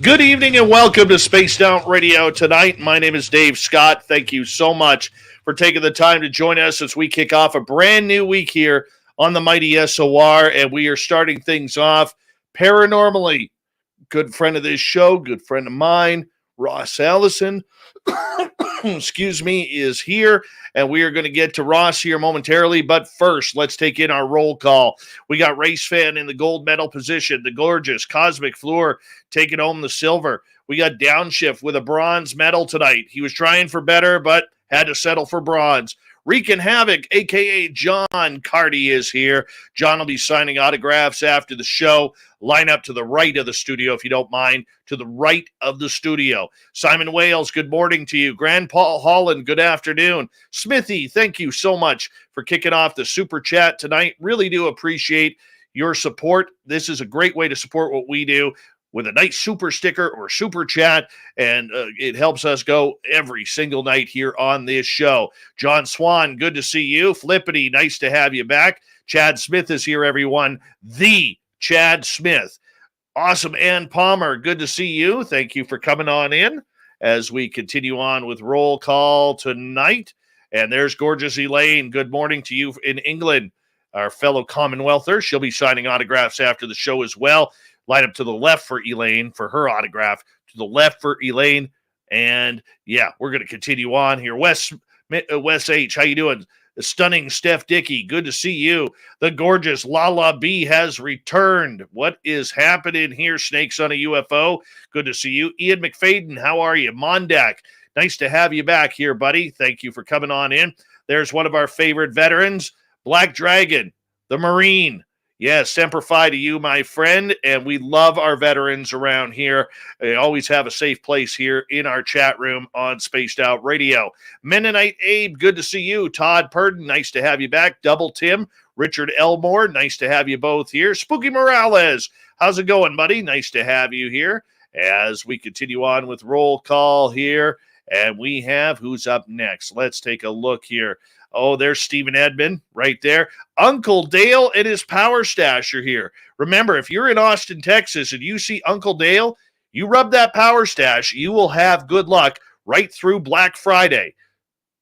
Good evening and welcome to Spaced Out Radio tonight. My name is Dave Scott. Thank you so much for taking the time to join us as we kick off a brand new week here on the mighty SOR, and we are starting things off paranormally. Good friend of this show, good friend of mine, Ross Allison, excuse me, is here, and we are going to get to Ross here momentarily. But first, let's take in our roll call. We got Race Fan in the gold medal position, the gorgeous Cosmic Floor taking home the silver. We got Downshift with a bronze medal tonight. He was trying for better, but had to settle for bronze. Wreaking Havoc, a.k.a. John Carty, is here. John will be signing autographs after the show. Line up to the right of the studio, if you don't mind, to the right of the studio. Simon Wales, good morning to you. Grand Paul Holland, good afternoon. Smithy, thank you so much for kicking off the Super Chat tonight. Really do appreciate your support. This is a great way to support what we do with a nice super sticker or super chat, and it helps us go every single night here on this show. John Swan, good to see you. Flippity, nice to have you back. Chad Smith is here, everyone. The Chad Smith. Awesome. Ann Palmer, good to see you. Thank you for coming on in as we continue on with roll call tonight. And there's gorgeous Elaine. Good morning to you in England, our fellow Commonwealther. She'll be signing autographs after the show as well. Line up to the left for Elaine for her autograph. To the left for Elaine. And, yeah, we're going to continue on here. Wes H., how you doing? The stunning Steph Dickey, good to see you. The gorgeous Lala B has returned. What is happening here, Snakes on a UFO? Good to see you. Ian McFadden, how are you? Mondak, nice to have you back here, buddy. Thank you for coming on in. There's one of our favorite veterans, Black Dragon, the Marine. Yes, Semper Fi to you, my friend, and we love our veterans around here. They always have a safe place here in our chat room on Spaced Out Radio. Mennonite Abe, good to see you. Todd Purdon, nice to have you back. Double Tim, Richard Elmore, nice to have you both here. Spooky Morales, how's it going, buddy? Nice to have you here as we continue on with roll call here. And we have who's up next. Let's take a look here. Oh, there's Stephen Edmond right there. Uncle Dale and his Power Stash are here. Remember, if you're in Austin, Texas, and you see Uncle Dale, you rub that Power Stash, you will have good luck right through Black Friday.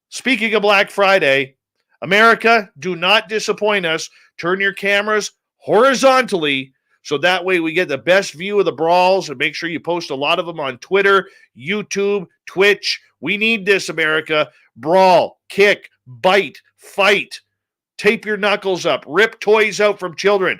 Speaking of Black Friday, America, do not disappoint us. Turn your cameras horizontally so that way we get the best view of the brawls, and make sure you post a lot of them on Twitter, YouTube, Twitch. We need this, America. Brawl, kick, bite, fight, tape your knuckles up, rip toys out from children.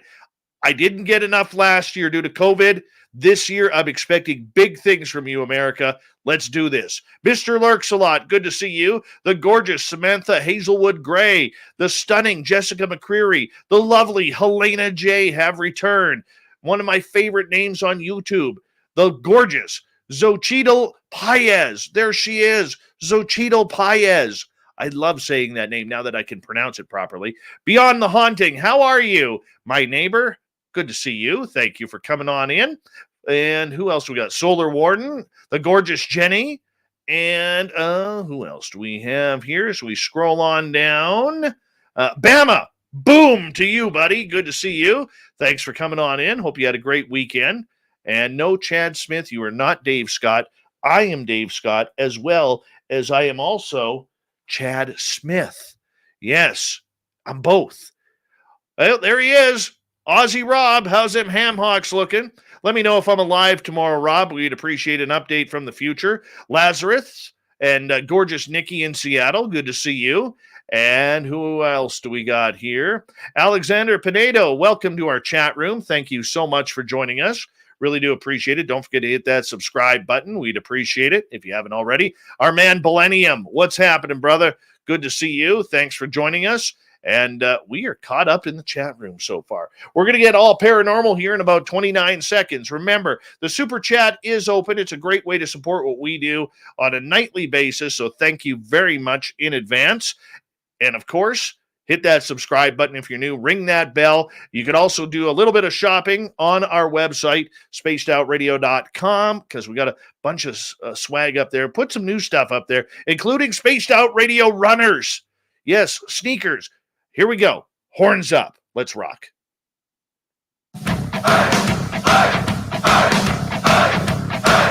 I didn't get enough last year due to COVID. This year, I'm expecting big things from you, America. Let's do this. Mr. Lurks-a-Lot, good to see you. The gorgeous Samantha Hazelwood Gray, the stunning Jessica McCreary, the lovely Helena J have returned. One of my favorite names on YouTube, the gorgeous Xochitl Paez. There she is, Xochitl Paez. I love saying that name now that I can pronounce it properly. Beyond the Haunting, how are you? My neighbor, good to see you. Thank you for coming on in. And who else we got? Solar Warden, the gorgeous Jenny. And who else do we have here? So we scroll on down. Bama, boom to you, buddy. Good to see you. Thanks for coming on in. Hope you had a great weekend. And no, Chad Smith, you are not Dave Scott. I am Dave Scott, as well as I am also Chad Smith. Yes, I'm both. Well, there he is. Aussie Rob, how's them ham hocks looking? Let me know if I'm alive tomorrow, Rob. We'd appreciate an update from the future. Lazarus and gorgeous Nikki in Seattle, good to see you. And who else do we got here? Alexander Pinedo, welcome to our chat room. Thank you so much for joining us. Really do appreciate it. Don't forget to hit that subscribe button. We'd appreciate it if you haven't already. Our man Millennium, what's happening, brother? Good to see you. Thanks for joining us. And we are caught up in the chat room so far. We're going to get all paranormal here in about 29 seconds. Remember, the super chat is open. It's a great way to support what we do on a nightly basis. So thank you very much in advance. And of course, hit that subscribe button if you're new. Ring that bell. You can also do a little bit of shopping on our website, spacedoutradio.com, because we got a bunch of swag up there. Put some new stuff up there, including Spaced Out Radio runners. Yes, sneakers. Here we go. Horns up. Let's rock. Hey, hey, hey, hey, hey.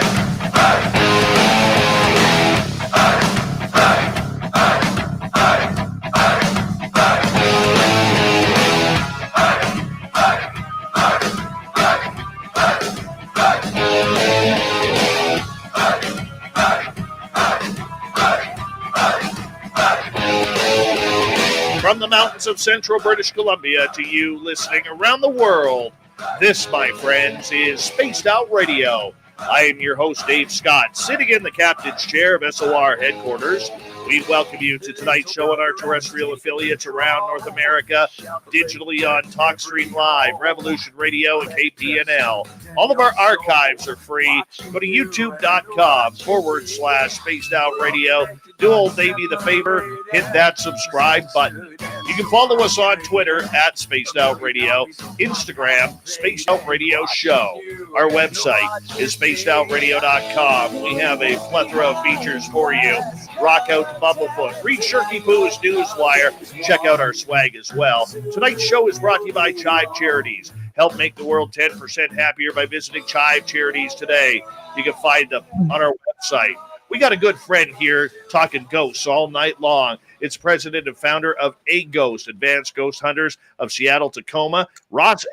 From the mountains of central British Columbia to you listening around the world, this, my friends, is Spaced Out Radio. I am your host, Dave Scott, sitting in the captain's chair of SOR headquarters. We welcome you to tonight's show on our terrestrial affiliates around North America, digitally on TalkStream Live, Revolution Radio, and KPNL. All of our archives are free. Go to youtube.com/Spaced Out Radio. Do old Davey the favor, hit that subscribe button. You can follow us on Twitter at Spaced Out Radio, Instagram, Spaced Out Radio Show. Our website is spacedoutradio.com. We have a plethora of features for you. Rock out to Bumblefoot. Read Shirky Poo's Newswire. Check out our swag as well. Tonight's show is brought to you by Chive Charities. Help make the world 10% happier by visiting Chive Charities today. You can find them on our website. We got a good friend here talking ghosts all night long. It's president and founder of A.G.H.O.S.T, Advanced Ghost Hunters of Seattle-Tacoma.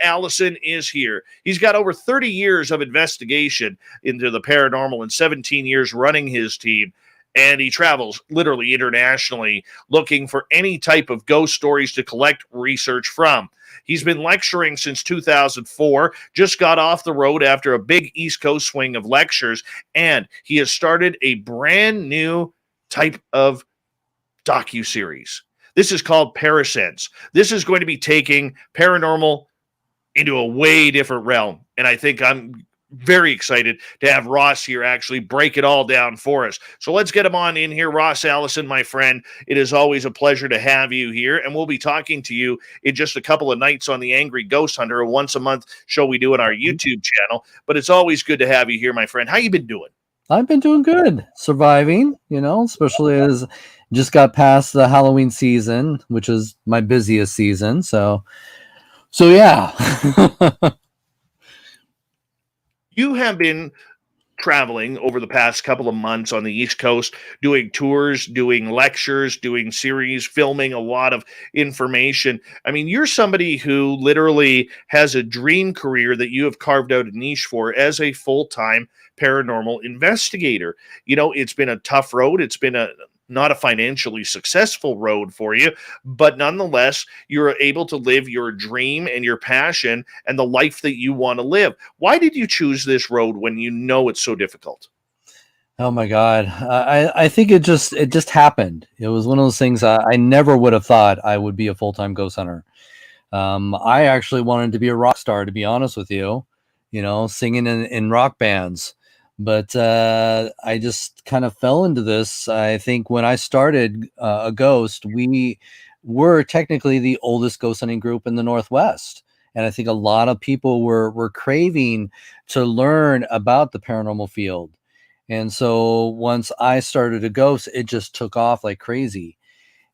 Allison is here. He's got over 30 years of investigation into the paranormal and 17 years running his team. And he travels literally internationally looking for any type of ghost stories to collect research from. He's been lecturing since 2004, just got off the road after a big East Coast swing of lectures, and he has started a brand new type of docuseries. This is called Parasense. This is going to be taking paranormal into a way different realm, and I think I'm very excited to have Ross here actually break it all down for us. So let's get him on in here. Ross Allison, my friend, it is always a pleasure to have you here, and we'll be talking to you in just a couple of nights on the Angry Ghost Hunter, a once-a-month show we do on our YouTube channel, but it's always good to have you here, my friend. How you been doing? I've been doing good, surviving, especially as just got past the Halloween season, which is my busiest season, so yeah. You have been traveling over the past couple of months on the East Coast, doing tours, doing lectures, doing series, filming a lot of information. I mean, you're somebody who literally has a dream career that you have carved out a niche for as a full-time paranormal investigator. It's been a tough road. It's been not a financially successful road for you, but nonetheless, you're able to live your dream and your passion and the life that you want to live. Why did you choose this road when you know it's so difficult? Oh my God. I think it just happened. It was one of those things I never would have thought I would be a full-time ghost hunter. I actually wanted to be a rock star, to be honest with you, singing in rock bands. But I just kind of fell into this. I think when I started a Ghost, we were technically the oldest ghost hunting group in the Northwest. And I think a lot of people were craving to learn about the paranormal field. And so once I started a Ghost, it just took off like crazy.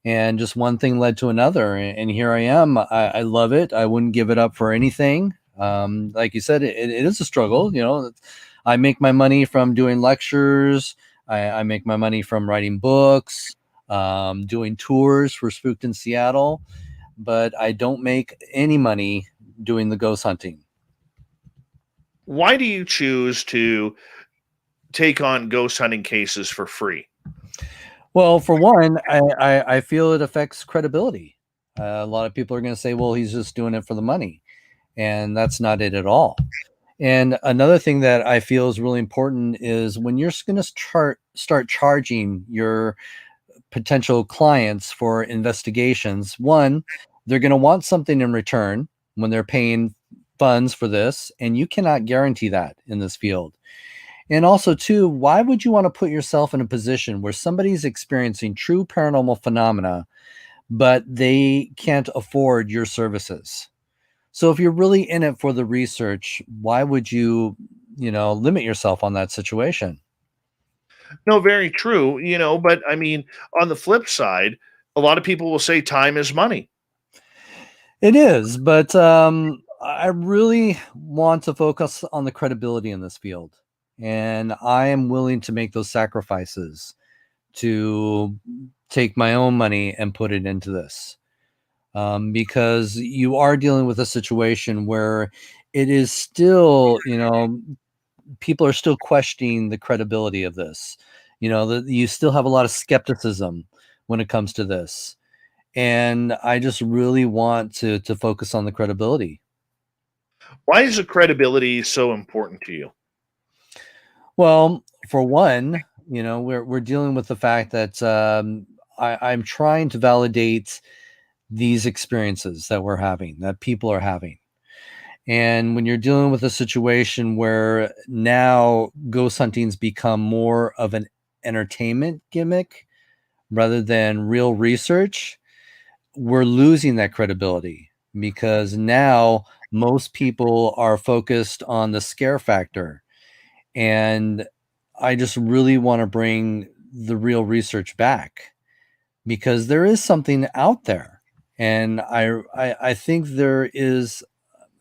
And just one thing led to another. And here I am. I love it. I wouldn't give it up for anything. Like you said, it is a struggle, I make my money from doing lectures. I make my money from writing books, doing tours for Spooked in Seattle, but I don't make any money doing the ghost hunting. Why do you choose to take on ghost hunting cases for free? Well, for one, I feel it affects credibility. A lot of people are going to say, well, he's just doing it for the money. And that's not it at all. And another thing that I feel is really important is when you're going to start charging your potential clients for investigations, one, they're going to want something in return when they're paying funds for this, and you cannot guarantee that in this field. And also, two, why would you want to put yourself in a position where somebody's experiencing true paranormal phenomena, but they can't afford your services? So if you're really in it for the research, why would you, limit yourself on that situation? No, very true, but I mean, on the flip side, a lot of people will say time is money. It is, but I really want to focus on the credibility in this field. And I am willing to make those sacrifices to take my own money and put it into this. Because you are dealing with a situation where it is still, people are still questioning the credibility of this. You still have a lot of skepticism when it comes to this. And I just really want to focus on the credibility. Why is the credibility so important to you? Well, for one, we're dealing with the fact that I'm trying to validate these experiences that we're having, that people are having. And when you're dealing with a situation where now ghost hunting's become more of an entertainment gimmick rather than real research, we're losing that credibility because now most people are focused on the scare factor. And I just really want to bring the real research back because there is something out there. And I think there is,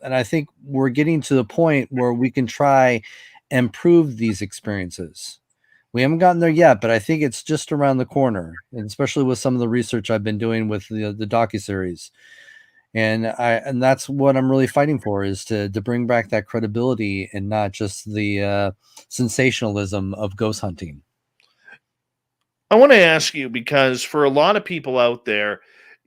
and I think we're getting to the point where we can try and prove these experiences. We haven't gotten there yet, but I think it's just around the corner, and especially with some of the research I've been doing with the docuseries. And that's what I'm really fighting for, is to bring back that credibility and not just the sensationalism of ghost hunting. I want to ask you because for a lot of people out there,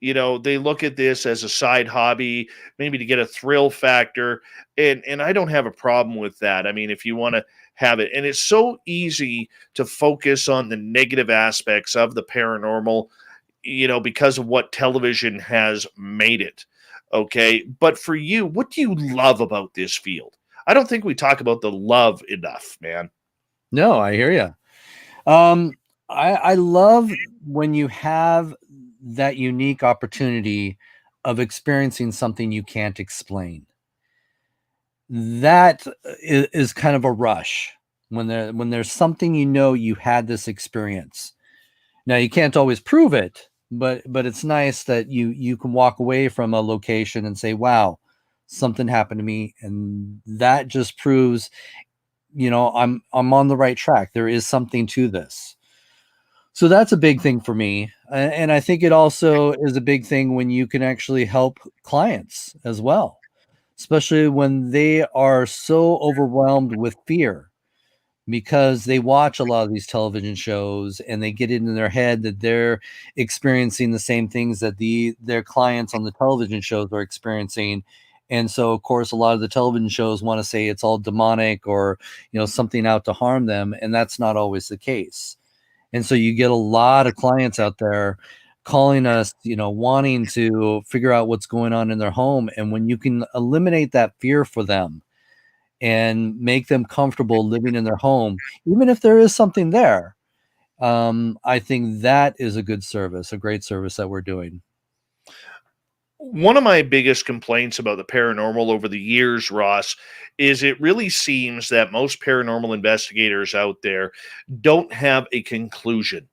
they look at this as a side hobby, maybe to get a thrill factor, and I don't have a problem with that. I mean, if you want to have it, and it's so easy to focus on the negative aspects of the paranormal, because of what television has made it. Okay, but for you, what do you love about this field? I don't think we talk about the love enough, man. No, I hear you. Um, I love when you have that unique opportunity of experiencing something you can't explain. That is kind of a rush when there's something, you had this experience. Now you can't always prove it, but it's nice that you can walk away from a location and say, "Wow, something happened to me," and that just proves, I'm on the right track. There is something to this. So that's a big thing for me. And I think it also is a big thing when you can actually help clients as well, especially when they are so overwhelmed with fear because they watch a lot of these television shows and they get it in their head that they're experiencing the same things that their clients on the television shows are experiencing. And so of course a lot of the television shows want to say it's all demonic or something out to harm them, and that's not always the case. And so you get a lot of clients out there calling us, wanting to figure out what's going on in their home. And when you can eliminate that fear for them and make them comfortable living in their home, even if there is something there, I think that is a good service, a great service that we're doing. One of my biggest complaints about the paranormal over the years, Ross, is it really seems that most paranormal investigators out there don't have a conclusion.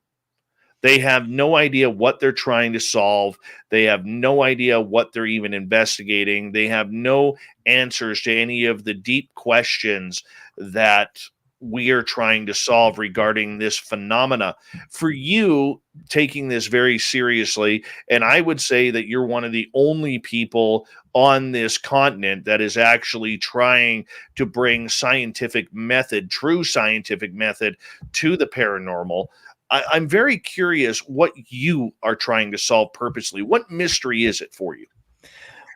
They have no idea what they're trying to solve. They have no idea what they're even investigating. They have no answers to any of the deep questions that we are trying to solve regarding this phenomena. For you, taking this very seriously, and I would say that you're one of the only people on this continent that is actually trying to bring scientific method, true scientific method, to the paranormal. I'm very curious what you are trying to solve purposely. What mystery is it for you?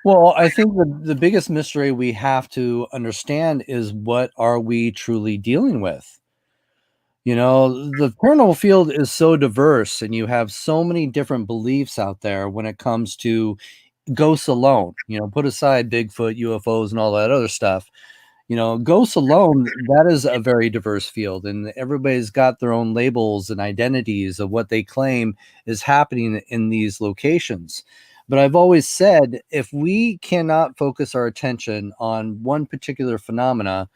Well, I think the biggest mystery we have to understand is, what are we truly dealing with? The paranormal field is so diverse and you have so many different beliefs out there when it comes to ghosts alone. Put aside Bigfoot, UFOs, and all that other stuff. Ghosts alone, that is a very diverse field, and everybody's got their own labels and identities of what they claim is happening in these locations. But I've always said, if we cannot focus our attention on one particular phenomena,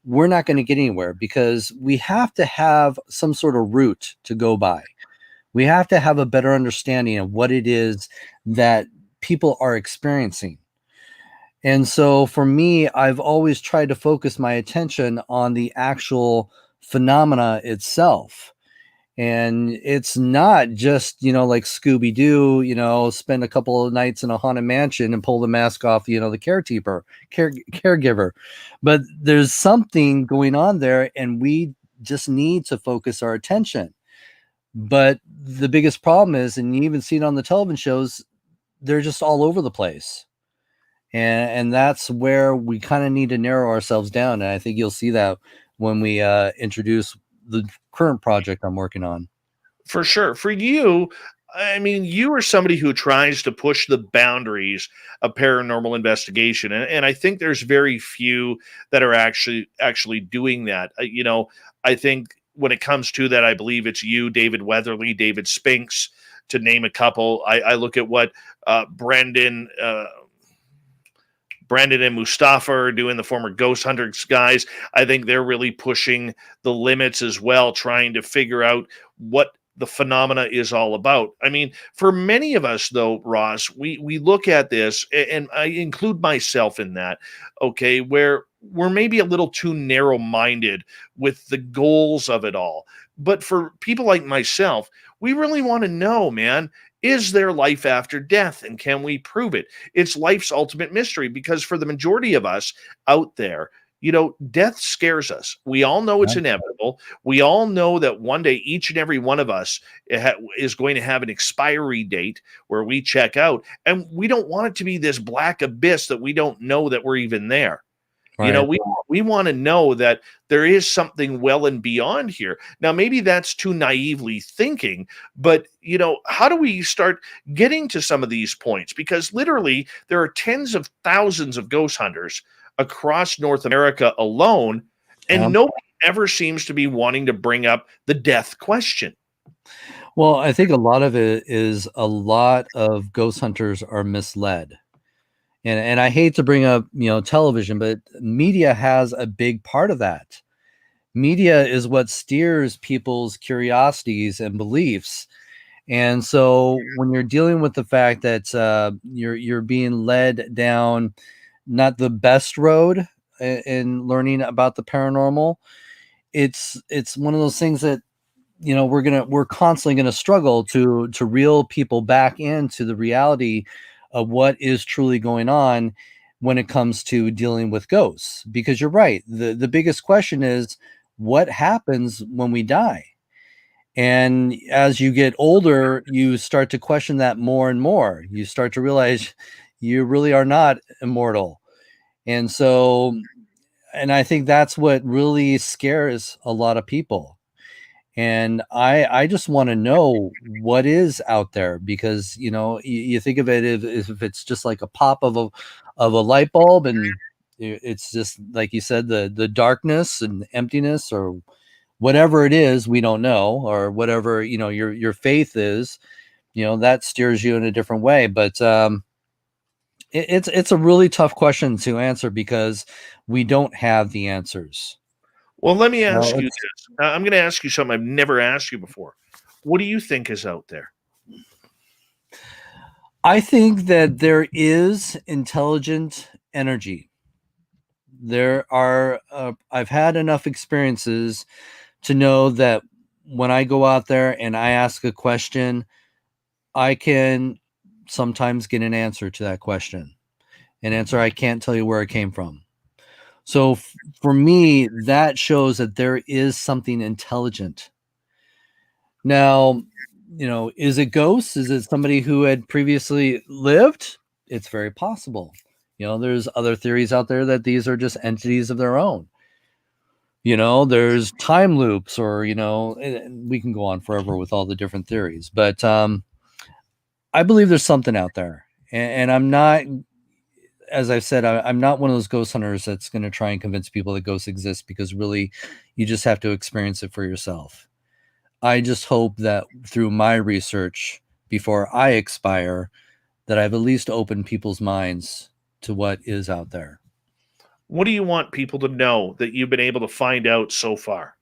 we're not going to get anywhere, because we have to have some sort of route to go by. We have to have a better understanding of what it is that people are experiencing. And so for me, I've always tried to focus my attention on the actual phenomena itself. And it's not just, like Scooby Doo, spend a couple of nights in a haunted mansion and pull the mask off, the caregiver. But there's something going on there, and we just need to focus our attention. But the biggest problem is, and you even see it on the television shows, they're just all over the place. And that's where we kind of need to narrow ourselves down. And I think you'll see that when we introduce the current project I'm working on. For sure. For you, I mean, you are somebody who tries to push the boundaries of paranormal investigation, and I think there's very few that are actually doing that. I think when it comes to that, I believe it's you, David Weatherly, David Spinks, to name a couple. I look at what Brendan. Brandon and Mustafa are doing, the former Ghost Hunters guys. I think they're really pushing the limits as well, trying to figure out what the phenomena is all about. I mean, for many of us, though, Ross, we look at this, and I include myself in that, okay, where we're maybe a little too narrow-minded with the goals of it all. But for people like myself, we really want to know, man, is there life after death, and can we prove it? It's life's ultimate mystery, because for the majority of us out there, death scares us. We all know it's inevitable. We all know that one day each and every one of us is going to have an expiry date where we check out, and we don't want it to be this black abyss that we don't know that we're even there. Right. We want to know that there is something well and beyond here. Now, maybe that's too naively thinking, but how do we start getting to some of these points? Because literally, there are tens of thousands of ghost hunters across North America alone, and nobody ever seems to be wanting to bring up the death question. Well, I think a lot of it is a lot of ghost hunters are misled. And I hate to bring up, television, but media has a big part of that. Media is what steers people's curiosities and beliefs. And so when you're dealing with the fact that you're being led down not the best road in learning about the paranormal, it's one of those things that we're constantly gonna struggle to reel people back into the reality of what is truly going on when it comes to dealing with ghosts. Because you're right, the biggest question is what happens when we die. And as you get older, you start to question that more and more. You start to realize you really are not immortal. And so, and I think that's what really scares a lot of people. And I just want to know what is out there, because you think of it, if it's just like a pop of a light bulb, and it's just like you said, the darkness and emptiness, or whatever it is, we don't know, or whatever your faith is, that steers you in a different way. But it's a really tough question to answer, because we don't have the answers. Well, let me No, ask you this. I'm going to ask you something I've never asked you before. What do you think is out there? I think that there is intelligent energy. There are, I've had enough experiences to know that when I go out there and I ask a question, I can sometimes get an answer to that question, an answer I can't tell you where it came from. So for me, that shows that there is something intelligent. Now, is it ghosts? Is it somebody who had previously lived? It's very possible. There's other theories out there that these are just entities of their own. There's time loops, or, we can go on forever with all the different theories, but I believe there's something out there. And I'm not, as I've said, I'm not one of those ghost hunters that's going to try and convince people that ghosts exist, because really you just have to experience it for yourself. I just hope that through my research before I expire, that I've at least opened people's minds to what is out there. What do you want people to know that you've been able to find out so far?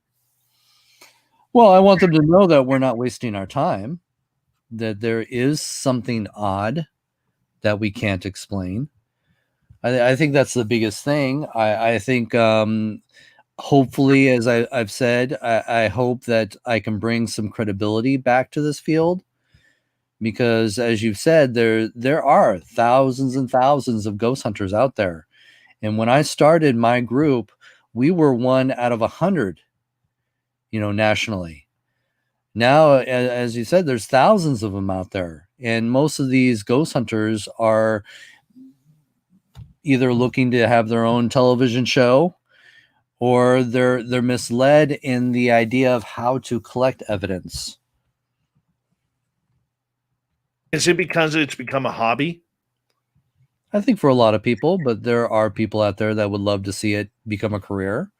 Well, I want them to know that we're not wasting our time, that there is something odd that we can't explain. I think that's the biggest thing. I think hopefully, as I've said, I hope that I can bring some credibility back to this field, because as you've said, there are thousands and thousands of ghost hunters out there. And when I started my group, we were one out of 100, nationally. Now, as you said, there's thousands of them out there, and most of these ghost hunters are either looking to have their own television show, or they're misled in the idea of how to collect evidence. Is it because it's become a hobby? I think for a lot of people, but there are people out there that would love to see it become a career.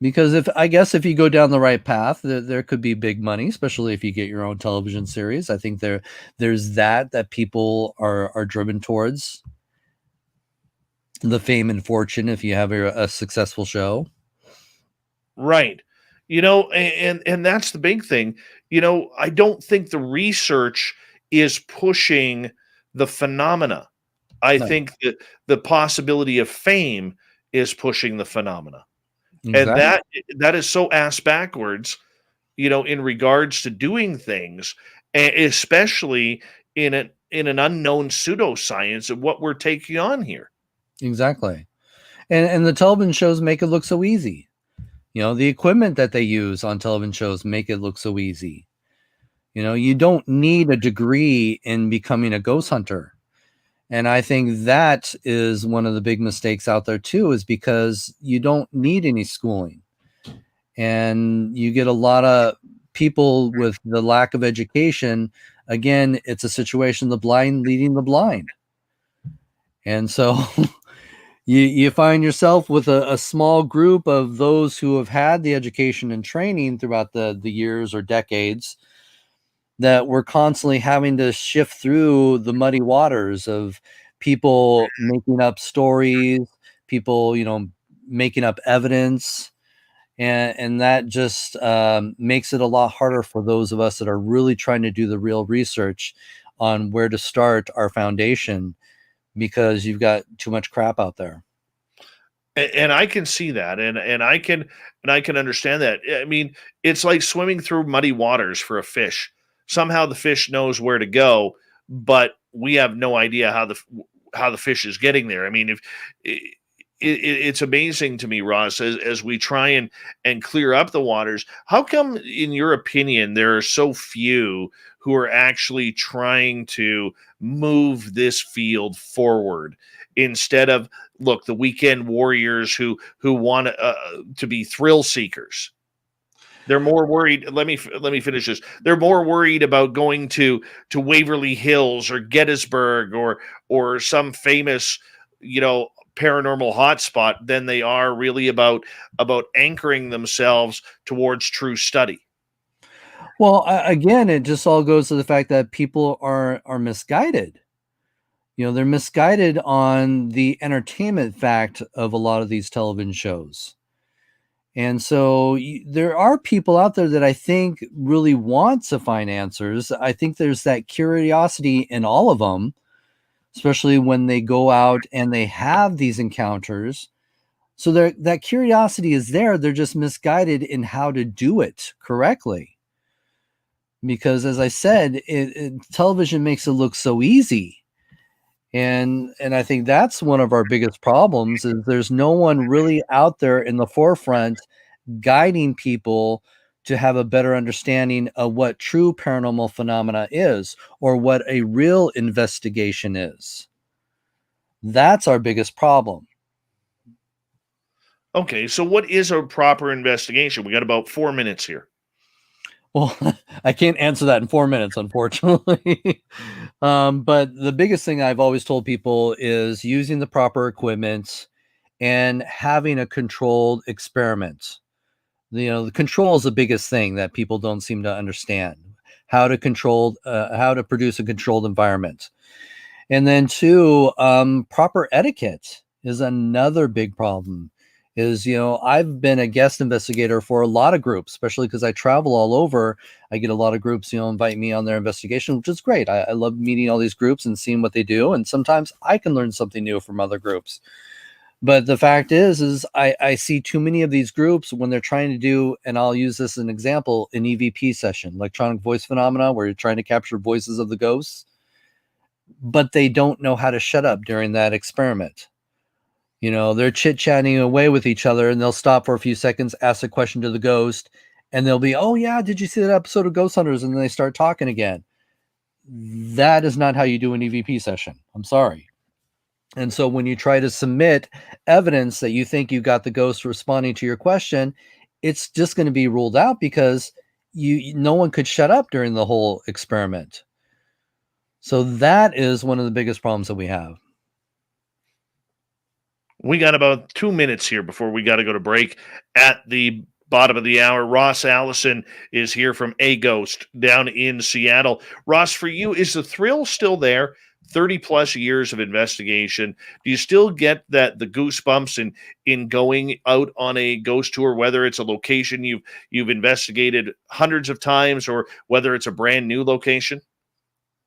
Because if you go down the right path, there could be big money, especially if you get your own television series. I think there's that people are driven towards the fame and fortune if you have a successful show. Right. And that's the big thing. I don't think the research is pushing the phenomena. I No, think that the possibility of fame is pushing the phenomena. And exactly. that is so ass backwards, in regards to doing things, especially in an unknown pseudoscience of what we're taking on here. Exactly. And the television shows make it look so easy. The equipment that they use on television shows make it look so easy. You don't need a degree in becoming a ghost hunter. And I think that is one of the big mistakes out there too, is because you don't need any schooling. And you get a lot of people with the lack of education. Again, it's a situation, the blind leading the blind. And so you find yourself with a small group of those who have had the education and training throughout the years or decades, that we're constantly having to shift through the muddy waters of people making up stories, people, making up evidence. And that just makes it a lot harder for those of us that are really trying to do the real research on where to start our foundation, because you've got too much crap out there. And I can see that, and I can understand that. I mean, it's like swimming through muddy waters for a fish. Somehow the fish knows where to go, but we have no idea how the fish is getting there. I mean, if it's amazing to me, Ross, as we try and clear up the waters. How come, in your opinion, there are so few who are actually trying to move this field forward instead of, look, the weekend warriors who want to be thrill seekers? They're more worried. Let me finish this. They're more worried about going to Waverly Hills or Gettysburg or some famous, paranormal hotspot than they are really about anchoring themselves towards true study. Well, again, it just all goes to the fact that people are misguided. They're misguided on the entertainment fact of a lot of these television shows. And so there are people out there that I think really want to find answers. I think there's that curiosity in all of them, especially when they go out and they have these encounters. So that curiosity is there. They're just misguided in how to do it correctly. Because as I said, television makes it look so easy. And I think that's one of our biggest problems, is there's no one really out there in the forefront guiding people to have a better understanding of what true paranormal phenomena is, or what a real investigation is. That's our biggest problem. Okay, so what is a proper investigation? We got about 4 minutes here. Well, I can't answer that in 4 minutes, unfortunately. But the biggest thing I've always told people is using the proper equipment and having a controlled experiment. The control is the biggest thing that people don't seem to understand. How to produce a controlled environment. And then two, proper etiquette is another big problem. I've been a guest investigator for a lot of groups, especially because I travel all over. I get a lot of groups, invite me on their investigation, which is great. I love meeting all these groups and seeing what they do. And sometimes I can learn something new from other groups. But the fact is I see too many of these groups when they're trying to do, and I'll use this as an example, an EVP session, electronic voice phenomena, where you're trying to capture voices of the ghosts, but they don't know how to shut up during that experiment. They're chit-chatting away with each other, and they'll stop for a few seconds, ask a question to the ghost, and they'll be, oh yeah, did you see that episode of Ghost Hunters? And then they start talking again. That is not how you do an EVP session. I'm sorry. And so when you try to submit evidence that you think you got the ghost responding to your question, it's just going to be ruled out because no one could shut up during the whole experiment. So that is one of the biggest problems that we have. We got about 2 minutes here before we got to go to break. At the bottom of the hour, Ross Allison is here from A.G.H.O.S.T down in Seattle. Ross, for you, is the thrill still there? 30 plus years of investigation. Do you still get the goosebumps in going out on a ghost tour, whether it's a location you've investigated hundreds of times or whether it's a brand new location?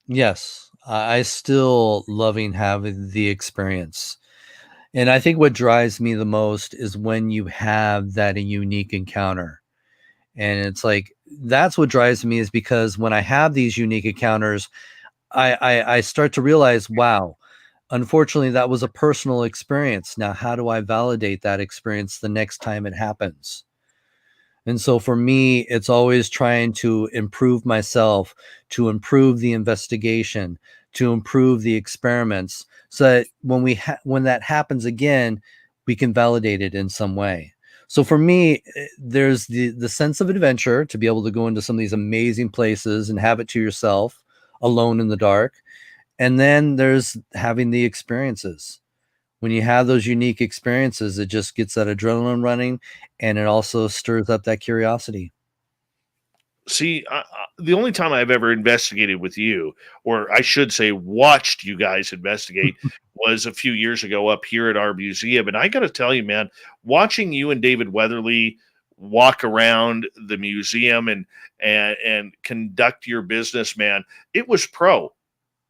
Yes, I still loving having the experience. And I think what drives me the most is when you have that unique encounter. And it's like, that's what drives me, is because when I have these unique encounters, I start to realize, wow, unfortunately, that was a personal experience. Now, how do I validate that experience the next time it happens? And so for me, it's always trying to improve myself, to improve the investigation, to improve the experiments, so that when that happens again, we can validate it in some way. So for me, there's the sense of adventure to be able to go into some of these amazing places and have it to yourself, alone in the dark. And then there's having the experiences. When you have those unique experiences, it just gets that adrenaline running, and it also stirs up that curiosity. See, the only time I've ever investigated with you, or I should say watched you guys investigate, was a few years ago up here at our museum. And I got to tell you, man, watching you and David Weatherly walk around the museum and conduct your business, man, it was pro.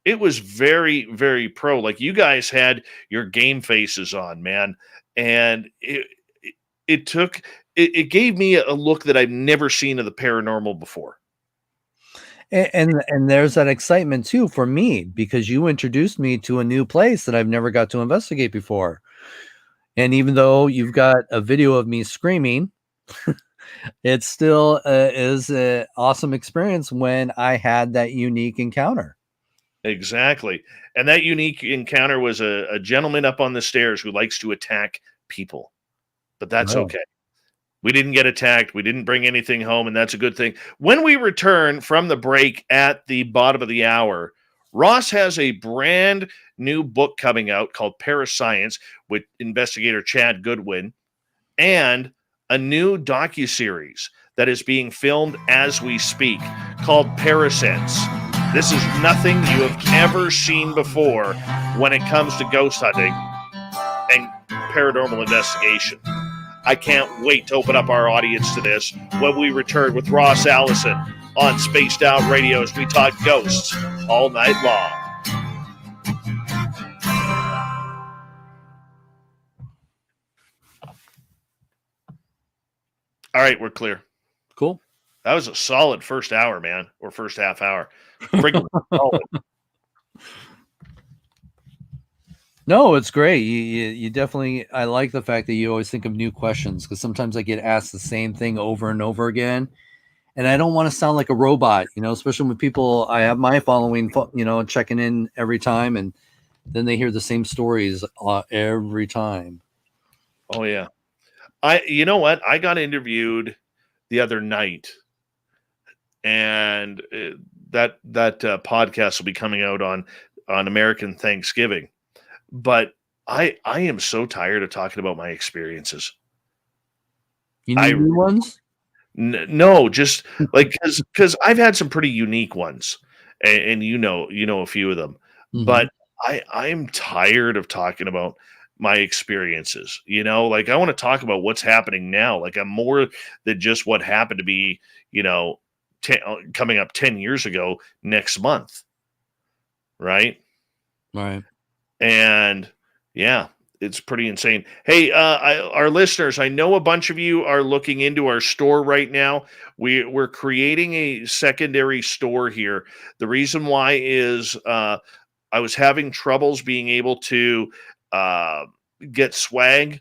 It was very, very pro. Like, you guys had your game faces on, man, and it took it gave me a look that I've never seen of the paranormal before. And there's that excitement too for me, because you introduced me to a new place that I've never got to investigate before. And even though you've got a video of me screaming, it still is an awesome experience when I had that unique encounter. Exactly. And that unique encounter was a gentleman up on the stairs who likes to attack people, but that's Right. okay. We didn't get attacked. We didn't bring anything home, and that's a good thing. When we return from the break at the bottom of the hour, Ross has a brand new book coming out called Parascience with investigator Chad Goodwin, and a new docuseries that is being filmed as we speak called Parasense. This is nothing you have ever seen before when it comes to ghost hunting and paranormal investigation. I can't wait to open up our audience to this when we return with Ross Allison on Spaced Out Radio as we talk ghosts all night long. All right, we're clear. Cool. That was a solid first hour, man, or first half hour. Freaking solid. No, it's great. You definitely, I like the fact that you always think of new questions, because sometimes I get asked the same thing over and over again. And I don't want to sound like a robot, especially when people, I have my following, checking in every time, and then they hear the same stories every time. Oh, yeah. You know what? I got interviewed the other night, and that podcast will be coming out on American Thanksgiving. But I am so tired of talking about my experiences. You need new ones? No, just like because I've had some pretty unique ones, and a few of them. Mm-hmm. But I'm tired of talking about my experiences. Like, I want to talk about what's happening now. Like, I'm more than just what happened to be. Coming up 10 years ago next month, right? Right. And yeah, it's pretty insane. Hey, our listeners, I know a bunch of you are looking into our store right now. We're creating a secondary store here. The reason why is I was having troubles being able to get swag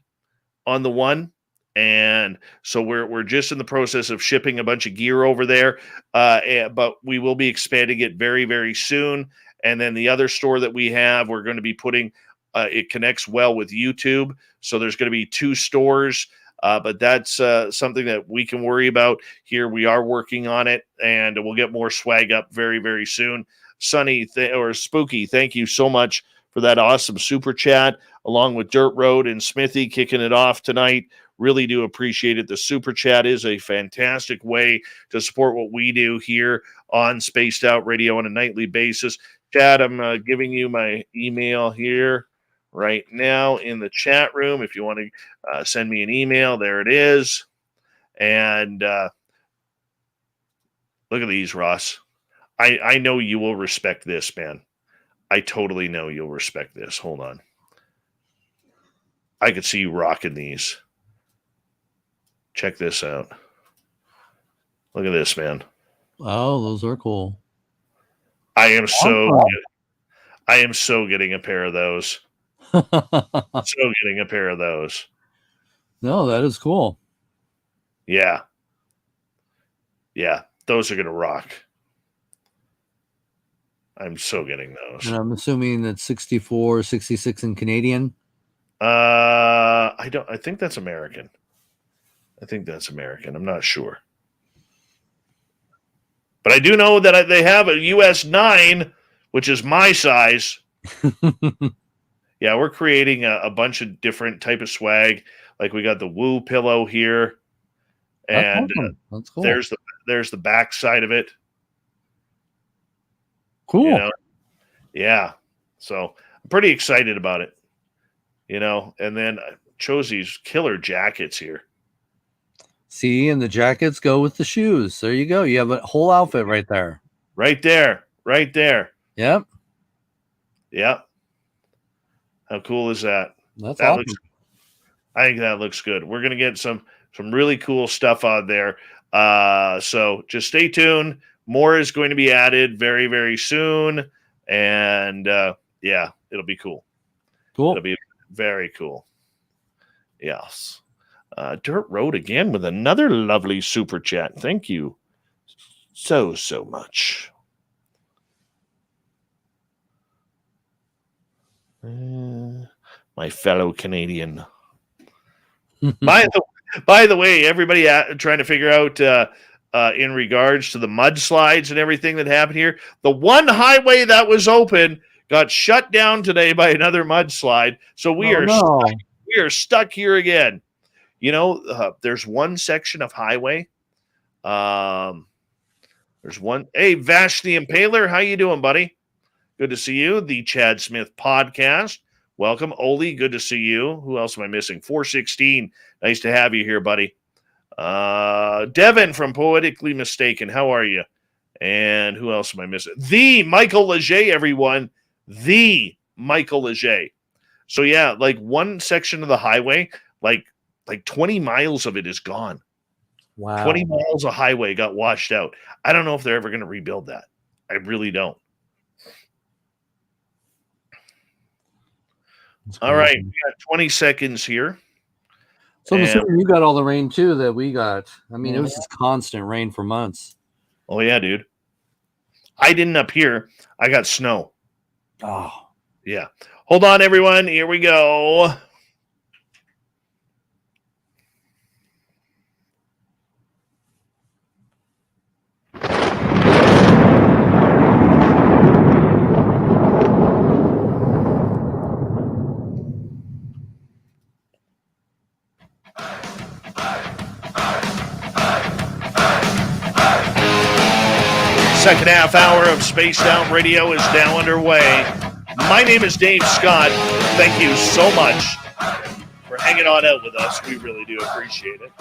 on the one, And so we're just in the process of shipping a bunch of gear over there, but we will be expanding it very, very soon. And then the other store that we have, we're going to be putting, it connects well with YouTube. So there's going to be 2 stores, but that's something that we can worry about here. We are working on it, and we'll get more swag up very, very soon. Sunny or Spooky, thank you so much for that awesome super chat, along with Dirt Road and Smithy kicking it off tonight. Really do appreciate it. The super chat is a fantastic way to support what we do here on Spaced Out Radio on a nightly basis. Chad, I'm giving you my email here right now in the chat room. If you want to send me an email, there it is. And look at these, Ross. I know you will respect this, man. I totally know you'll respect this. Hold on. I could see you rocking these. Check this out. Look at this, man. Oh, those are cool. I am so getting a pair of those. So getting a pair of those. No, that is cool. Yeah. Yeah. Those are going to rock. I'm so getting those. And I'm assuming that's 64, 66 in Canadian. I think that's American. I'm not sure. But I do know that they have a US 9, which is my size. Yeah, we're creating a bunch of different type of swag. Like we got the Woo pillow here. And that's cool. There's the back side of it. Cool. You know? Yeah. So I'm pretty excited about it. And then I chose these killer jackets here. See, and the jackets go with the shoes. There you go. You have a whole outfit right there. Right there. Yep. How cool is that? That's awesome. I think that looks good. We're going to get some really cool stuff out there. So just stay tuned. More is going to be added very, very soon. And yeah, it'll be cool. Cool. It'll be very cool. Yes. Dirt Road again with another lovely super chat. Thank you so much. My fellow Canadian. By the way, everybody trying to figure out in regards to the mudslides and everything that happened here, the one highway that was open got shut down today by another mudslide. So we are stuck here again. There's one section of highway. There's one. Hey, Vash the Impaler, how you doing, buddy? Good to see you. The Chad Smith Podcast. Welcome, Oli. Good to see you. Who else am I missing? 416. Nice to have you here, buddy. Devin from Poetically Mistaken. How are you? And who else am I missing? The Michael Leger, everyone. The Michael Leger. So yeah, like one section of the highway, like 20 miles of it is gone. Wow. 20 miles of highway got washed out. I don't know if they're ever going to rebuild that. I really don't. All right, we got 20 seconds here. So I'm assuming you got all the rain too that we got. I mean, it was just constant rain for months. Oh yeah, dude. I didn't up here. I got snow. Oh. Yeah. Hold on, everyone. Here we go. Second half hour of Spaced Out Radio is now underway. My name is Dave Scott. Thank you so much for hanging on out with us. We really do appreciate it.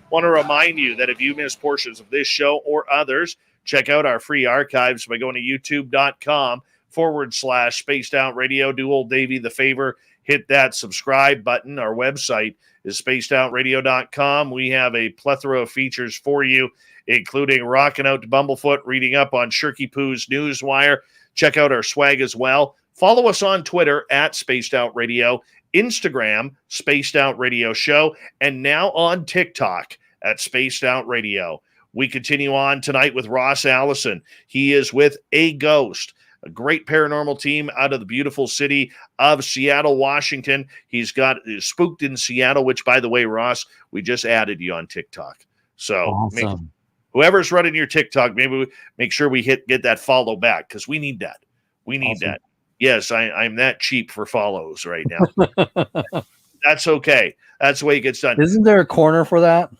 Want to remind you that if you miss portions of this show or others, check out our free archives by going to youtube.com/Spaced Out Radio. Do old Davey the favor, hit that subscribe button. Our website is spacedoutradio.com. We have a plethora of features for you, including rocking out to Bumblefoot, reading up on Shirky Poo's Newswire. Check out our swag as well. Follow us on Twitter @Spaced Out Radio Instagram, Spaced Out Radio Show, and now on TikTok at Spaced Out Radio. We continue on tonight with Ross Allison. He is with A.G.H.O.S.T, a great paranormal team out of the beautiful city of Seattle, Washington. He's got Spooked in Seattle, which, by the way, Ross, we just added you on TikTok. So Awesome. whoever's running your TikTok, maybe we make sure we get that follow back, because we need that. We need Awesome. that. Yes, I'm that cheap for follows right now. That's okay. That's the way it gets done. Isn't there a corner for that?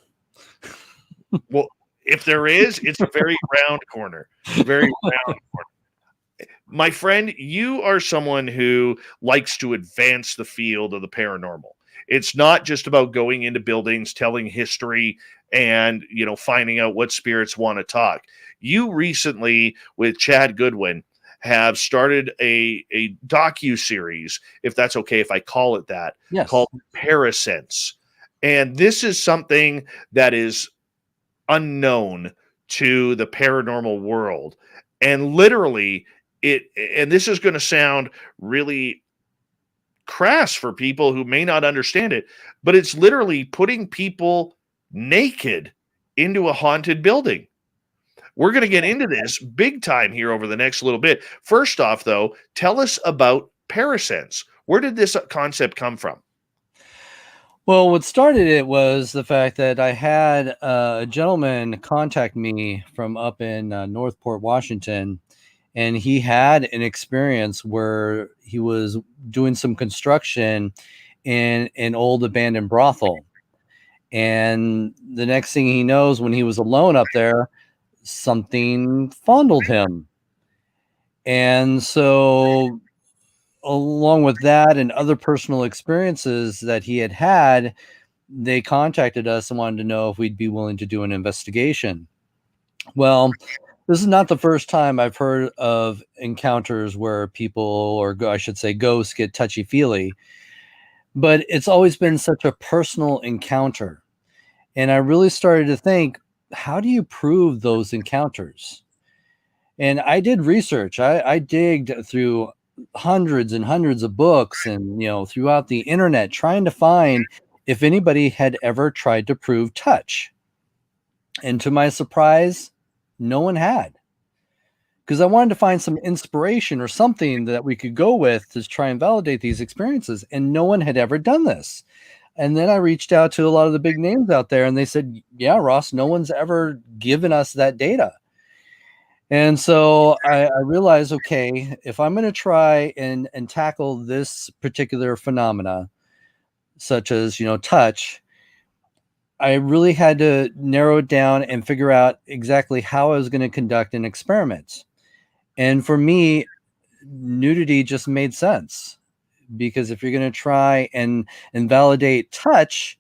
Well, if there is, it's a very round corner. Very round corner. My friend, you are someone who likes to advance the field of the paranormal. It's not just about going into buildings, telling history, and finding out what spirits want to talk. You recently, with Chad Goodwin, have started a docu-series, if that's okay if I call it that, Yes. called Parasense. And this is something that is unknown to the paranormal world. And literally, and this is going to sound really crass for people who may not understand it, but it's literally putting people naked into a haunted building. We're going to get into this big time here over the next little bit. First off, though, tell us about Parasense. Where did this concept come from? Well, what started it was the fact that I had a gentleman contact me from up in Northport, Washington, and he had an experience where he was doing some construction in an old abandoned brothel. And the next thing he knows, when he was alone up there, something fondled him. And so along with that and other personal experiences that he had, they contacted us and wanted to know if we'd be willing to do an investigation. Well, this is not the first time I've heard of encounters where people, or I should say ghosts, get touchy-feely, but it's always been such a personal encounter. And I really started to think, how do you prove those encounters? And I did research. I digged through hundreds and hundreds of books and, throughout the internet, trying to find if anybody had ever tried to prove touch. And to my surprise, no one had. Because I wanted to find some inspiration or something that we could go with to try and validate these experiences. And no one had ever done this. And then I reached out to a lot of the big names out there, and they said, yeah, Ross, no one's ever given us that data. And so I realized, okay, if I'm going to try and tackle this particular phenomena, such as, touch, I really had to narrow it down and figure out exactly how I was going to conduct an experiment. And for me, nudity just made sense, because if you're going to try and validate touch,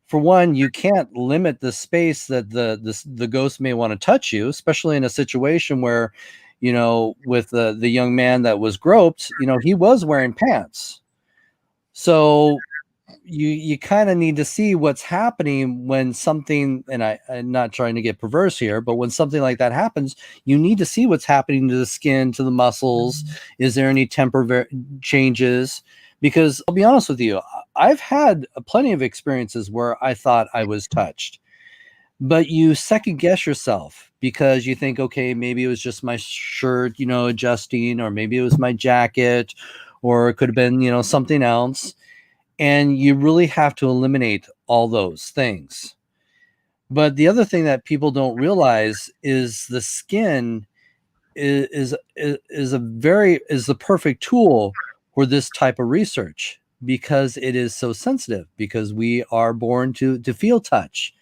for one, you can't limit the space that the ghost may want to touch you, especially in a situation where, with the young man that was groped, he was wearing pants. So you kind of need to see what's happening when something, and I'm not trying to get perverse here, but when something like that happens, you need to see what's happening to the skin, to the muscles. Is there any temper changes? Because I'll be honest with you, I've had plenty of experiences where I thought I was touched, but you second guess yourself because you think, okay, maybe it was just my shirt, adjusting, or maybe it was my jacket, or it could have been, something else. And you really have to eliminate all those things. But the other thing that people don't realize is the skin is the perfect tool for this type of research, because it is so sensitive, because we are born to feel touch.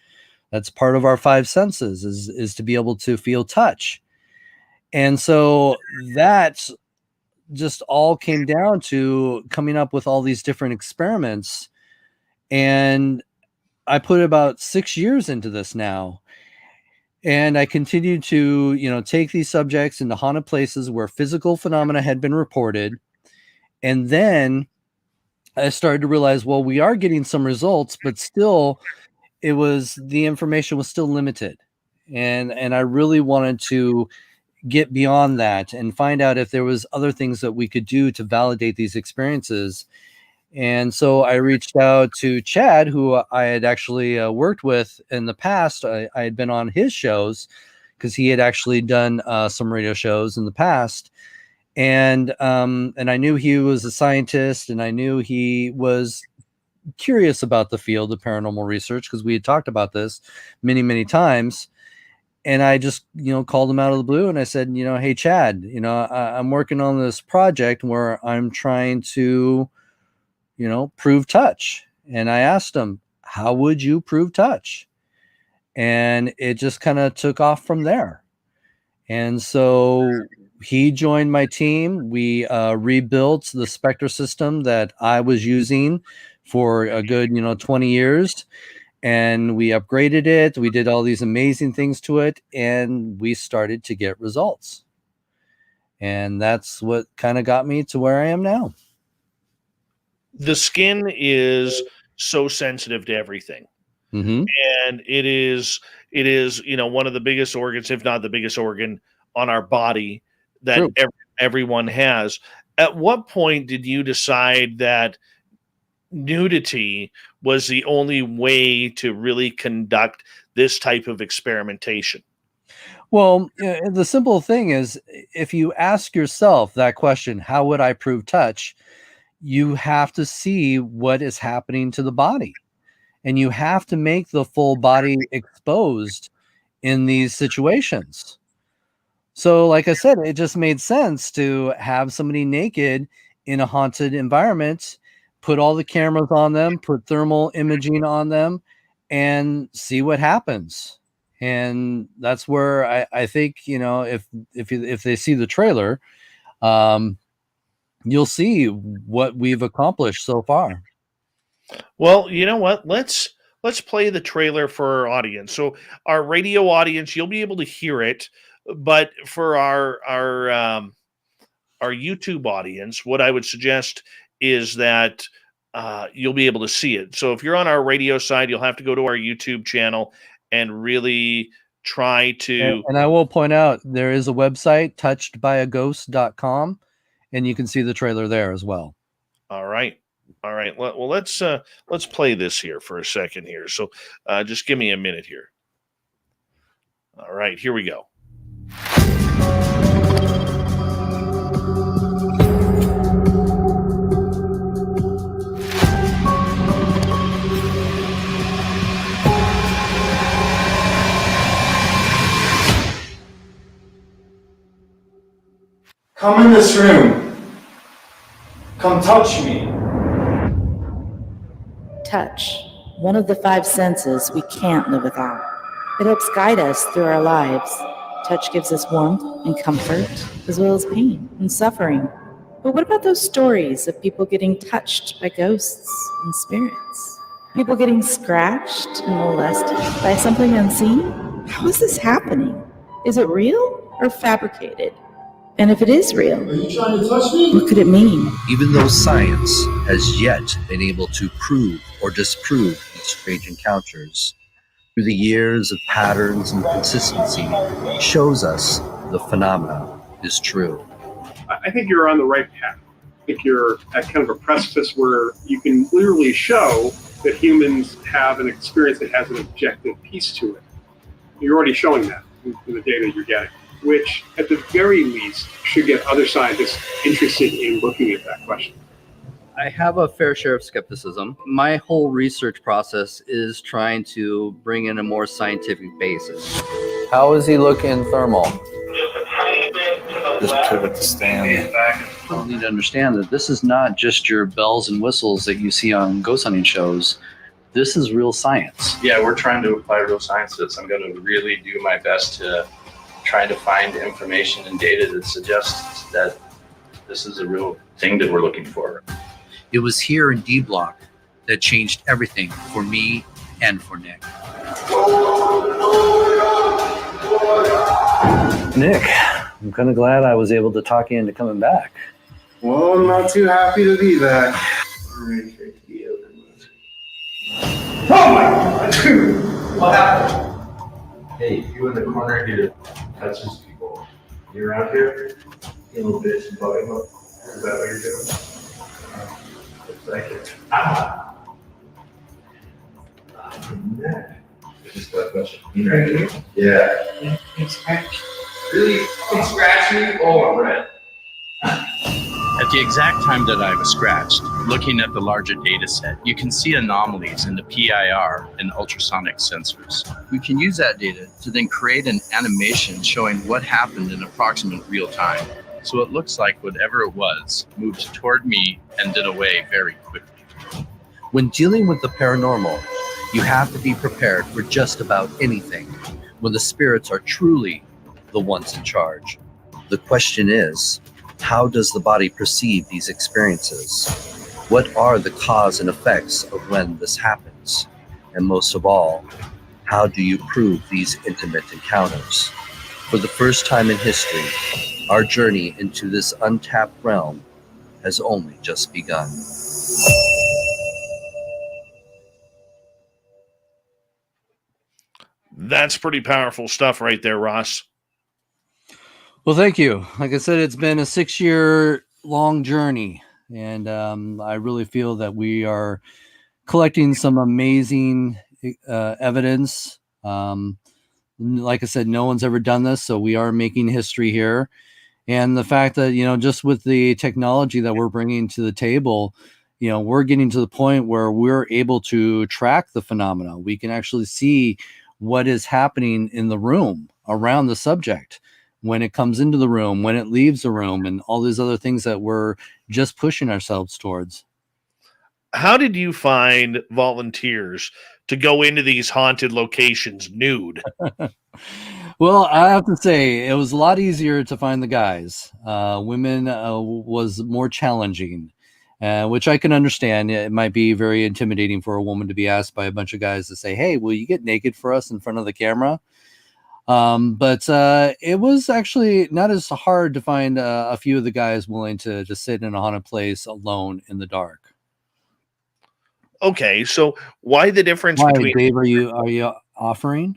That's part of our five senses, is to be able to feel touch. And so that's just all came down to coming up with all these different experiments. And I put about 6 years into this now. And I continued to, take these subjects into haunted places where physical phenomena had been reported. And then I started to realize, well, we are getting some results, but still the information was still limited. And I really wanted to get beyond that and find out if there was other things that we could do to validate these experiences. And so I reached out to Chad, who I had actually worked with in the past. I had been on his shows because he had actually done some radio shows in the past. And I knew he was a scientist, and I knew he was curious about the field of paranormal research because we had talked about this many, many times. And I just, called him out of the blue and I said, hey, Chad, I'm working on this project where I'm trying to, prove touch. And I asked him, how would you prove touch? And it just kind of took off from there. And so he joined my team. We rebuilt the Spectre system that I was using for a good, 20 years. And we upgraded it. We did all these amazing things to it, and we started to get results. And that's what kind of got me to where I am now. The skin is so sensitive to everything. Mm-hmm. And it is, one of the biggest organs, if not the biggest organ on our body that everyone has. At what point did you decide that nudity was the only way to really conduct this type of experimentation? Well, the simple thing is, if you ask yourself that question, how would I prove touch? You have to see what is happening to the body, and you have to make the full body exposed in these situations. So, like I said, it just made sense to have somebody naked in a haunted environment, put all the cameras on them, put thermal imaging on them, and see what happens. And that's where I think, if they see the trailer, you'll see what we've accomplished so far. Well, you know what? Let's play the trailer for our audience. So our radio audience, you'll be able to hear it, but for our YouTube audience, what I would suggest is that you'll be able to see it. So if you're on our radio side, you'll have to go to our YouTube channel and really try to. And I will point out, there is a website, touchedbyaghost.com, and you can see the trailer there as well. All right. Well, let's play this here for a second here. So just give me a minute here. All right, here we go. Come in this room. Come touch me. Touch, one of the 5 senses we can't live without. It helps guide us through our lives. Touch gives us warmth and comfort, as well as pain and suffering. But what about those stories of people getting touched by ghosts and spirits? People getting scratched and molested by something unseen? How is this happening? Is it real or fabricated? And if it is real, Are you trying to touch me? what could it mean? Even though science has yet been able to prove or disprove these strange encounters, through the years of patterns and consistency, shows us the phenomena is true. I think you're on the right path. I think you're at kind of a precipice where you can literally show that humans have an experience that has an objective piece to it. You're already showing that in the data you're getting, which at the very least should get other scientists interested in looking at that question. I have a fair share of skepticism. My whole research process is trying to bring in a more scientific basis. How is he looking thermal? Just pivot to stand. People need to understand that this is not just your bells and whistles that you see on ghost hunting shows. This is real science. Yeah, we're trying to apply real science to this. I'm going to really do my best to try to find information and data that suggests that this is a real thing that we're looking for. It was here in D Block that changed everything for me and for Nick. Nick, I'm kind of glad I was able to talk you into coming back. Well, I'm not too happy to be back. Oh my God! What happened? Hey, you in the corner here touches people. You around here? You little bitch, bugging up. Is that what you're doing? Thank you. Just got a question. Yeah. Really? Can scratch me? Oh, I'm red. At the exact time that I was scratched, looking at the larger data set, you can see anomalies in the PIR and ultrasonic sensors. We can use that data to then create an animation showing what happened in approximate real time. So it looks like whatever it was moved toward me and then away very quickly. When dealing with the paranormal, you have to be prepared for just about anything when the spirits are truly the ones in charge. The question is, how does the body perceive these experiences? What are the cause and effects of when this happens? And most of all, how do you prove these intimate encounters? For the first time in history, our journey into this untapped realm has only just begun. That's pretty powerful stuff right there, Ross. Well, thank you. Like I said, it's been a 6-year long journey, and I really feel that we are collecting some amazing evidence. Like I said, no one's ever done this, so we are making history here. And the fact that, just with the technology that we're bringing to the table, we're getting to the point where we're able to track the phenomena. We can actually see what is happening in the room around the subject, when it comes into the room, when it leaves the room, and all these other things that we're just pushing ourselves towards. How did you find volunteers to go into these haunted locations nude? Well, I have to say, it was a lot easier to find the guys. Women was more challenging, which I can understand. It might be very intimidating for a woman to be asked by a bunch of guys to say, "Hey, will you get naked for us in front of the camera?" But it was actually not as hard to find a few of the guys willing to just sit in a haunted place alone in the dark. Okay, so why the difference Why, between... Dave, are you offering?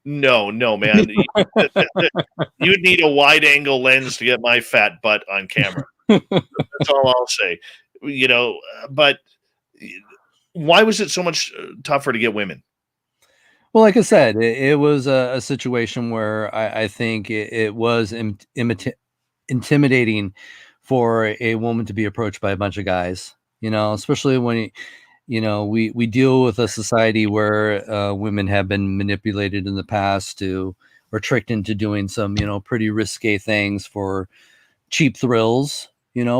No, man. You'd need a wide angle lens to get my fat butt on camera. That's all I'll say. But why was it so much tougher to get women? Well, like I said, it was a situation where I think it was intimidating for a woman to be approached by a bunch of guys, especially when, we deal with a society where women have been manipulated in the past or tricked into doing some, pretty risque things for cheap thrills,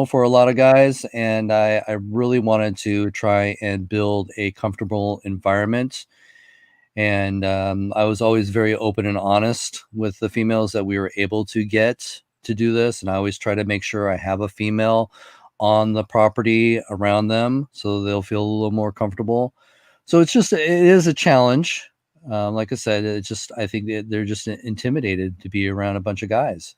for a lot of guys. And I really wanted to try and build a comfortable environment. And I was always very open and honest with the females that we were able to get to do this. And I always try to make sure I have a female on the property around them so they'll feel a little more comfortable. So it is a challenge. Like I said, I think they're just intimidated to be around a bunch of guys.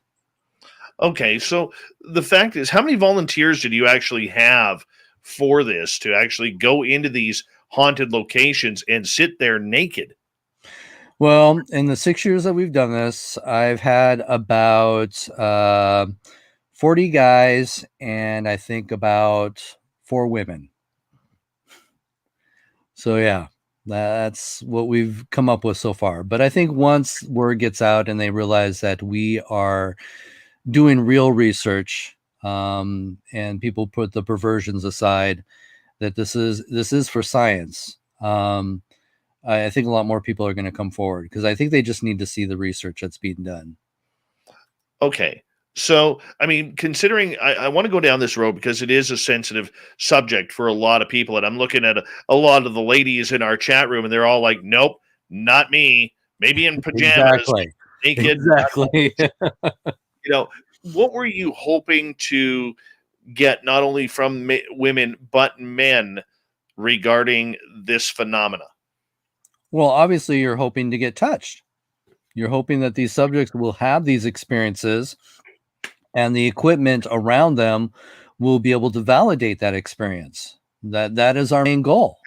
Okay, so the fact is, how many volunteers did you actually have for this to actually go into these haunted locations and sit there naked? Well, in the 6 years that we've done this, I've had about 40 guys and I think about 4 women. So yeah, that's what we've come up with so far. But I think once word gets out and they realize that we are doing real research, and people put the perversions aside, that this is for science. I think a lot more people are going to come forward because I think they just need to see the research that's being done. Okay. So, I mean, considering I want to go down this road because it is a sensitive subject for a lot of people. And I'm looking at a lot of the ladies in our chat room and they're all like, nope, not me. Maybe in pajamas, Exactly. naked. Exactly. What were you hoping to get not only from women, but men regarding this phenomena? Well, obviously you're hoping to get touched. You're hoping that these subjects will have these experiences and the equipment around them will be able to validate that experience. That is our main goal.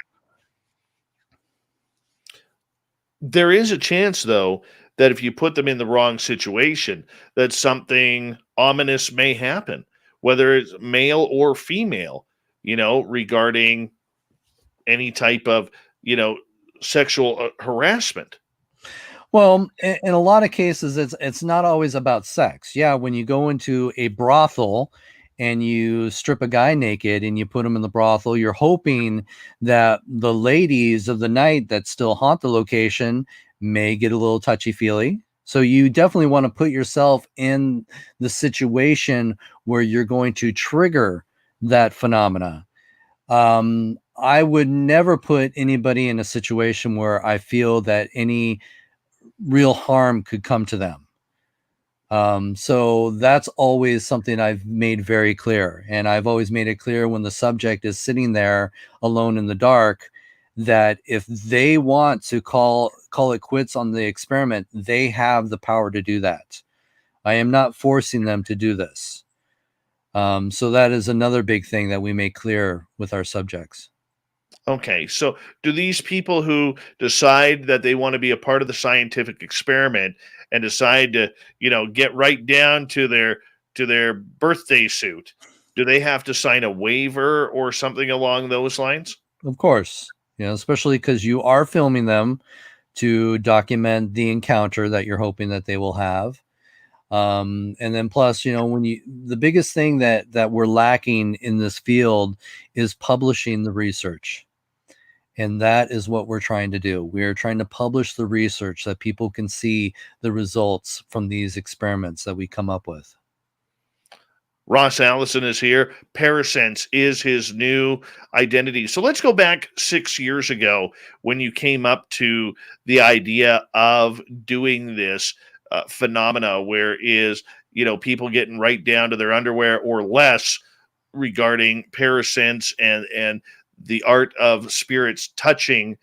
There is a chance, though, that if you put them in the wrong situation, that something ominous may happen, whether it's male or female. regarding any type of, sexual harassment. Well, in a lot of cases, it's not always about sex. Yeah, when you go into a brothel and you strip a guy naked and you put him in the brothel, you're hoping that the ladies of the night that still haunt the location may get a little touchy-feely. So you definitely want to put yourself in the situation where you're going to trigger that phenomena. I would never put anybody in a situation where I feel that any real harm could come to them. So that's always something I've made very clear. And I've always made it clear when the subject is sitting there alone in the dark, that if they want to call it quits on the experiment, they have the power to do that. I am not forcing them to do this. So that is another big thing that we make clear with our subjects. Okay, so do these people who decide that they want to be a part of the scientific experiment and decide to, get right down to their birthday suit, do they have to sign a waiver or something along those lines? Of course, especially because you are filming them to document the encounter that you're hoping that they will have. And then plus, the biggest thing that we're lacking in this field is publishing the research. And that is what we're trying to do. We are trying to publish the research that people can see the results from these experiments that we come up with. Ross Allison is here. Parasense is his new identity. So let's go back 6 years ago when you came up to the idea of doing this phenomena where is, people getting right down to their underwear or less regarding parasense and the art of spirits touching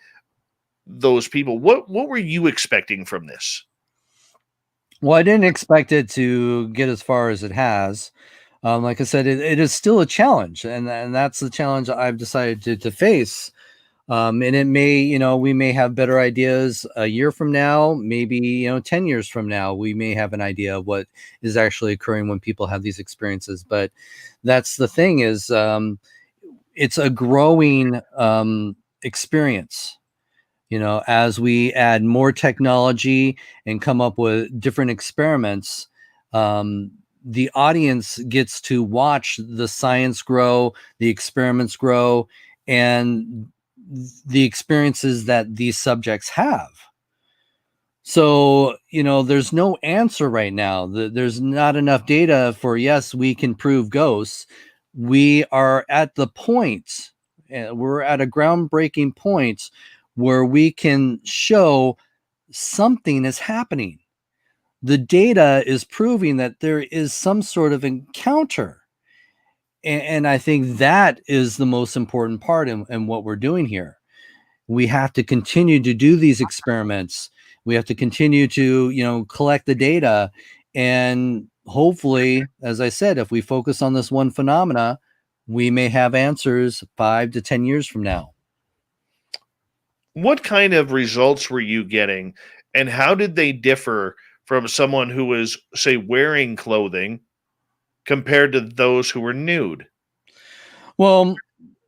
those people. What were you expecting from this? Well, I didn't expect it to get as far as it has. Like I said, it is still a challenge, and that's the challenge I've decided to face. And it may, we may have better ideas a year from now, maybe, 10 years from now, we may have an idea of what is actually occurring when people have these experiences. But that's the thing is, it's a growing experience. As we add more technology and come up with different experiments, the audience gets to watch the science grow, the experiments grow, and the experiences that these subjects have. So, there's no answer right now. There's not enough data for, yes, we can prove ghosts. We are at the point, we're at a groundbreaking point where we can show something is happening. The data is proving that there is some sort of encounter. And I think that is the most important part in what we're doing here. We have to continue to do these experiments. We have to continue to, collect the data. And hopefully, as I said, if we focus on this one phenomena, we may have answers 5 to 10 years from now. What kind of results were you getting, and how did they differ from someone who was, say, wearing clothing compared to those who were nude? Well,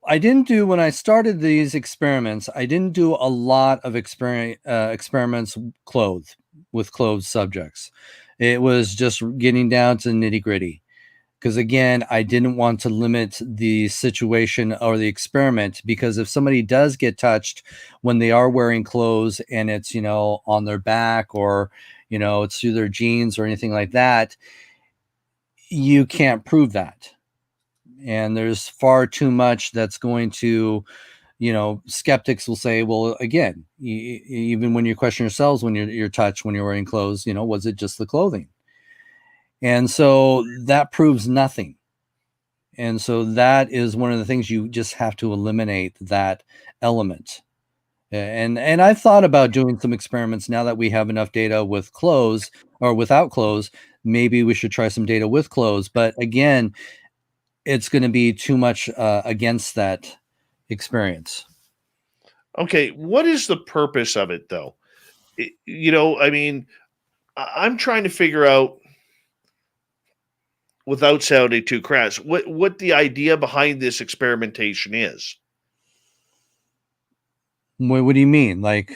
when I started these experiments, I didn't do a lot of experiments with clothed subjects. It was just getting down to nitty gritty. Because again, I didn't want to limit the situation or the experiment, because if somebody does get touched when they are wearing clothes and it's, on their back or, it's through their jeans or anything like that, you can't prove that. And there's far too much that's going to, skeptics will say, well, again, even when you question yourselves, when you're touched, when you're wearing clothes, was it just the clothing? And so that proves nothing. And so that is one of the things you just have to eliminate, that element. And I've thought about doing some experiments now that we have enough data with clothes or without clothes. Maybe we should try some data with clothes. But again, it's going to be too much against that experience. Okay, what is the purpose of it, though? I'm trying to figure out without sounding too crass, what the idea behind this experimentation is. What do you mean? Like,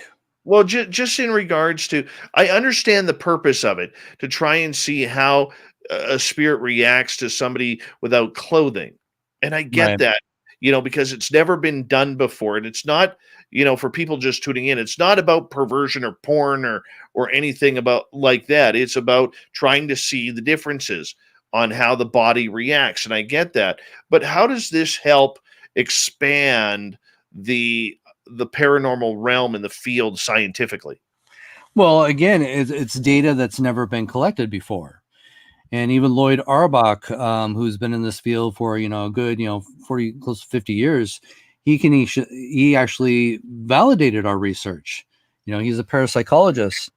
Well, just in regards to, I understand the purpose of it, to try and see how a spirit reacts to somebody without clothing. And I get right. that, because it's never been done before. And it's not, for people just tuning in, it's not about perversion or porn or anything about like that. It's about trying to see the differences on how the body reacts. And I get that. But how does this help expand the paranormal realm in the field scientifically? Well, again, it's data that's never been collected before. And even Lloyd Arbach, who's been in this field for, a good, 40, close to 50 years, he actually validated our research. He's a parapsychologist.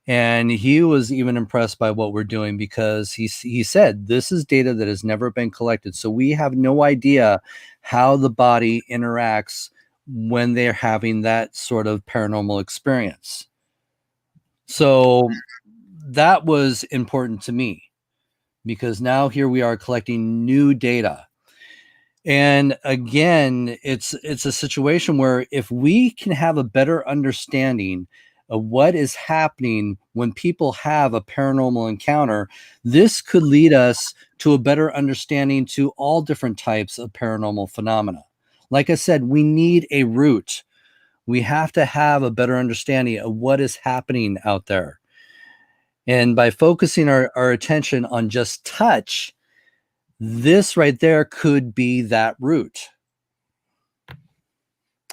And he was even impressed by what we're doing because he said, this is data that has never been collected. So we have no idea how the body interacts when they're having that sort of paranormal experience. So that was important to me because now here we are collecting new data. And again, it's a situation where if we can have a better understanding of what is happening when people have a paranormal encounter, this could lead us to a better understanding to all different types of paranormal phenomena. Like I said, we need a root. We have to have a better understanding of what is happening out there. And by focusing our attention on just touch, this right there could be that root.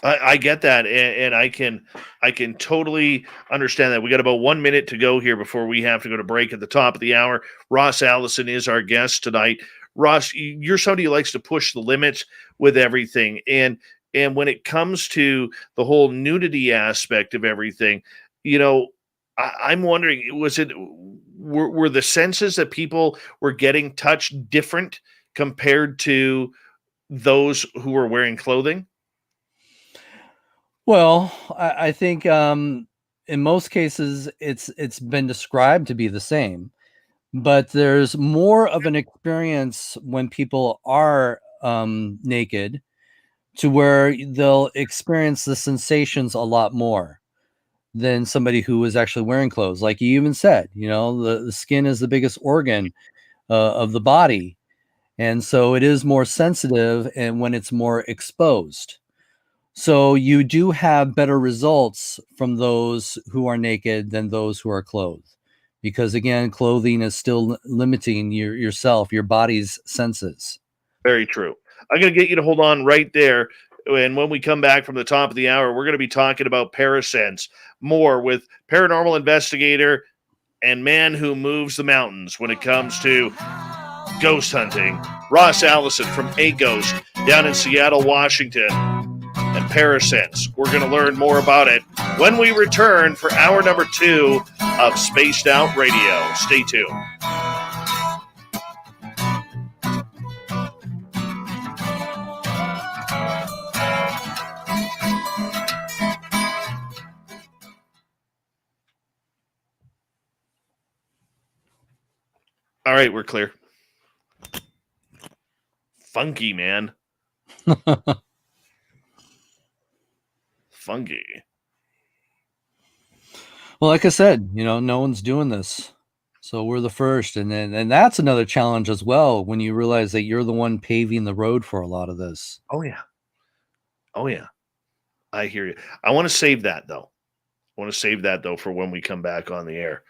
I get that, and I can totally understand that. We got about 1 minute to go here before we have to go to break at the top of the hour. Ross Allison is our guest tonight. Ross, you're somebody who likes to push the limits with everything, and when it comes to the whole nudity aspect of everything, I'm wondering, were the senses that people were getting touched different compared to those who were wearing clothing? Well, I think in most cases it's been described to be the same, but there's more of an experience when people are naked, to where they'll experience the sensations a lot more than somebody who was actually wearing clothes. Like you even said, the skin is the biggest organ of the body, and so it is more sensitive and when it's more exposed. So you do have better results from those who are naked than those who are clothed, because again, clothing is still limiting yourself, your body's senses. Very true. I'm going to get you to hold on right there. And when we come back from the top of the hour, we're going to be talking about parasense more with paranormal investigator and man who moves the mountains when it comes to ghost hunting, Ross Allison from A.G.H.O.S.T down in Seattle, Washington, and parasense. We're going to learn more about it when we return for hour number 2 of Spaced Out Radio. Stay tuned. All right, we're clear. Funky, man. Funky. Well, like I said, no one's doing this. So we're the first. And that's another challenge as well, when you realize that you're the one paving the road for a lot of this. Oh, yeah. Oh, yeah. I hear you. I want to save that, though. For when we come back on the air,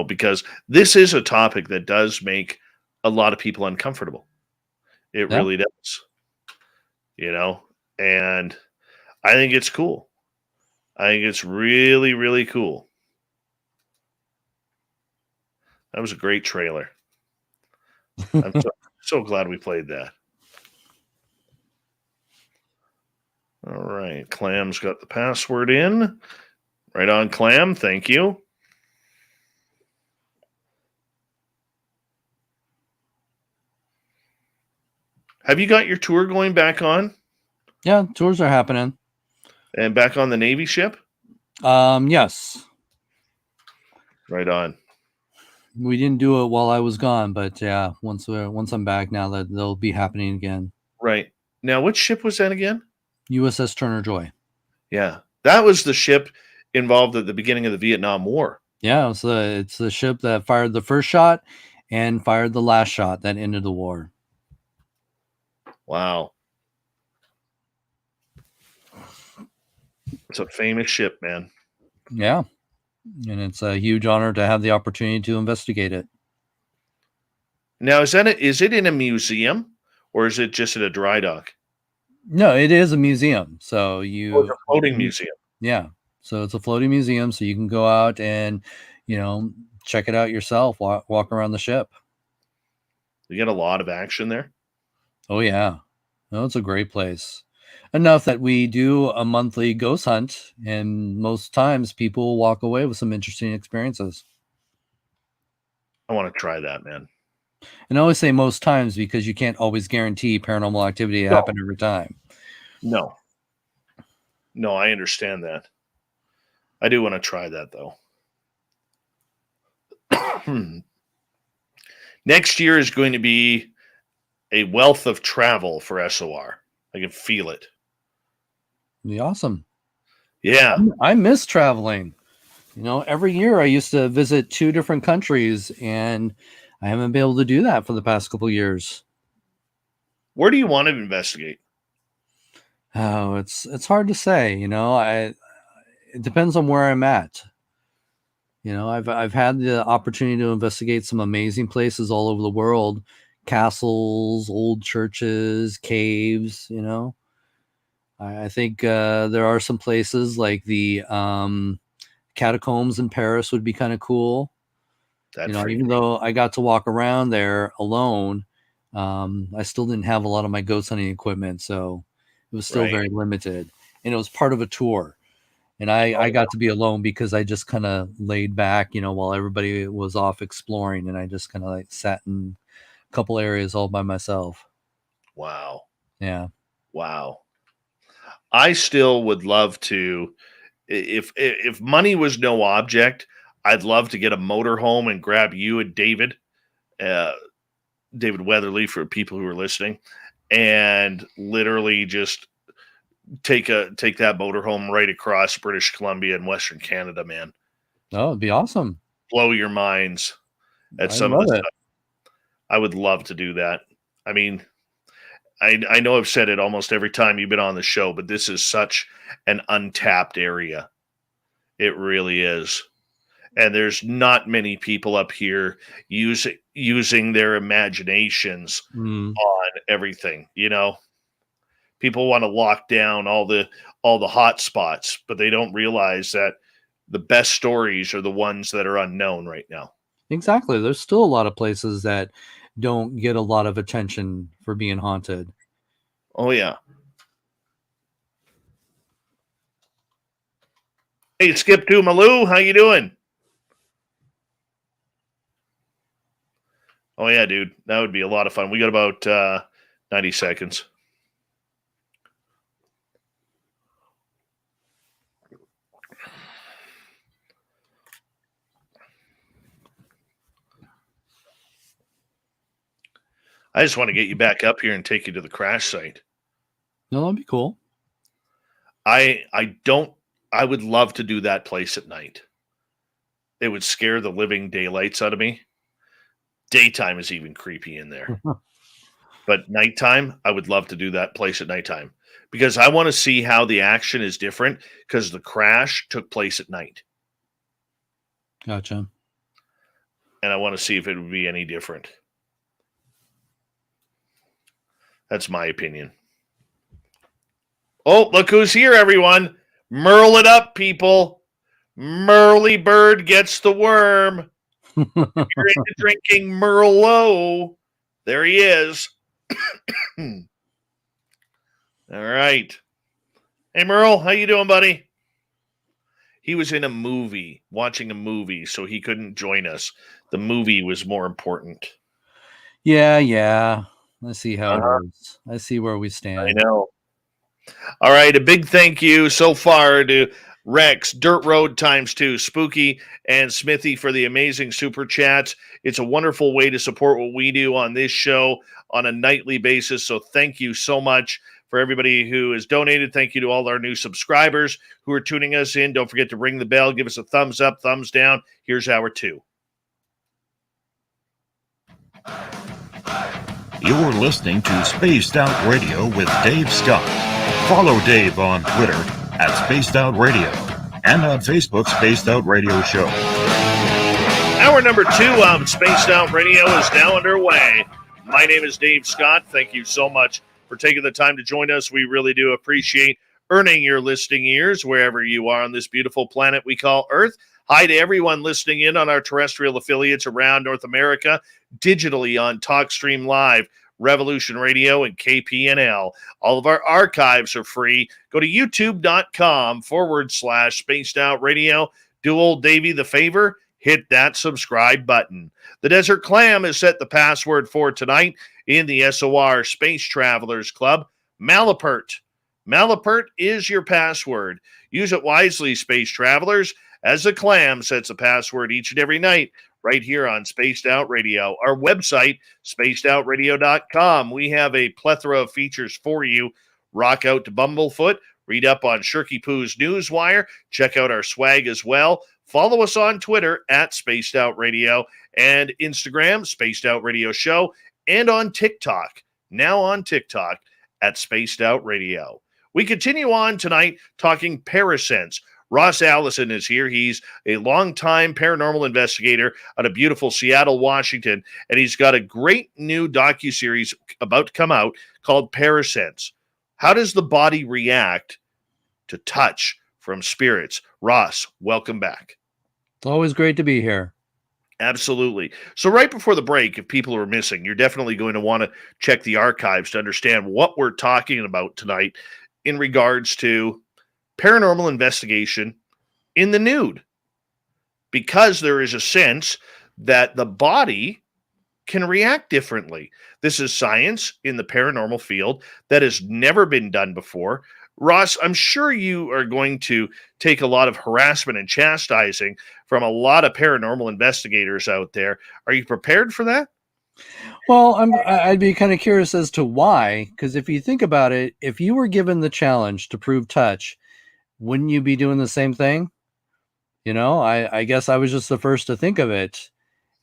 because this is a topic that does make a lot of people uncomfortable. It really does, and I think it's cool. I think it's really, really cool. That was a great trailer. I'm so glad we played that. All right. Clam's got the password in. Right on, Clam. Thank you. Have you got your tour going back on? Yeah, tours are happening. And back on the Navy ship? Yes. Right on. We didn't do it while I was gone, but yeah, once I'm back now, that they'll be happening again. Right. Now, which ship was that again? USS Turner Joy. Yeah. That was the ship involved at the beginning of the Vietnam War. Yeah, it's the ship that fired the first shot and fired the last shot that ended the war. Wow. It's a famous ship, man. Yeah. And it's a huge honor to have the opportunity to investigate it. Now, is it in a museum or is it just at a dry dock? No, it is a museum. So It's a floating museum. Yeah. So it's a floating museum. So you can go out and, check it out yourself, walk around the ship. You get a lot of action there. Oh, yeah. No, it's a great place. Enough that we do a monthly ghost hunt, and most times people walk away with some interesting experiences. I want to try that, man. And I always say most times because you can't always guarantee paranormal activity to happen every time. No, I understand that. I do want to try that, though. Next year is going to be a wealth of travel for SOR. I can feel it. Be awesome. Yeah. I miss traveling. Every year I used to visit 2 different countries, and I haven't been able to do that for the past couple of years. Where do you want to investigate? Oh, it's hard to say. It depends on where I'm at. I've had the opportunity to investigate some amazing places all over the world, castles, old churches, caves. I think there are some places like the catacombs in Paris would be kind of cool. Even though I got to walk around there alone, I still didn't have a lot of my ghost hunting equipment, so it was still very limited. And it was part of a tour. And I got to be alone because I just kind of laid back, while everybody was off exploring, and I just kind of sat in a couple areas all by myself. Wow. Yeah. Wow. I still would love to, if money was no object, I'd love to get a motorhome and grab you and David Weatherly, for people who are listening, and literally just take that motorhome right across British Columbia and Western Canada, man. Oh, it'd be awesome. Blow your minds at some of the stuff. I would love to do that. I mean, I know I've said it almost every time you've been on the show, but this is such an untapped area. It really is. And there's not many people up here using their imaginations on everything. People want to lock down all the hot spots, but they don't realize that the best stories are the ones that are unknown right now. Exactly. There's still a lot of places that don't get a lot of attention for being haunted. Oh, yeah. Hey, Skip to Malou, how you doing? Oh, yeah, dude. That would be a lot of fun. We got about 90 seconds. I just want to get you back up here and take you to the crash site. No, that'd be cool. I would love to do that place at night. It would scare the living daylights out of me. Daytime is even creepy in there. But nighttime, I would love to do that place at nighttime because I want to see how the action is different because the crash took place at night. Gotcha. And I want to see if it would be any different. That's my opinion. Oh, look who's here, everyone. Merle it up, people. Merly bird gets the worm. If you're into drinking Merlot, there he is. All right. Hey, Merle, how you doing, buddy? He was in a movie, watching a movie, so he couldn't join us. The movie was more important. Yeah. I see how it is. I see where we stand. I know. All right, a big thank you so far to Rex, Dirt Road ×2, Spooky, and Smithy for the amazing super chats. It's a wonderful way to support what we do on this show on a nightly basis. So thank you so much for everybody who has donated. Thank you to all our new subscribers who are tuning us in. Don't forget to ring the bell. Give us a thumbs up, thumbs down. Here's hour 2. You're listening to Spaced Out Radio with Dave Scott. Follow Dave on Twitter at Spaced Out Radio and on Facebook, Spaced Out Radio Show. Hour number 2 of Spaced Out Radio is now underway. My name is Dave Scott. Thank you so much for taking the time to join us. We really do appreciate earning your listening ears wherever you are on this beautiful planet we call Earth. Hi to everyone listening in on our terrestrial affiliates around North America, digitally on TalkStream Live, Revolution Radio, and KPNL. All of our archives are free. Go to youtube.com/Spaced Out Radio. Do old Davey the favor, hit that subscribe button. The Desert Clam has set the password for tonight in the SOR Space Travelers Club. Malapert. Malapert is your password. Use it wisely, Space Travelers, as the Clam sets a password each and every night right here on Spaced Out Radio. Our website, spacedoutradio.com. We have a plethora of features for you. Rock out to Bumblefoot. Read up on Shirky Poo's Newswire. Check out our swag as well. Follow us on Twitter at Spaced Out Radio and Instagram, Spaced Out Radio Show, and on TikTok, now on TikTok at Spaced Out Radio. We continue on tonight talking parasense. Ross Allison is here. He's a longtime paranormal investigator out of beautiful Seattle, Washington, and he's got a great new docuseries about to come out called Parasense. How does the body react to touch from spirits? Ross, welcome back. It's always great to be here. Absolutely. So right before the break, if people are missing, you're definitely going to want to check the archives to understand what we're talking about tonight in regards to paranormal investigation in the nude, because there is a sense that the body can react differently. This is science in the paranormal field that has never been done before. Ross, I'm sure you are going to take a lot of harassment and chastising from a lot of paranormal investigators out there. Are you prepared for that? Well, I'd be kind of curious as to why, because if you think about it, if you were given the challenge to prove touch, wouldn't you be doing the same thing? You know, I guess I was just the first to think of it.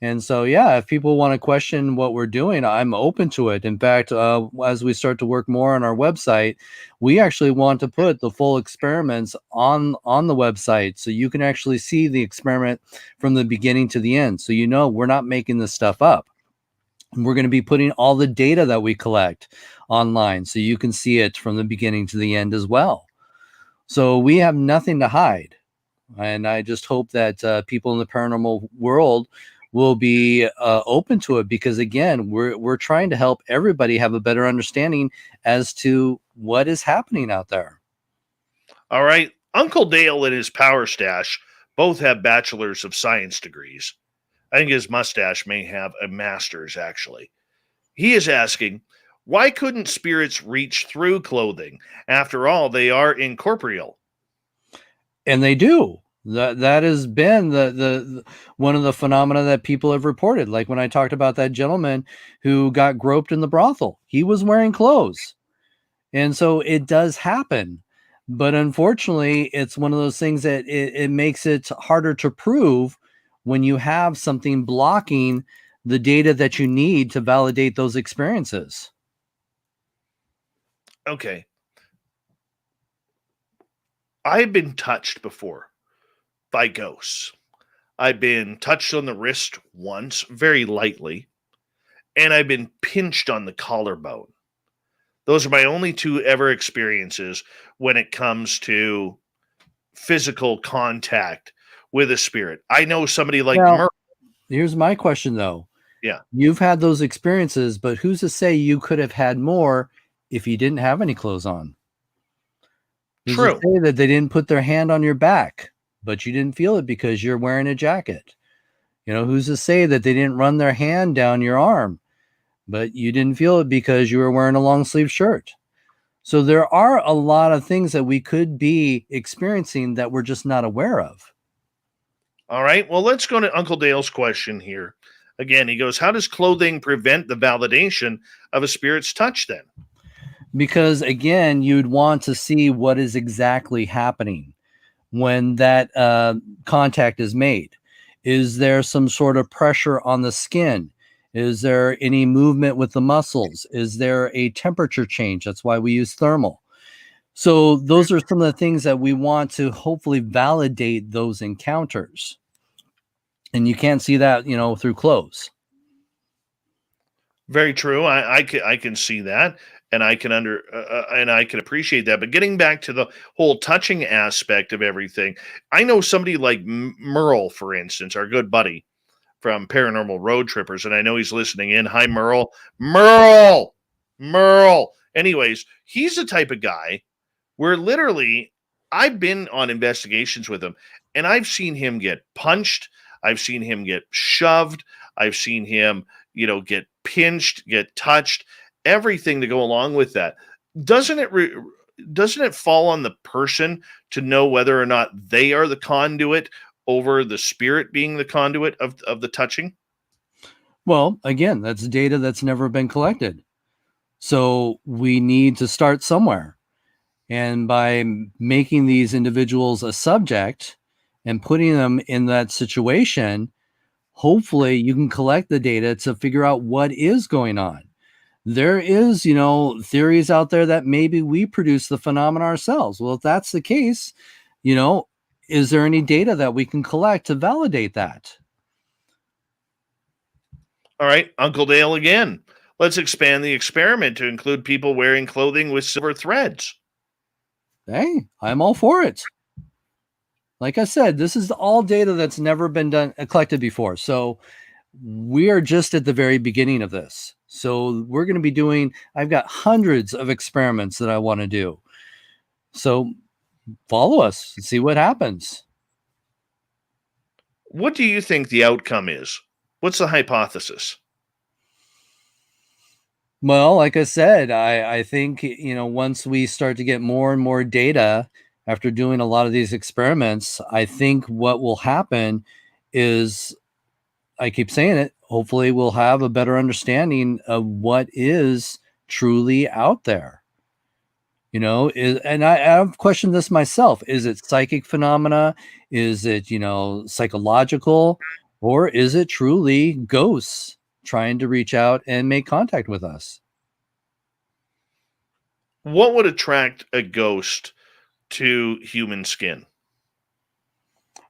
And so, yeah, if people want to question what we're doing, I'm open to it. In fact, as we start to work more on our website, we actually want to put the full experiments on the website so you can actually see the experiment from the beginning to the end. So, you know, we're not making this stuff up. We're going to be putting all the data that we collect online so you can see it from the beginning to the end as well. So we have nothing to hide. And I just hope that people in the paranormal world will be open to it, because, again, we're trying to help everybody have a better understanding as to what is happening out there. All right. Uncle Dale and his power stash both have bachelor's of science degrees. I think his mustache may have a master's, actually. He is asking, why couldn't spirits reach through clothing? After all, they are incorporeal. And they do. That has been the one of the phenomena that people have reported. Like when I talked about that gentleman who got groped in the brothel, he was wearing clothes. And so it does happen. But unfortunately, it's one of those things that it makes it harder to prove when you have something blocking the data that you need to validate those experiences. Okay. I've been touched before by ghosts. I've been touched on the wrist once, very lightly, and I've been pinched on the collarbone. Those are my only two ever experiences when it comes to physical contact with a spirit. I know somebody like Murph. Here's my question, though. Yeah. You've had those experiences, but who's to say you could have had more if you didn't have any clothes on? Who's True. to say that they didn't put their hand on your back, but you didn't feel it because you're wearing a jacket? You know, who's to say that they didn't run their hand down your arm, but you didn't feel it because you were wearing a long sleeve shirt? So there are a lot of things that we could be experiencing that we're just not aware of. All right. Well, let's go to Uncle Dale's question here. Again, he goes, how does clothing prevent the validation of a spirit's touch then? Because again, you'd want to see what is exactly happening when that contact is made. Is there some sort of pressure on the skin? Is there any movement with the muscles? Is there a temperature change? That's why we use thermal. So those are some of the things that we want to hopefully validate those encounters. And you can't see that, through clothes. Very true. I can see that, and I can and I can appreciate that. But getting back to the whole touching aspect of everything, I know somebody like Merle, for instance, our good buddy from Paranormal Road Trippers, and I know he's listening in. Hi, Merle. Merle. Anyways, he's the type of guy where literally I've been on investigations with him, and I've seen him get punched. I've seen him get shoved. I've seen him, get pinched, get touched, everything to go along with that. Doesn't it fall on the person to know whether or not they are the conduit over the spirit being the conduit of the touching? Well, again, that's data that's never been collected. So we need to start somewhere. And by making these individuals a subject and putting them in that situation, hopefully you can collect the data to figure out what is going on. There is, theories out there that maybe we produce the phenomena ourselves. Well, if that's the case, is there any data that we can collect to validate that? All right, Uncle Dale again. Let's expand the experiment to include people wearing clothing with silver threads. Hey, I'm all for it. Like I said, this is all data that's never been collected before. So we are just at the very beginning of this. So we're going to be I've got hundreds of experiments that I want to do. So follow us and see what happens. What do you think the outcome is? What's the hypothesis? Well, like I said, I think, once we start to get more and more data after doing a lot of these experiments, I think what will happen is, I keep saying it, hopefully we'll have a better understanding of what is truly out there. And I've questioned this myself. Is it psychic phenomena? Is it, psychological? Or is it truly ghosts trying to reach out and make contact with us? What would attract a ghost to human skin?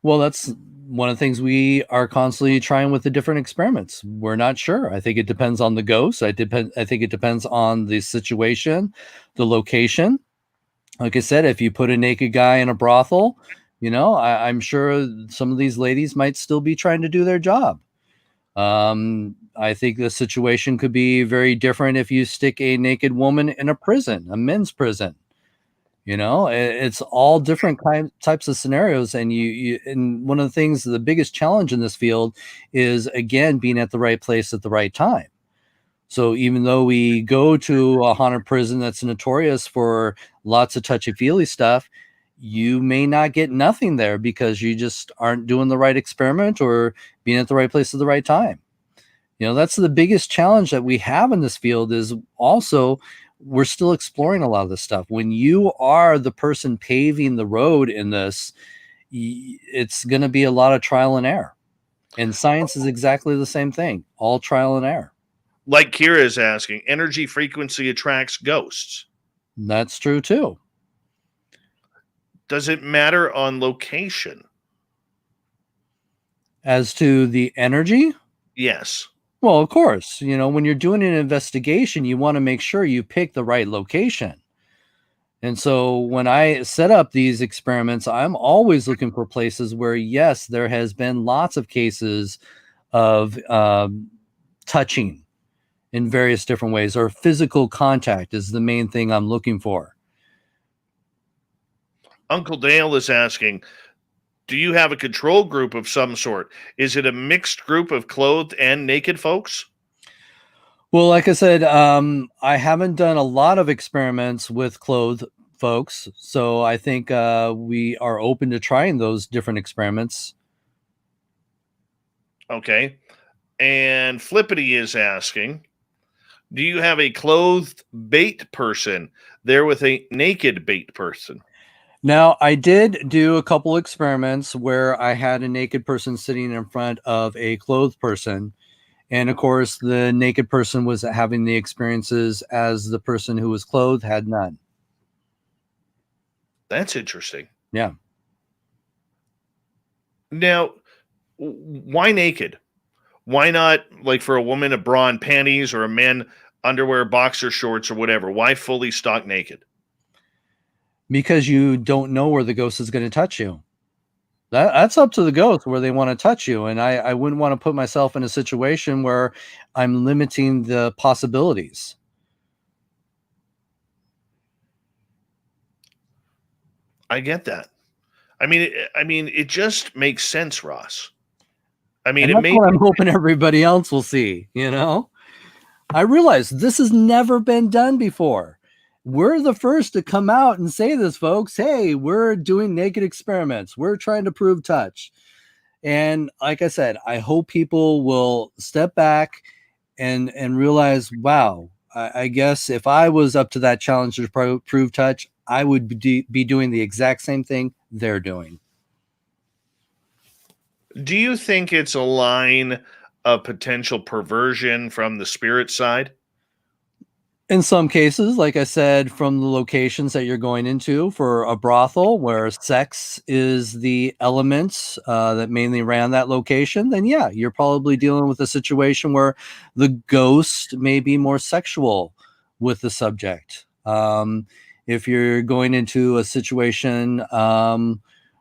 Well, that's one of the things we are constantly trying with the different experiments. We're not sure. I think it depends on the ghost. I think it depends on the situation, the location. Like I said, if you put a naked guy in a brothel, I'm sure some of these ladies might still be trying to do their job. I think the situation could be very different if you stick a naked woman in a prison, a men's prison. It's all different types of scenarios. And and one of the things, the biggest challenge in this field is, again, being at the right place at the right time. So even though we go to a haunted prison that's notorious for lots of touchy-feely stuff, you may not get nothing there because you just aren't doing the right experiment or being at the right place at the right time. That's the biggest challenge that we have in this field, is also we're still exploring a lot of this stuff. When you are the person paving the road in this, it's going to be a lot of trial and error. And science is exactly the same thing, all trial and error. Like Kira is asking, energy frequency attracts ghosts. That's true too. Does it matter on location? As to the energy? Yes. Well, of course, when you're doing an investigation, you want to make sure you pick the right location. And so when I set up these experiments, I'm always looking for places where, yes, there has been lots of cases of touching in various different ways, or physical contact is the main thing I'm looking for. Uncle Dale is asking, do you have a control group of some sort? Is it a mixed group of clothed and naked folks? Well, like I said, I haven't done a lot of experiments with clothed folks, so I think we are open to trying those different experiments. Okay. And Flippity is asking, do you have a clothed bait person there with a naked bait person? Now, I did do a couple experiments where I had a naked person sitting in front of a clothed person. And of course, the naked person was having the experiences as the person who was clothed had none. That's interesting. Yeah. Now, why naked? Why not, like for a woman, a bra and panties, or a man, underwear, boxer shorts, or whatever? Why fully stock naked? Because you don't know where the ghost is going to touch you. That's up to the ghost where they want to touch you. And I wouldn't want to put myself in a situation where I'm limiting the possibilities. I get that. I mean, it just makes sense, Ross. I mean, And it that's made what I'm hoping everybody else will see, I realize this has never been done before. We're the first to come out and say this, folks. Hey, we're doing naked experiments. We're trying to prove touch. And like I said, I hope people will step back and realize, wow, I guess if I was up to that challenge to prove touch, I would be doing the exact same thing they're doing. Do you think it's a line of potential perversion from the spirit side? In some cases, like I said, from the locations that you're going into for a brothel where sex is the element that mainly ran that location, then yeah, you're probably dealing with a situation where the ghost may be more sexual with the subject. If you're going into a situation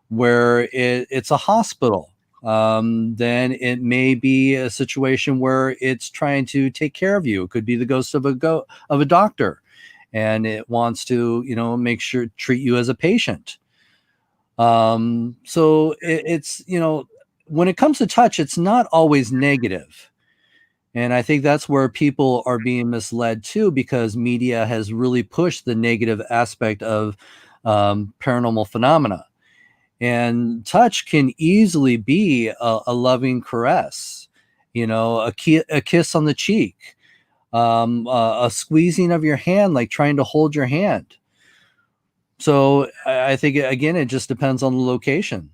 where it's a hospital, then it may be a situation where it's trying to take care of you. It could be the ghost of a doctor, and it wants to, make sure treat you as a patient. So it's when it comes to touch, it's not always negative. And I think that's where people are being misled too, because media has really pushed the negative aspect of paranormal phenomena. And touch can easily be a loving caress, a kiss on the cheek, a squeezing of your hand, like trying to hold your hand. So I think, again, it just depends on the location.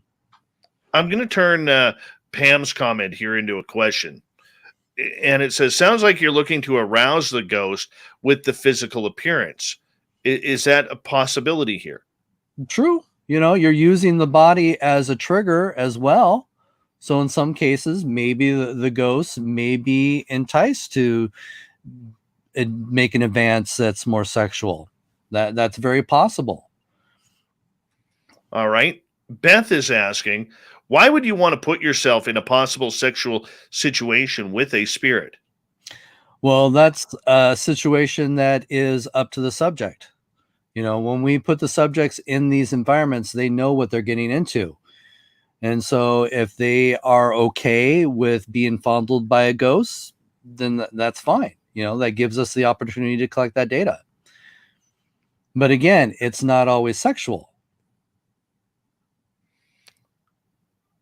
I'm going to turn Pam's comment here into a question. And it says, sounds like you're looking to arouse the ghost with the physical appearance. Is that a possibility here? True. You're using the body as a trigger as well. So in some cases, maybe the ghost may be enticed to make an advance that's more sexual. That's very possible. All right. Beth is asking, why would you want to put yourself in a possible sexual situation with a spirit? Well, that's a situation that is up to the subject. When we put the subjects in these environments, they know what they're getting into. And so if they are okay with being fondled by a ghost, then that's fine. That gives us the opportunity to collect that data. But again, it's not always sexual.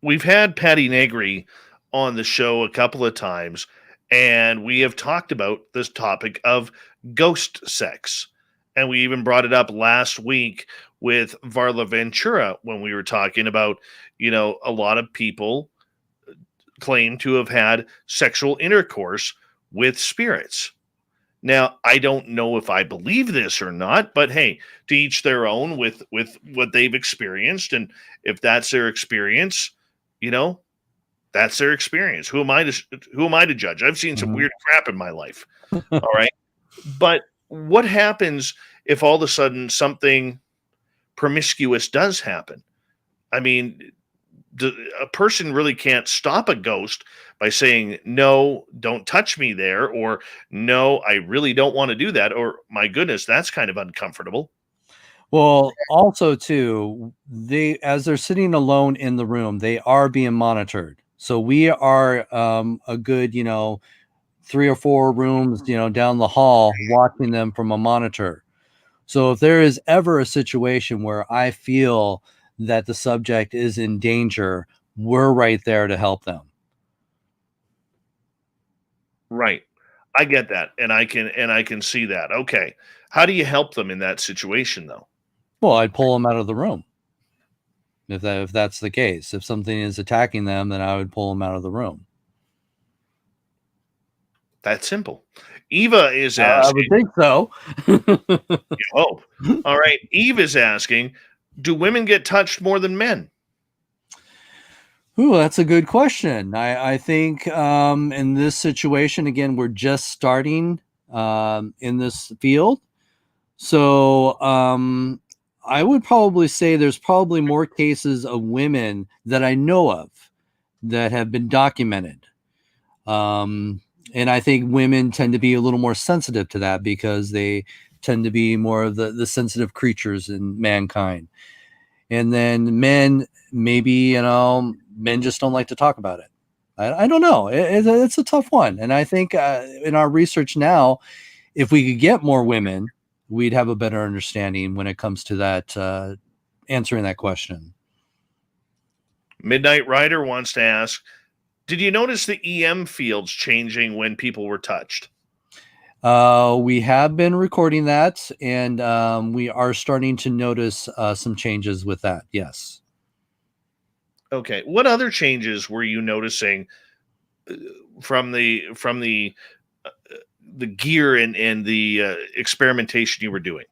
We've had Patty Negri on the show a couple of times, and we have talked about this topic of ghost sex. And we even brought it up last week with Varla Ventura when we were talking about, a lot of people claim to have had sexual intercourse with spirits. Now, I don't know if I believe this or not, but hey, to each their own with what they've experienced. And if that's their experience, that's their experience. Who am I to judge? I've seen some weird crap in my life. All right. But what happens if all of a sudden something promiscuous does happen? I mean, a person really can't stop a ghost by saying, no, don't touch me there, or no, I really don't want to do that, or my goodness, that's kind of uncomfortable. Well, also too, as they're sitting alone in the room, they are being monitored. So we are a good, 3 or 4 rooms, down the hall, watching them from a monitor. So if there is ever a situation where I feel that the subject is in danger, we're right there to help them. Right. I get that, and I can see that. Okay. How do you help them in that situation, though? Well, I'd pull them out of the room. If that's the case, if something is attacking them, then I would pull them out of the room. That's simple. Eva is I would asking. think so. You hope. All right. Eve is asking, do women get touched more than men? Ooh, that's a good question. I think in this situation, again, we're just starting in this field. So I would probably say there's probably more cases of women that I know of that have been documented. And I think women tend to be a little more sensitive to that because they tend to be more of the sensitive creatures in mankind. And then men, maybe, men just don't like to talk about it. I don't know. It's a tough one. And I think in our research now, if we could get more women, we'd have a better understanding when it comes to that, answering that question. Midnight Rider wants to ask, did you notice the EM fields changing when people were touched? We have been recording that, and we are starting to notice some changes with that. Yes. Okay. What other changes were you noticing from the gear and the experimentation you were doing?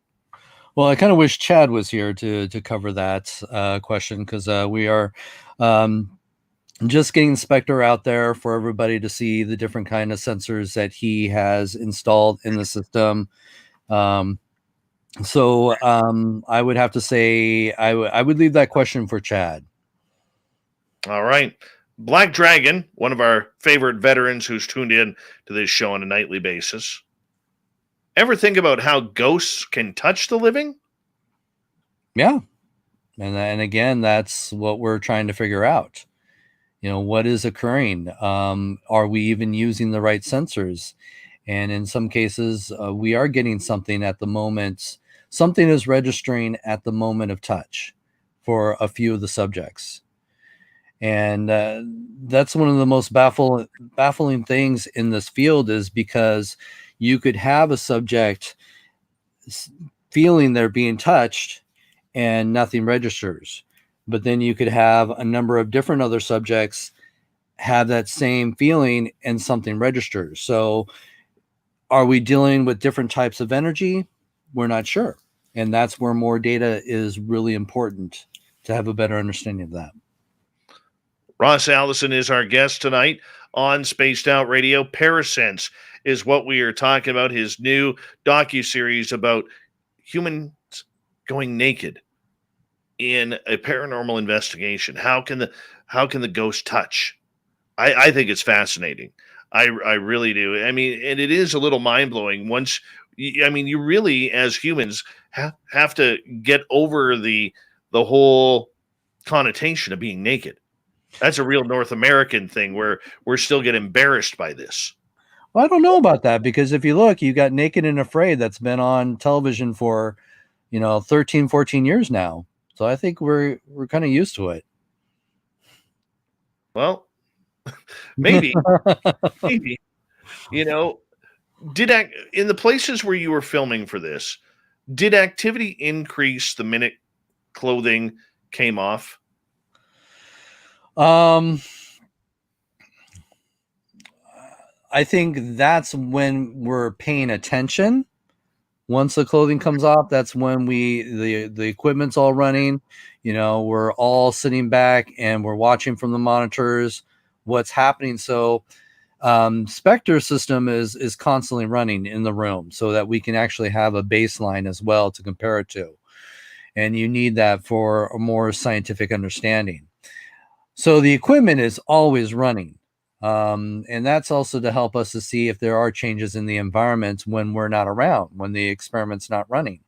Well, I kind of wish Chad was here to cover that question, because we are just getting Spectre out there for everybody to see the different kind of sensors that he has installed in the system. So I would have to say I would leave that question for Chad. All right. Black Dragon, one of our favorite veterans who's tuned in to this show on a nightly basis. Ever think about how ghosts can touch the living? Yeah. And again, that's what we're trying to figure out. What is occurring? Are we even using the right sensors? And in some cases, we are getting something at the moment. Something is registering at the moment of touch for a few of the subjects. And that's one of the most baffling things in this field, is because you could have a subject feeling they're being touched and nothing registers. But then you could have a number of different other subjects have that same feeling and something registers. So are we dealing with different types of energy? We're not sure. And that's where more data is really important to have a better understanding of that. Ross Allison is our guest tonight on Spaced Out Radio. Parasense is what we are talking about, his new docuseries about humans going naked in a paranormal investigation. How can the ghost touch? I think it's fascinating. I really do. I mean, and it is a little mind-blowing once you really, as humans, have to get over the whole connotation of being naked. That's a real North American thing where we're still get embarrassed by this. Well, I don't know about that, because if you look, you got Naked and Afraid that's been on television for, 13, 14 years now. So I think we're kind of used to it. Well, maybe, maybe, in the places where you were filming for this, did activity increase the minute clothing came off? I think that's when we're paying attention. Once the clothing comes off, that's when the equipment's all running. We're all sitting back and we're watching from the monitors what's happening. So Spectre system is constantly running in the room so that we can actually have a baseline as well to compare it to. And you need that for a more scientific understanding. So the equipment is always running. And that's also to help us to see if there are changes in the environment when we're not around, when the experiment's not running.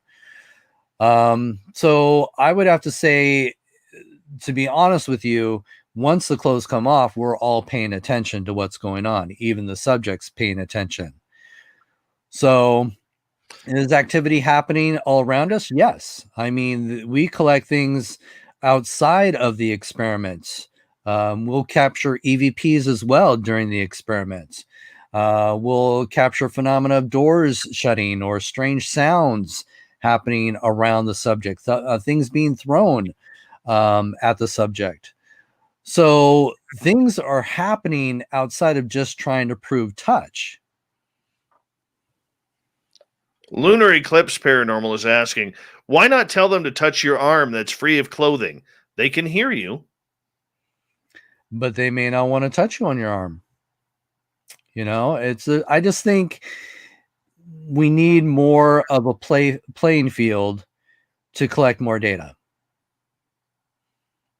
So I would have to say, to be honest with you, once the clothes come off, we're all paying attention to what's going on, even the subjects paying attention. So is activity happening all around us? Yes. I mean, we collect things outside of the experiments. We'll capture EVPs as well during the experiments. We'll capture phenomena of doors shutting or strange sounds happening around the subject, things being thrown at the subject. So things are happening outside of just trying to prove touch. Lunar Eclipse Paranormal is asking, why not tell them to touch your arm that's free of clothing? They can hear you. But they may not want to touch you on your arm. You know, I just think we need more of a playing field to collect more data.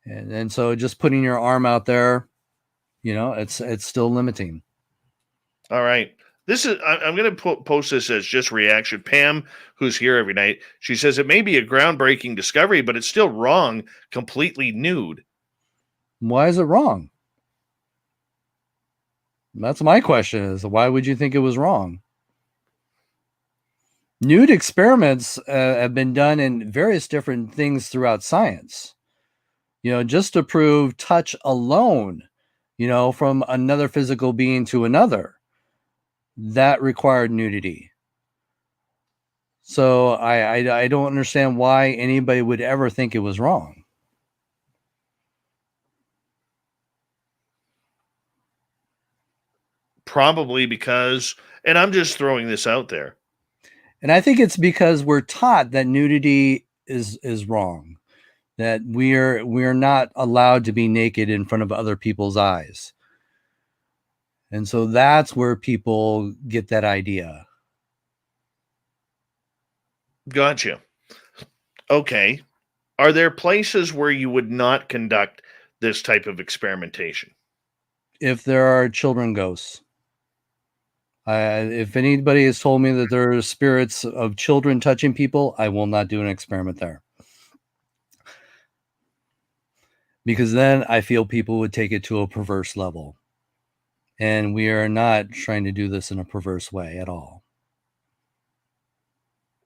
And so just putting your arm out there, you know, it's still limiting. All right. I'm going to post this as just reaction. Pam, who's here every night, she says it may be a groundbreaking discovery, but it's still wrong, completely nude. Why is it wrong? That's my question, is why would you think it was wrong? Nude experiments have been done in various different things throughout science, you know, just to prove touch alone, you know, from another physical being to another, that required nudity. So I don't understand why anybody would ever think it was wrong. Probably because, and I'm just throwing this out there. And I think it's because we're taught that nudity is wrong, that we're not allowed to be naked in front of other people's eyes. And so that's where people get that idea. Gotcha. Okay. Are there places where you would not conduct this type of experimentation? If there are children ghosts. If anybody has told me that there are spirits of children touching people, I will not do an experiment there. Because then I feel people would take it to a perverse level. And we are not trying to do this in a perverse way at all.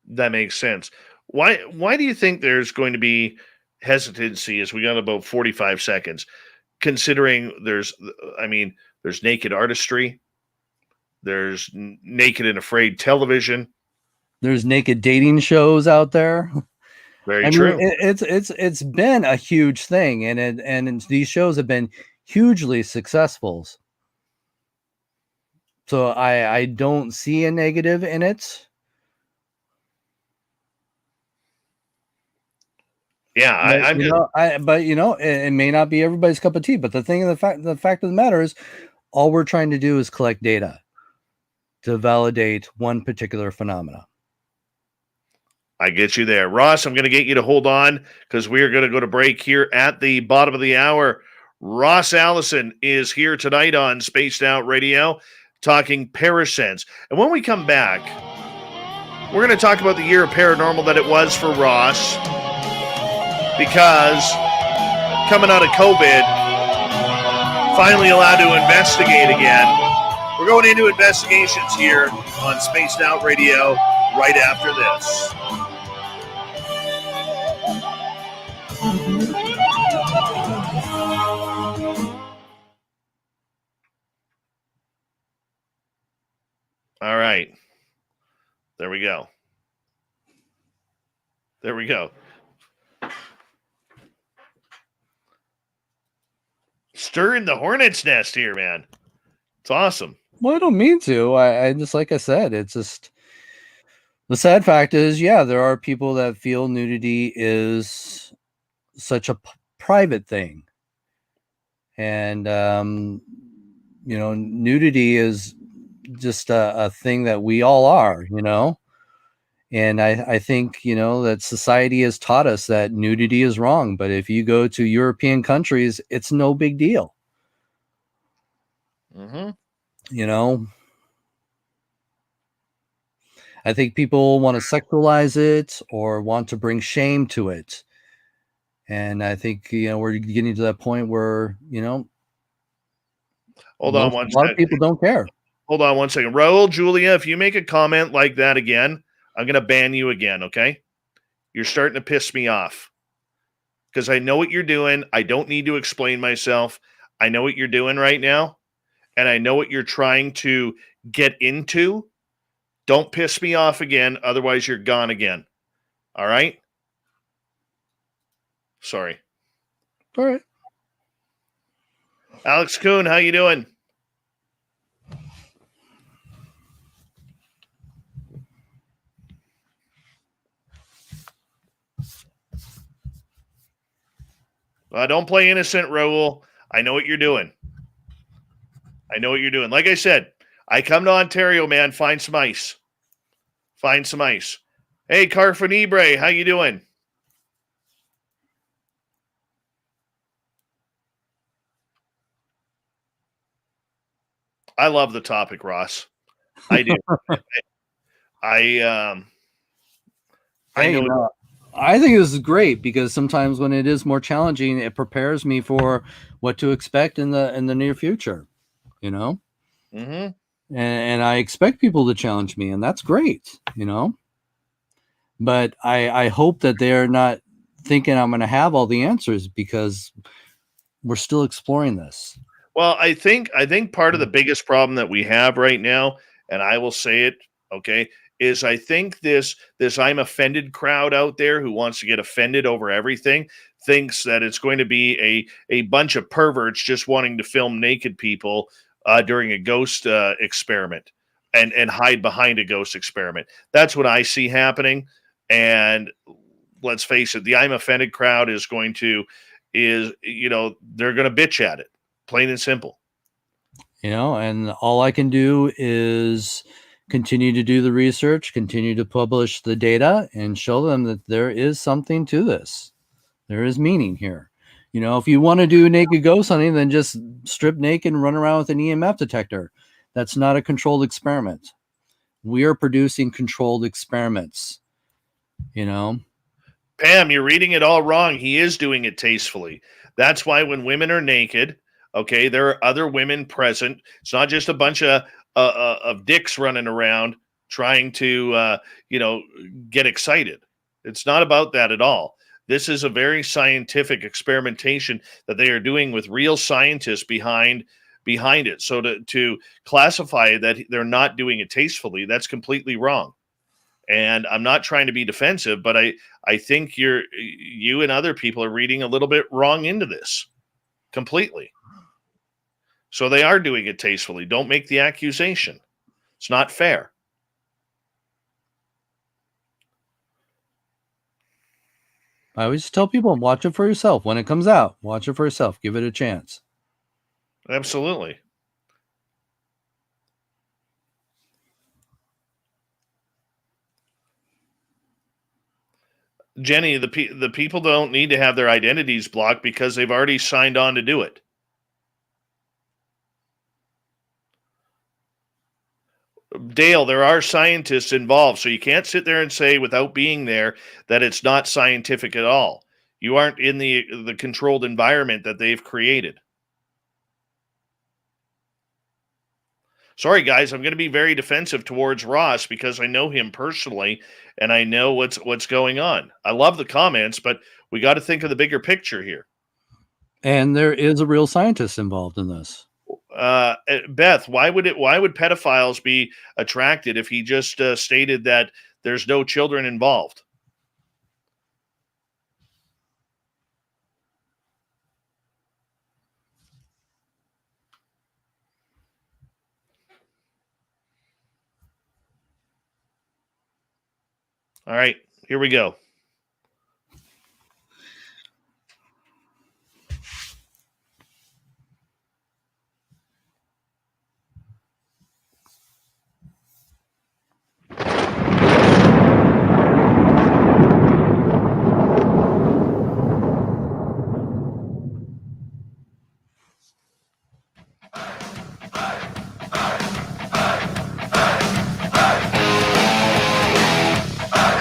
That makes sense. Why do you think there's going to be hesitancy as we got about 45 seconds, considering there's naked artistry, there's naked and afraid television, there's naked dating shows out there. Very true. It's been a huge thing, and these shows have been hugely successful. So I don't see a negative in it. Yeah, but it may not be everybody's cup of tea. But the fact of the matter is, all we're trying to do is collect data to validate one particular phenomena. I get you there. Ross, I'm going to get you to hold on because we are going to go to break here at the bottom of the hour. Ross Allison is here tonight on Spaced Out Radio talking Parasense. And when we come back, we're going to talk about the year of paranormal that it was for Ross, because coming out of COVID, finally allowed to investigate again. We're going into investigations here on Spaced Out Radio right after this. All right. There we go. There we go. Stirring the hornet's nest here, man. It's awesome. Well, I don't mean to. I just, like I said, it's just, the sad fact is, yeah, there are people that feel nudity is such a private thing. And, nudity is just a thing that we all are, And I think, that society has taught us that nudity is wrong. But if you go to European countries, it's no big deal. Mm-hmm. I think people want to sexualize it or want to bring shame to it. And I think, we're getting to that point where, Hold on a one lot of second. people don't care. Hold on one second. Raul, Julia, if you make a comment like that again, I'm going to ban you again, okay? You're starting to piss me off because I know what you're doing. I don't need to explain myself. I know what you're doing right now, and I know what you're trying to get into. Don't piss me off again, otherwise you're gone again. All right? Sorry. All right. Alex Kuhn, how you doing? Don't play innocent, Raul. I know what you're doing. Like I said, I come to Ontario, man. Find some ice. Hey, Carfanibre, how you doing? I love the topic, Ross. I do. I know. I think this is great because sometimes when it is more challenging, it prepares me for what to expect in the near future. Mm-hmm. And I expect people to challenge me, and that's great. But I hope that they're not thinking I'm going to have all the answers because we're still exploring this. Well, I think part of the biggest problem that we have right now, and I will say it, okay, is I think this I'm offended crowd out there who wants to get offended over everything thinks that it's going to be a bunch of perverts just wanting to film naked people during a ghost experiment and hide behind a ghost experiment. That's what I see happening. And let's face it, the I'm offended crowd is they're going to bitch at it, plain and simple. And all I can do is continue to do the research, continue to publish the data, and show them that there is something to this. There is meaning here. If you want to do naked ghost hunting, then just strip naked and run around with an EMF detector. That's not a controlled experiment. We are producing controlled experiments. Pam, you're reading it all wrong. He is doing it tastefully. That's why when women are naked, okay, there are other women present. It's not just a bunch of dicks running around trying to, get excited. It's not about that at all. This is a very scientific experimentation that they are doing with real scientists behind it. So to classify that they're not doing it tastefully, that's completely wrong. And I'm not trying to be defensive, but I think you and other people are reading a little bit wrong into this completely. So they are doing it tastefully. Don't make the accusation. It's not fair. I always tell people, watch it for yourself. When it comes out, watch it for yourself. Give it a chance. Absolutely. Jenny, the people don't need to have their identities blocked because they've already signed on to do it. Dale, there are scientists involved, so you can't sit there and say without being there that it's not scientific at all. You aren't in the controlled environment that they've created. Sorry, guys, I'm going to be very defensive towards Ross because I know him personally and I know what's going on. I love the comments, but we got to think of the bigger picture here. And there is a real scientist involved in this. Beth, why would pedophiles be attracted if he just stated that there's no children involved? All right, here we go.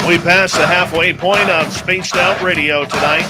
We passed the halfway point of Spaced Out Radio tonight.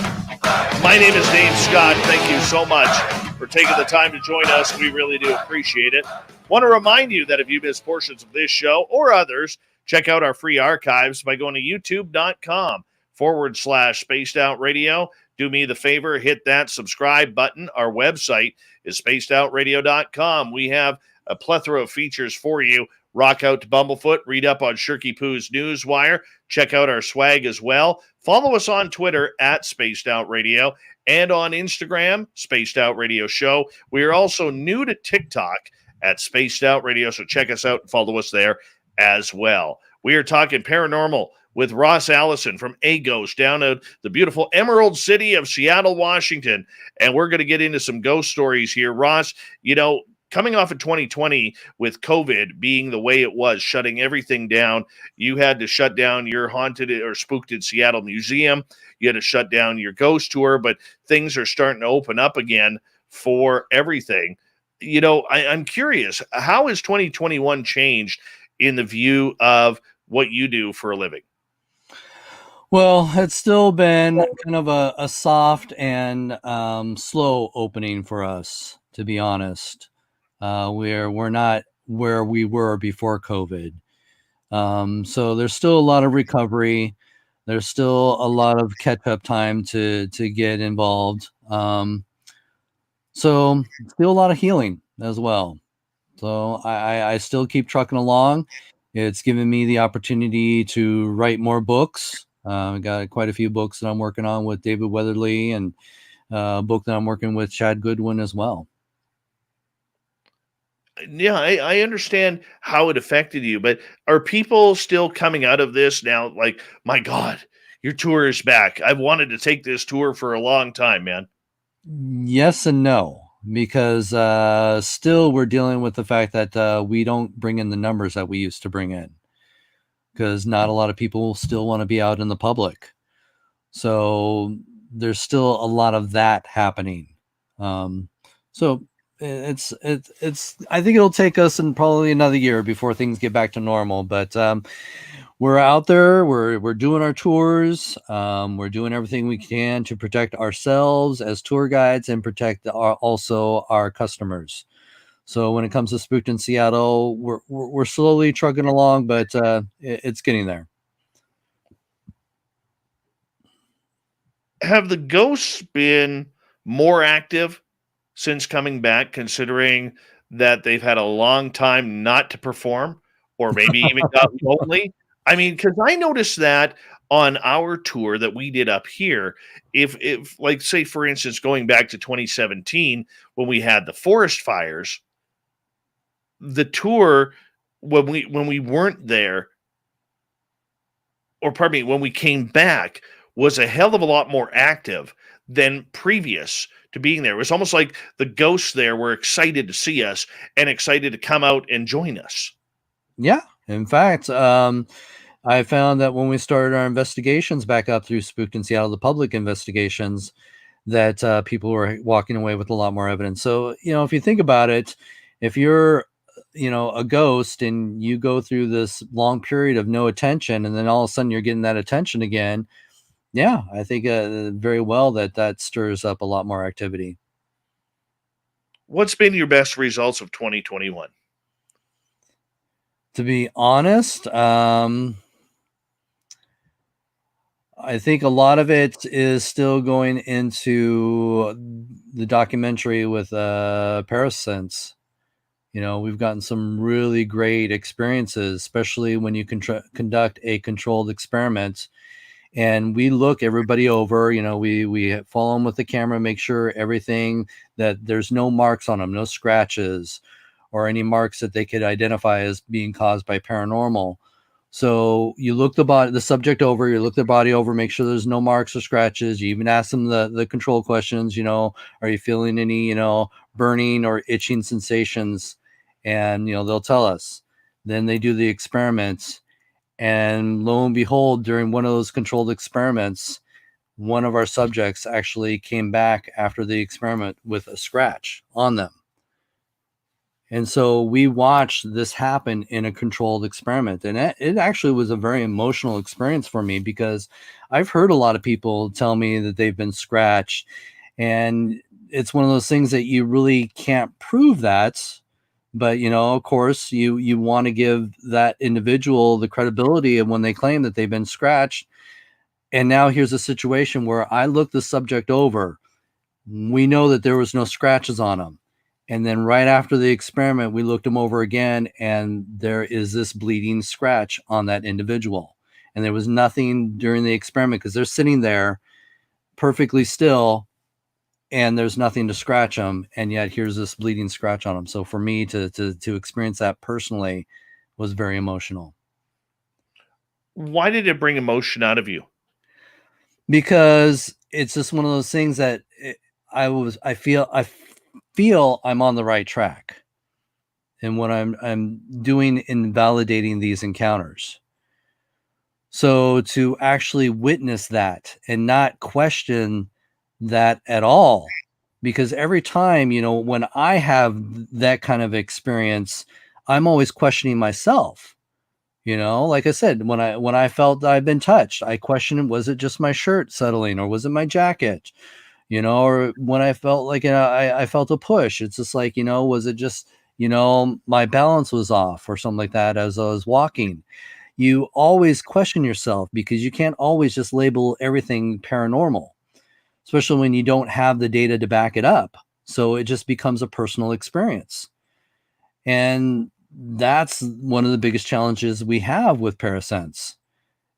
My name is Dave Scott. Thank you so much for taking the time to join us. We really do appreciate it. Want to remind you that if you missed portions of this show or others, check out our free archives by going to youtube.com/Spaced Out Radio. Do me the favor, hit that subscribe button. Our website is spacedoutradio.com. We have a plethora of features for you. Rock out to Bumblefoot, read up on Shirky Poo's Newswire, check out our swag as well. Follow us on Twitter at Spaced Out Radio and on Instagram, Spaced Out Radio Show. We are also new to TikTok at Spaced Out Radio, so check us out and follow us there as well. We are talking paranormal with Ross Allison from A.G.H.O.S.T down at the beautiful Emerald City of Seattle, Washington, and we're going to get into some ghost stories here. Ross, coming off of 2020 with COVID being the way it was, shutting everything down, you had to shut down your Haunted or Spooked in Seattle Museum. You had to shut down your ghost tour, but things are starting to open up again for everything. I'm curious, how has 2021 changed in the view of what you do for a living? Well, it's still been kind of a soft and slow opening for us, to be honest. We're not where we were before COVID. So there's still a lot of recovery. There's still a lot of catch-up time to get involved. So still a lot of healing as well. So I still keep trucking along. It's given me the opportunity to write more books. I got quite a few books that I'm working on with David Weatherly, and a book that I'm working with Chad Goodwin as well. Yeah, I understand how it affected you, but are people still coming out of this now like, my God, your tour is back? I've wanted to take this tour for a long time, man. Yes and no, because still we're dealing with the fact that we don't bring in the numbers that we used to bring in, because not a lot of people still want to be out in the public. So there's still a lot of that happening. So it's I think it'll take us in probably another year before things get back to normal, but we're out there, we're doing our tours, we're doing everything we can to protect ourselves as tour guides and protect also our customers. So when it comes to Spooked in Seattle, we're slowly trucking along, but it's getting there. Have the ghosts been more active since coming back, considering that they've had a long time not to perform, or maybe even got lonely? I mean, because I noticed that on our tour that we did up here, if like, say, for instance, going back to 2017 when we had the forest fires, the tour, when we weren't there, or pardon me, when we came back, was a hell of a lot more active than previous to being there. It was almost like the ghosts there were excited to see us and excited to come out and join us. Yeah, in fact, I found that when we started our investigations back up through Spooked in Seattle, the public investigations, that people were walking away with a lot more evidence. So, if you think about it, if you're a ghost and you go through this long period of no attention, and then all of a sudden you're getting that attention again, yeah, I think very well that stirs up a lot more activity. What's been your best results of 2021? To be honest, I think a lot of it is still going into the documentary with Parasense. We've gotten some really great experiences, especially when you conduct a controlled experiment. And we look everybody over, we follow them with the camera, make sure everything, that there's no marks on them, no scratches, or any marks that they could identify as being caused by paranormal. So you look the subject over, you look their body over, make sure there's no marks or scratches. You even ask them the control questions, are you feeling any, burning or itching sensations? And, they'll tell us. Then they do the experiments. And lo and behold, during one of those controlled experiments, one of our subjects actually came back after the experiment with a scratch on them. And so we watched this happen in a controlled experiment. And it actually was a very emotional experience for me, because I've heard a lot of people tell me that they've been scratched. And it's one of those things that you really can't prove that. But, of course, you want to give that individual the credibility of when they claim that they've been scratched. And now here's a situation where I looked the subject over. We know that there was no scratches on him. And then right after the experiment, we looked him over again, and there is this bleeding scratch on that individual. And there was nothing during the experiment, because they're sitting there perfectly still, and there's nothing to scratch them. And yet here's this bleeding scratch on them. So for me to experience that personally was very emotional. Why did it bring emotion out of you? Because it's just one of those things that I feel I'm on the right track in what I'm doing in validating these encounters. So to actually witness that and not question that at all, because every time, when I have that kind of experience, I'm always questioning myself. Like I said, when I felt I've been touched, I questioned, was it just my shirt settling, or was it my jacket? Or when I felt like, I felt a push, it's just like, was it just, my balance was off or something like that as I was walking. You always question yourself, because you can't always just label everything paranormal, especially when you don't have the data to back it up. So it just becomes a personal experience. And that's one of the biggest challenges we have with Parasense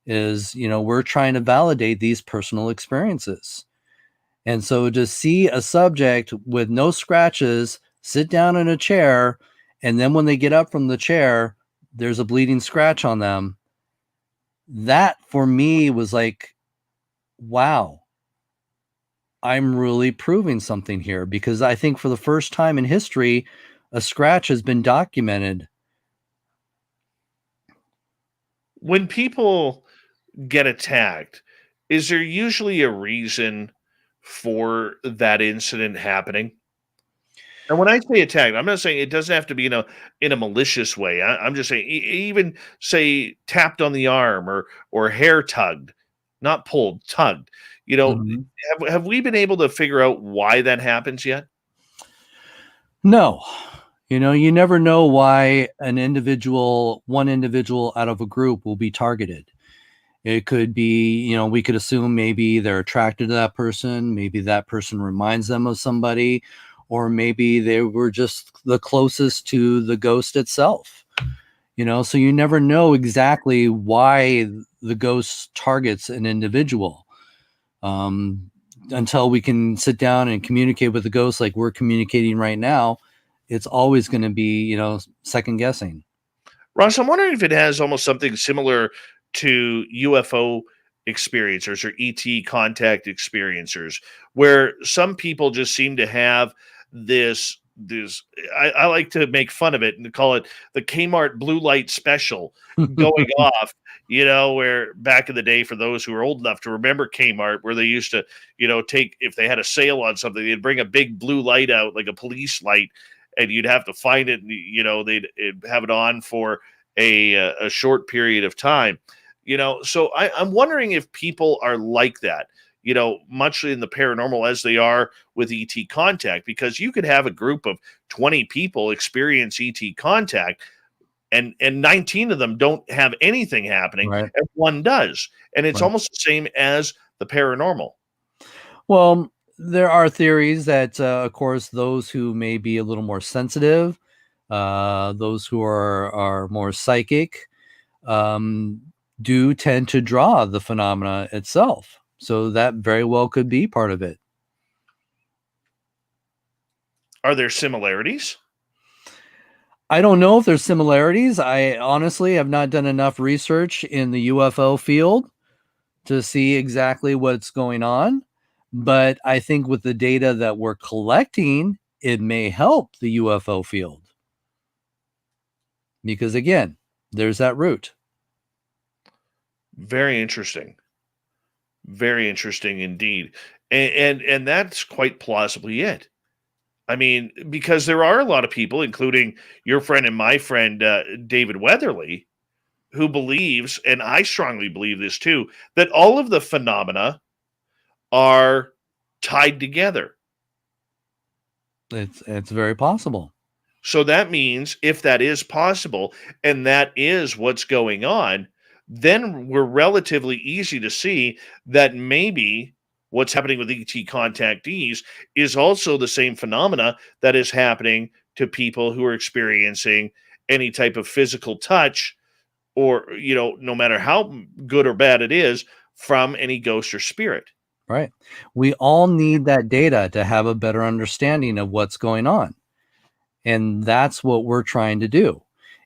is, we're trying to validate these personal experiences. And so to see a subject with no scratches sit down in a chair, and then when they get up from the chair, there's a bleeding scratch on them. That for me was like, wow, I'm really proving something here, because I think for the first time in history, a scratch has been documented. When people get attacked, is there usually a reason for that incident happening? And when I say attacked, I'm not saying it doesn't have to be in a malicious way. I'm just saying, even say tapped on the arm or hair tugged, not pulled, tugged. Mhm. Have we been able to figure out why that happens yet? No, you never know why one individual out of a group will be targeted. It could be, we could assume maybe they're attracted to that person. Maybe that person reminds them of somebody, or maybe they were just the closest to the ghost itself. So you never know exactly why the ghost targets an individual, until we can sit down and communicate with the ghost like we're communicating right now. It's always going to be, second guessing. Ross, I'm wondering if it has almost something similar to UFO experiencers or ET contact experiencers, where some people just seem to have this I like to make fun of it and call it the Kmart blue light special going off, where back in the day, for those who are old enough to remember Kmart, where they used to, take, if they had a sale on something, they'd bring a big blue light out, like a police light, and you'd have to find it, and they'd have it on for a short period of time. So I'm wondering if people are like that, much in the paranormal as they are with ET contact, because you could have a group of 20 people experience ET contact, and 19 of them don't have anything happening, Right. and one does, and it's Right. almost the same as the paranormal. Well, there are theories that, of course, those who may be a little more sensitive, those who are more psychic, um, do tend to draw the phenomena itself. So that very well could be part of it. Are there similarities? I don't know if there's similarities. I honestly have not done enough research in the UFO field to see exactly what's going on. But I think with the data that we're collecting, it may help the UFO field. Because again, there's that root. Very interesting. Very interesting indeed. And that's quite plausibly it. I mean, because there are a lot of people, including your friend and my friend, David Weatherly, who believes, and I strongly believe this too, that all of the phenomena are tied together. It's very possible. So that means if that is possible and that is what's going on, then we're relatively easy to see that maybe what's happening with ET contactees is also the same phenomena that is happening to people who are experiencing any type of physical touch, or, no matter how good or bad it is, from any ghost or spirit. Right. We all need that data to have a better understanding of what's going on. And that's what we're trying to do.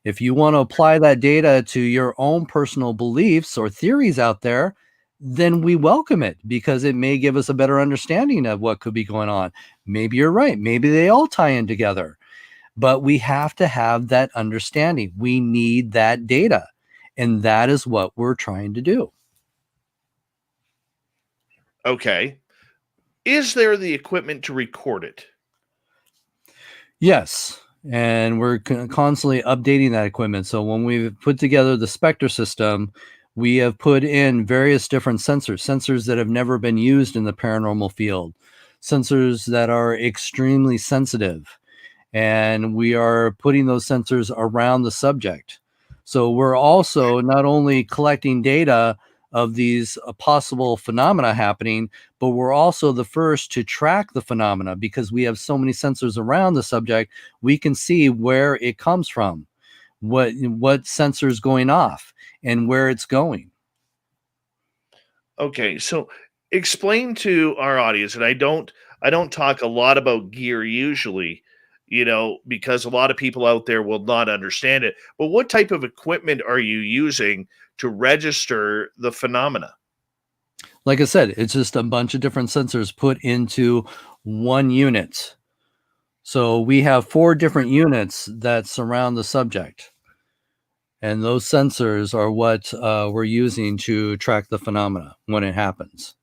If you want to apply that data to your own personal beliefs or theories out there, then we welcome it, because it may give us a better understanding of what could be going on. Maybe you're right. Maybe they all tie in together. But we have to have that understanding. We need that data. And that is what we're trying to do. Okay. Is there the equipment to record it? Yes. And we're constantly updating that equipment. So when we've put together the Spectre system, we have put in various different sensors that have never been used in the paranormal field, sensors that are extremely sensitive. And we are putting those sensors around the subject. So we're also not only collecting data of these possible phenomena happening, but we're also the first to track the phenomena, because we have so many sensors around the subject. We can see where it comes from, what sensor is going off, and where it's going. Okay, so explain to our audience, and I don't talk a lot about gear usually, because a lot of people out there will not understand it. But what type of equipment are you using to register the phenomena? Like I said, it's just a bunch of different sensors put into one unit. So we have 4 different units that surround the subject. And those sensors are what we're using to track the phenomena when it happens.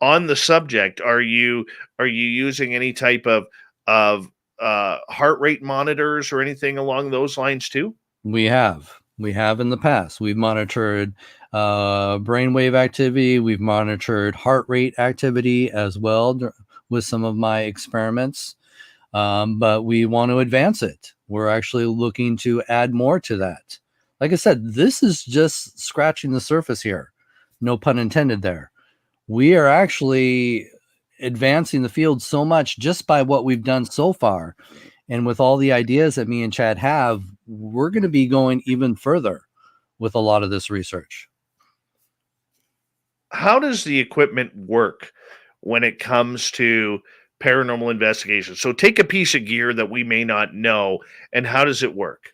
On the subject, are you using any type of heart rate monitors or anything along those lines too? We have in the past. We've monitored brainwave activity. We've monitored heart rate activity as well with some of my experiments. But we want to advance it. We're actually looking to add more to that. Like I said, this is just scratching the surface here. No pun intended there. We are actually advancing the field so much just by what we've done so far. And with all the ideas that me and Chad have, we're going to be going even further with a lot of this research. How does the equipment work when it comes to paranormal investigation? So take a piece of gear that we may not know, and how does it work?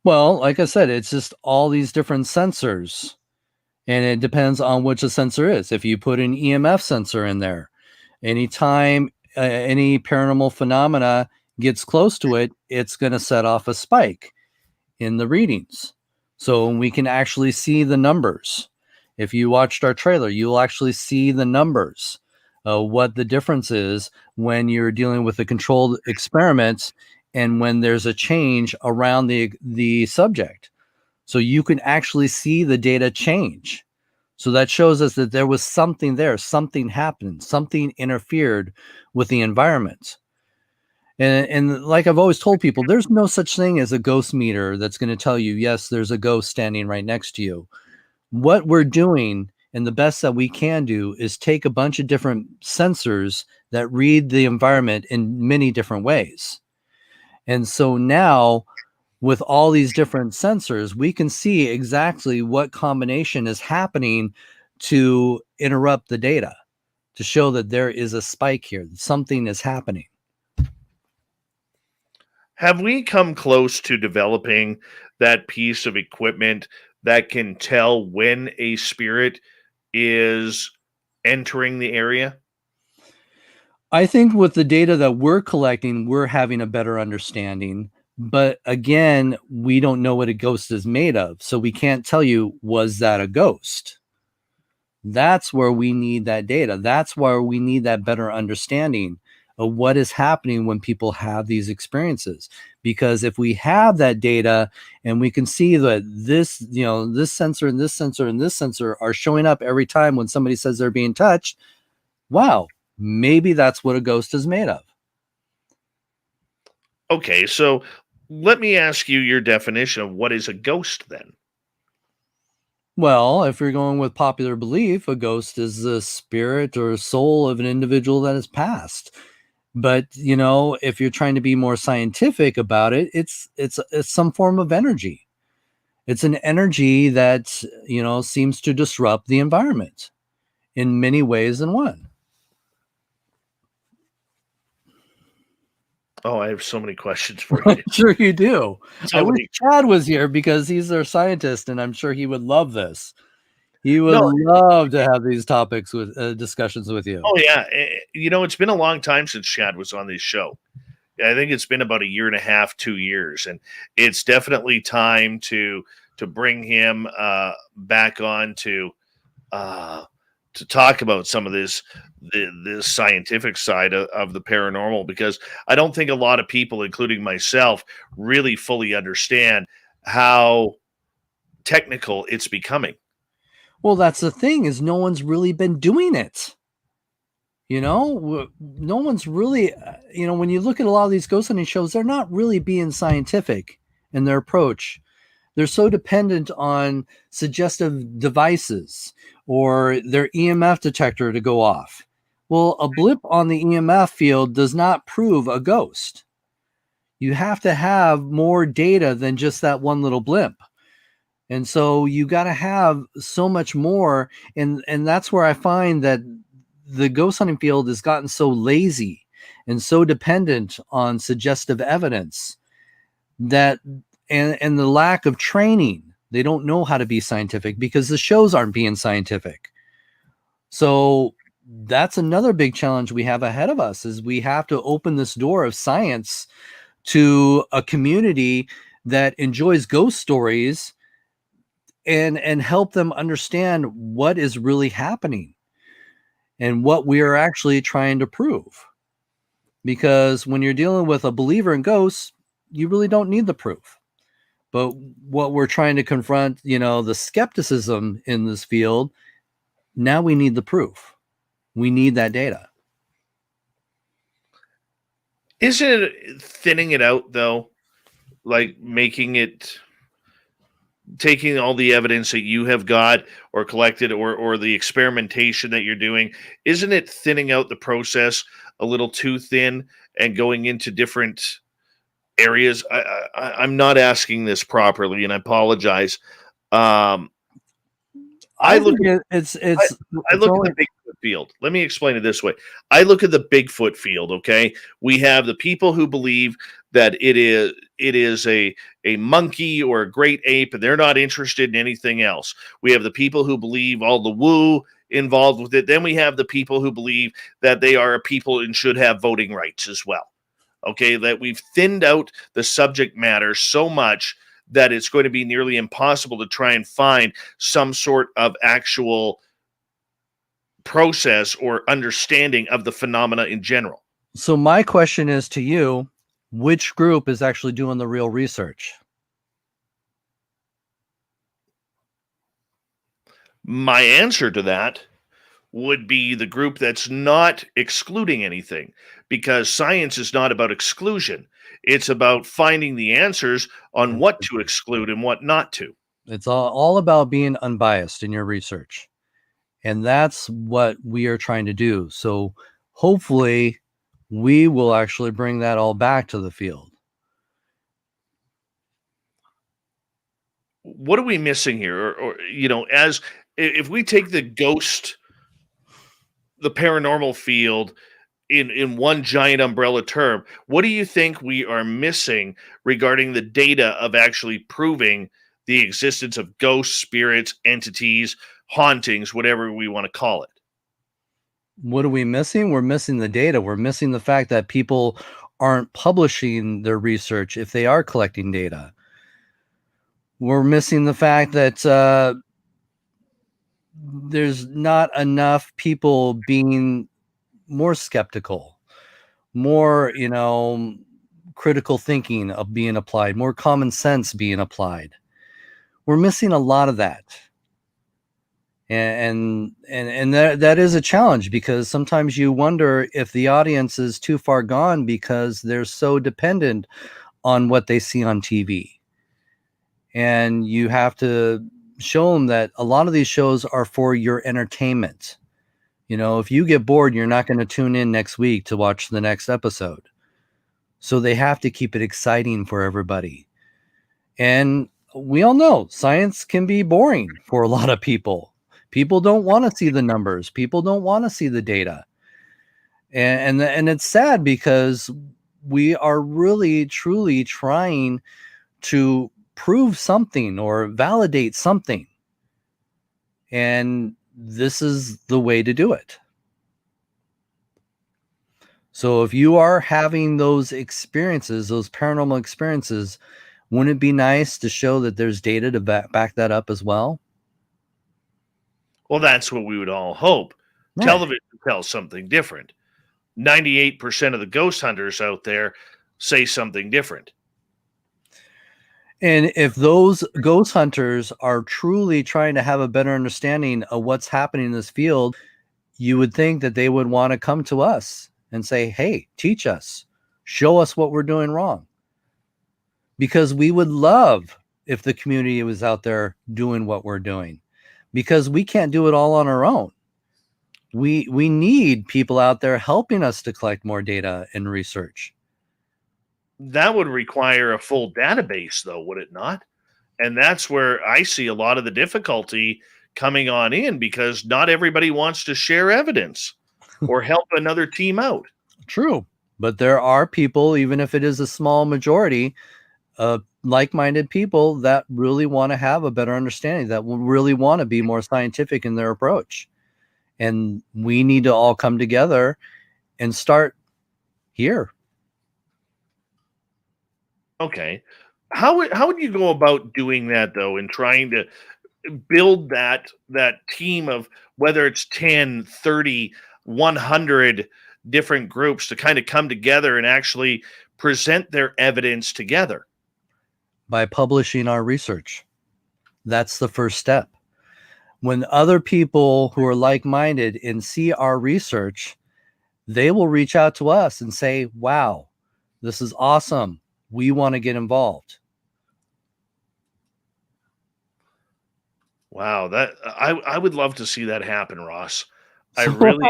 Well, like I said, it's just all these different sensors, and it depends on which a sensor is. If you put an EMF sensor in there, anytime any paranormal phenomena gets close to it, it's going to set off a spike in the readings. So we can actually see the numbers. If you watched our trailer, you'll actually see the numbers, what the difference is when you're dealing with a controlled experiment and when there's a change around the subject. So you can actually see the data change. So that shows us that there was something there, something happened, something interfered with the environment. And like I've always told people, there's no such thing as a ghost meter that's going to tell you, yes, there's a ghost standing right next to you. What we're doing, and the best that we can do, is take a bunch of different sensors that read the environment in many different ways. And so now, with all these different sensors, we can see exactly what combination is happening to interrupt the data, to show that there is a spike here, that something is happening. Have we come close to developing that piece of equipment that can tell when a spirit is entering the area? I think with the data that we're collecting, we're having a better understanding. But again, we don't know what a ghost is made of. So we can't tell you, was that a ghost? That's where we need that data. That's where we need that better understanding of what is happening when people have these experiences. Because if we have that data and we can see that this, this sensor and this sensor and this sensor are showing up every time when somebody says they're being touched, wow, maybe that's what a ghost is made of. Okay, so let me ask you your definition of what is a ghost then. Well, if you're going with popular belief, a ghost is the spirit or soul of an individual that has passed. But if you're trying to be more scientific about it, it's some form of energy. It's an energy that seems to disrupt the environment in many ways than one. Oh, I have so many questions for you. Sure you do. So I wish many. Chad was here because he's our scientist, and I'm sure he would love this. He would No. love to have these topics with discussions with you. Oh yeah, it's been a long time since Chad was on this show. I think it's been about a year and a half, 2 years, and it's definitely time to bring him back on to talk about some of this scientific side of the paranormal, because I don't think a lot of people, including myself, really fully understand how technical it's becoming. Well, that's the thing, is no one's really been doing it. No one's really, when you look at a lot of these ghost hunting shows, they're not really being scientific in their approach. They're so dependent on suggestive devices or their EMF detector to go off. Well, a blip on the EMF field does not prove a ghost. You have to have more data than just that one little blimp. And so you got to have so much more. And that's where I find that the ghost hunting field has gotten so lazy and so dependent on suggestive evidence that, and the lack of training, they don't know how to be scientific because the shows aren't being scientific. So that's another big challenge we have ahead of us, is we have to open this door of science to a community that enjoys ghost stories and help them understand what is really happening and what we are actually trying to prove. Because when you're dealing with a believer in ghosts, you really don't need the proof. But what we're trying to confront, the skepticism in this field, now we need the proof. We need that data. Isn't it thinning it out, though? Like taking all the evidence that you have got or collected, or the experimentation that you're doing, isn't it thinning out the process a little too thin and going into different areas? I'm not asking this properly, and I apologize. I look at the Bigfoot field. Let me explain it this way. I look at the Bigfoot field, okay? We have the people who believe that it is a monkey or a great ape, and they're not interested in anything else. We have the people who believe all the woo involved with it. Then we have the people who believe that they are a people and should have voting rights as well. Okay, that we've thinned out the subject matter so much that it's going to be nearly impossible to try and find some sort of actual process or understanding of the phenomena in general. So my question is to you, which group is actually doing the real research? My answer to that would be the group that's not excluding anything, because science is not about exclusion. It's about finding the answers on what to exclude and what not to. It's all about being unbiased in your research. And that's what we are trying to do. So hopefully we will actually bring that all back to the field. What are we missing here? Or as if we take the paranormal field in one giant umbrella term, what do you think we are missing regarding the data of actually proving the existence of ghosts, spirits, entities, hauntings, whatever we want to call it? What are we missing? We're missing the data. We're missing the fact that people aren't publishing their research if they are collecting data. We're missing the fact that there's not enough people being more skeptical more, critical thinking of being applied, more common sense being applied. We're missing a lot of that. And that is a challenge, because sometimes you wonder if the audience is too far gone because they're so dependent on what they see on TV. And you have to show them that a lot of these shows are for your entertainment. If you get bored, you're not going to tune in next week to watch the next episode. So they have to keep it exciting for everybody. And we all know science can be boring for a lot of people. People don't want to see the numbers. People don't want to see the data. And it's sad, because we are really, truly trying to prove something or validate something. And this is the way to do it. So if you are having those experiences, those paranormal experiences, wouldn't it be nice to show that there's data to back that up as well? Well, that's what we would all hope. Right. Television tells something different. 98% of the ghost hunters out there say something different. And if those ghost hunters are truly trying to have a better understanding of what's happening in this field, you would think that they would want to come to us and say, hey, teach us, show us what we're doing wrong. Because we would love if the community was out there doing what we're doing, because we can't do it all on our own. We need people out there helping us to collect more data and research. That would require a full database, though, would it not? And that's where I see a lot of the difficulty coming on in, because not everybody wants to share evidence or help another team out. True. But there are people, even if it is a small majority of like-minded people, that really want to have a better understanding, that will really want to be more scientific in their approach. And we need to all come together and start here. Okay. How would you go about doing that, though, in trying to build that team of, whether it's 10, 30, 100 different groups, to kind of come together and actually present their evidence together? By publishing our research. That's the first step. When other people who are like-minded and see our research, they will reach out to us and say, wow, this is awesome. We want to get involved. Wow, that I would love to see that happen, Ross. I So really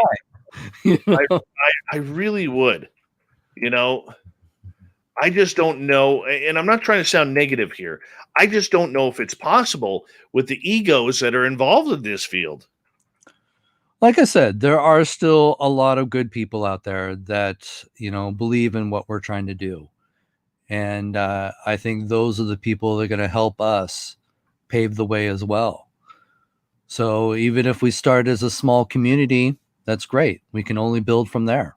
I. I really would. I just don't know, and I'm not trying to sound negative here. I just don't know if it's possible with the egos that are involved in this field. Like I said, there are still a lot of good people out there that, believe in what we're trying to do. And I think those are the people that are going to help us pave the way as well. So even if we start as a small community, that's great. We can only build from there.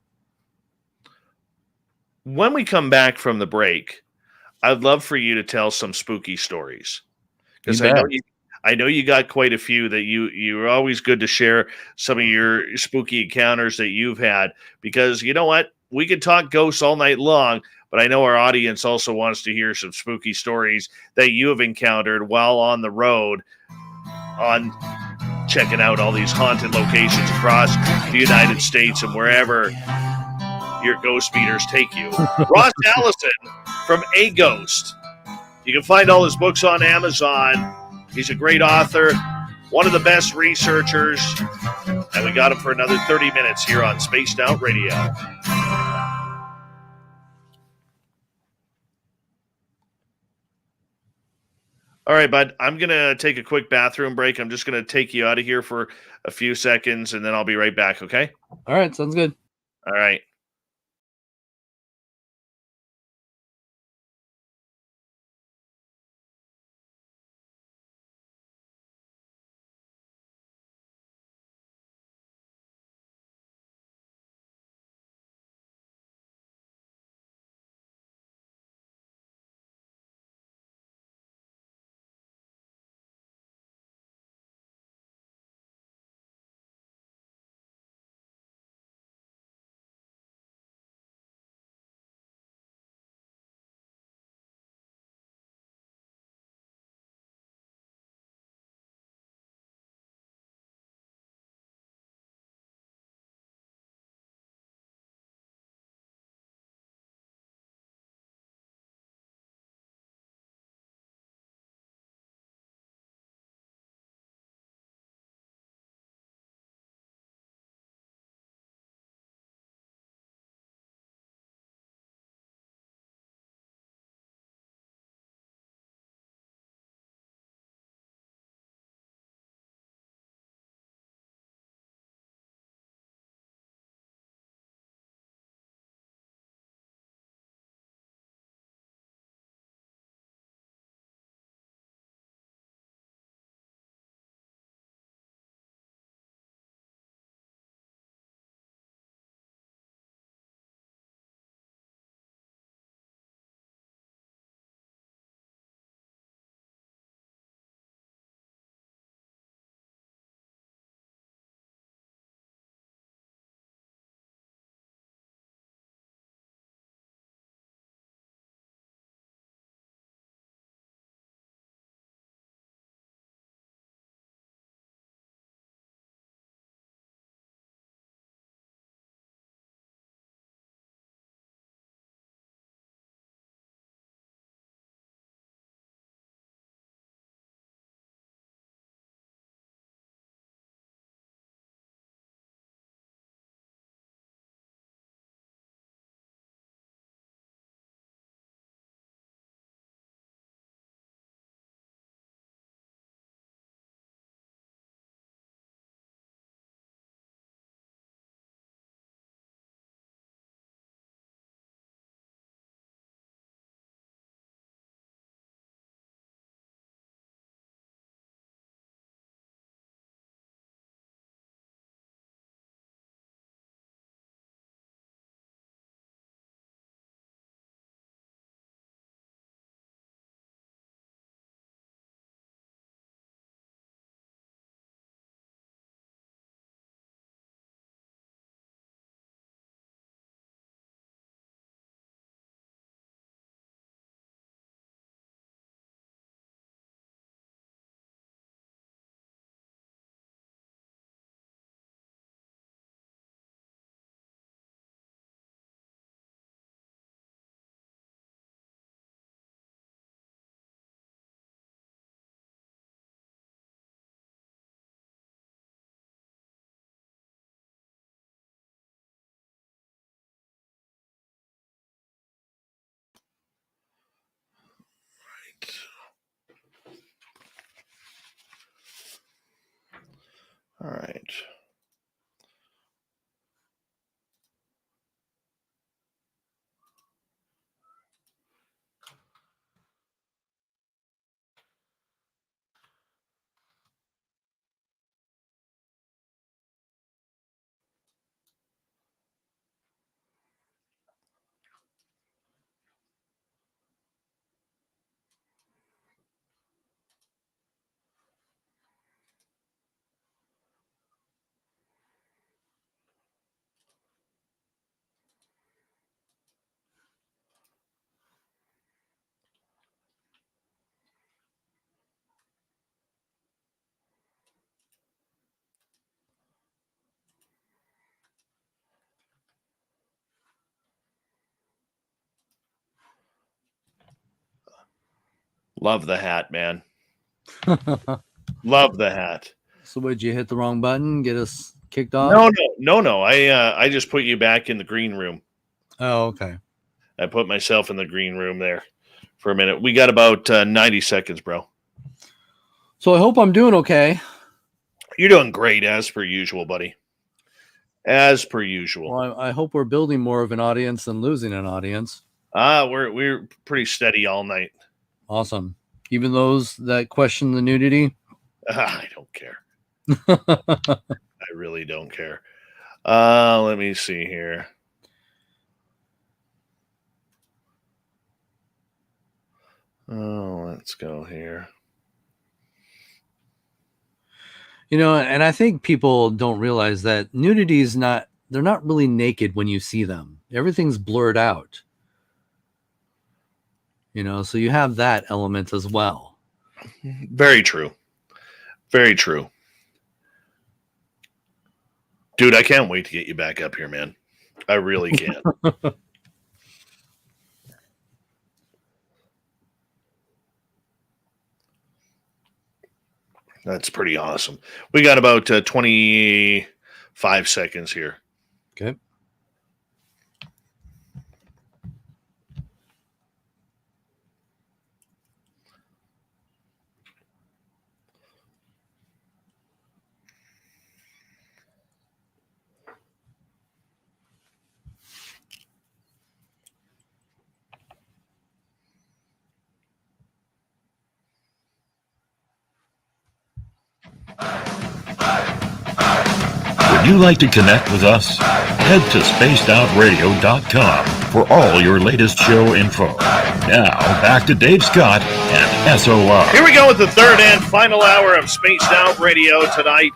When we come back from the break, I'd love for you to tell some spooky stories, because You bet. I know you got quite a few that you're always good to share some of your spooky encounters that you've had, because you know what? We could talk ghosts all night long, but I know our audience also wants to hear some spooky stories that you have encountered while on the road, on checking out all these haunted locations across the United States and wherever your ghost meters take you. Ross Allison from A.G.H.O.S.T. You can find all his books on Amazon. He's a great author, one of the best researchers, and we got him for another 30 minutes here on Spaced Out Radio. All right, bud, I'm going to take a quick bathroom break. I'm just going to take you out of here for a few seconds, and then I'll be right back, okay? All right, sounds good. All right. All right. Love the hat, man. Love the hat. So would you hit the wrong button? Get us kicked off? No. I just put you back in the green room. Oh, okay. I put myself in the green room there for a minute. We got about 90 seconds, bro. So I hope I'm doing okay. You're doing great, as per usual, buddy. As per usual. Well, I hope we're building more of an audience than losing an audience. We're pretty steady all night. Awesome. Even those that question the nudity? I don't care. I really don't care. Let me see here. Oh, let's go here. You know, and I think people don't realize that nudity is not, they're not really naked when you see them. Everything's blurred out. You know, so you have that element as well. Very true. Very true. Dude, I can't wait to get you back up here, man. I really can't. That's pretty awesome. We got about 25 seconds here. Okay. Would you like to connect with us? Head to spacedoutradio.com for all your latest show info. Now, back to Dave Scott and SOR. Here we go with the third and final hour of Spaced Out Radio tonight.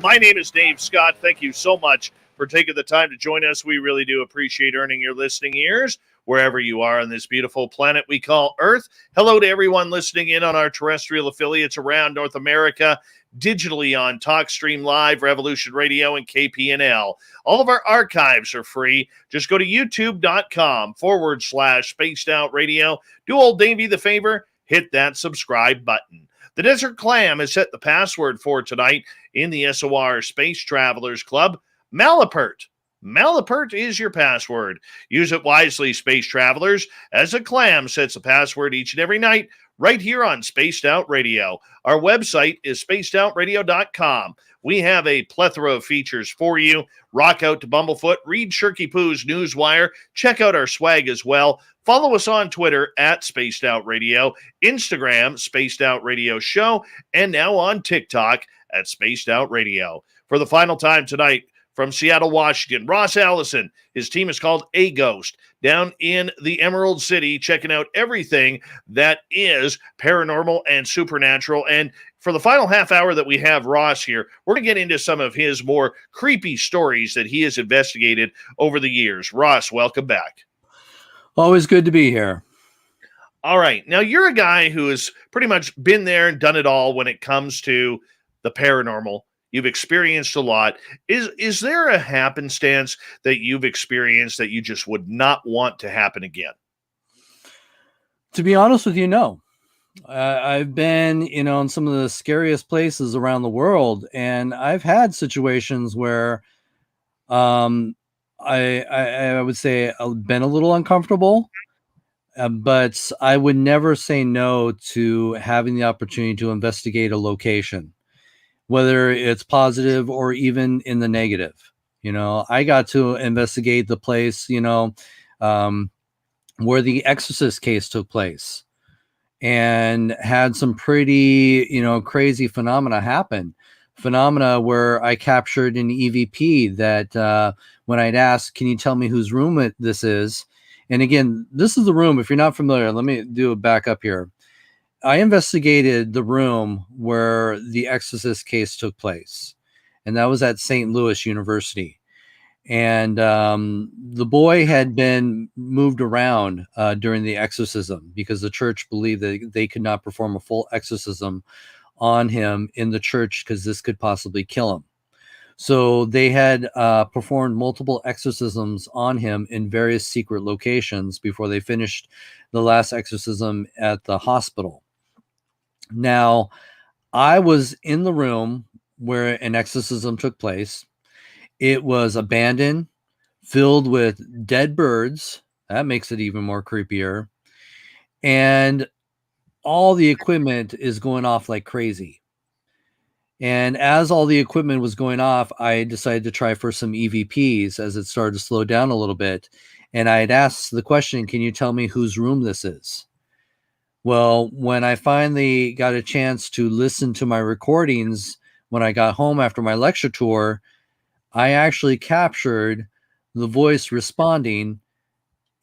My name is Dave Scott. Thank you so much for taking the time to join us. We really do appreciate earning your listening ears wherever you are on this beautiful planet we call Earth. Hello to everyone listening in on our terrestrial affiliates around North America, digitally on TalkStream Live, Revolution Radio, and KPNL. All of our archives are free. Just go to youtube.com/Spaced Out Radio. Do old Davey the favor, hit that subscribe button. The Desert Clam has set the password for tonight in the SOR Space Travelers Club. Malapert. Malapert is your password. Use it wisely, space travelers, as a clam sets a password each and every night right here on Spaced Out Radio. Our website is spacedoutradio.com. We have a plethora of features for you. Rock out to Bumblefoot, read Shirky Poo's Newswire, check out our swag as well. Follow us on Twitter at Spaced Out Radio, Instagram, Spaced Out Radio Show, and now on TikTok at Spaced Out Radio. For the final time tonight, from Seattle, Washington, Ross Allison. His team is called A.G.H.O.S.T. down in the Emerald City, checking out everything that is paranormal and supernatural. And for the final half hour that we have Ross here, we're going to get into some of his more creepy stories that he has investigated over the years. Ross, welcome back. Always good to be here. All right. Now, you're a guy who has pretty much been there and done it all when it comes to the paranormal. You've experienced a lot. Is there a happenstance that you've experienced that you just would not want to happen again? To be honest with you, no. I've been, in some of the scariest places around the world, and I've had situations where I would say I've been a little uncomfortable, but I would never say no to having the opportunity to investigate a location. whether it's positive or even in the negative. You know, I got to investigate the place, where the Exorcist case took place, and had some pretty, crazy phenomena happen. Phenomena where I captured an EVP that when I'd ask, can you tell me whose room this is? And again, this is the room. If you're not familiar, let me do a back up here. I investigated the room where the Exorcist case took place, and that was at St. Louis University. And the boy had been moved around during the exorcism because the church believed that they could not perform a full exorcism on him in the church because this could possibly kill him. So they had performed multiple exorcisms on him in various secret locations before they finished the last exorcism at the hospital. Now, I was in the room where an exorcism took place. It was abandoned, filled with dead birds. That makes it even more creepier. And all the equipment is going off like crazy. And as all the equipment was going off, I decided to try for some EVPs as it started to slow down a little bit. And I had asked the question, can you tell me whose room this is? Well, when I finally got a chance to listen to my recordings when I got home after my lecture tour, I actually captured the voice responding,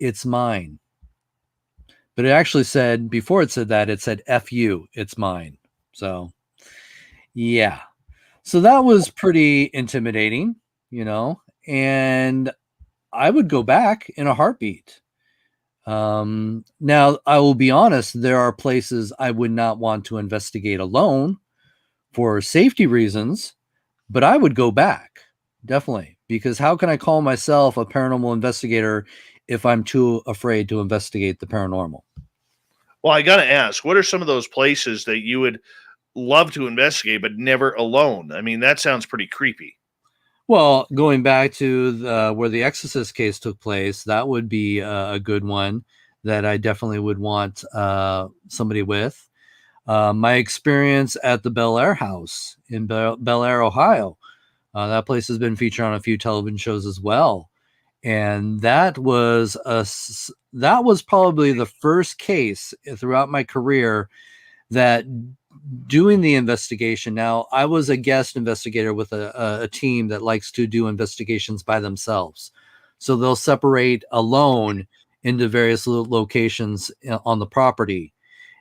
it's mine. But it actually said, before it said that, it said, F you, it's mine. So, yeah. So that was pretty intimidating, and I would go back in a heartbeat. Now, I will be honest, there are places I would not want to investigate alone for safety reasons, but I would go back, definitely, because how can I call myself a paranormal investigator if I'm too afraid to investigate the paranormal? Well, I got to ask, what are some of those places that you would love to investigate, but never alone? I mean, that sounds pretty creepy. Well, going back to where the Exorcist case took place, that would be a good one that I definitely would want somebody with. My experience at the Bel Air House in Bel Air, Ohio, that place has been featured on a few television shows as well. And that was probably the first case throughout my career that doing the investigation. Now, I was a guest investigator with a team that likes to do investigations by themselves. So they'll separate alone into various locations on the property,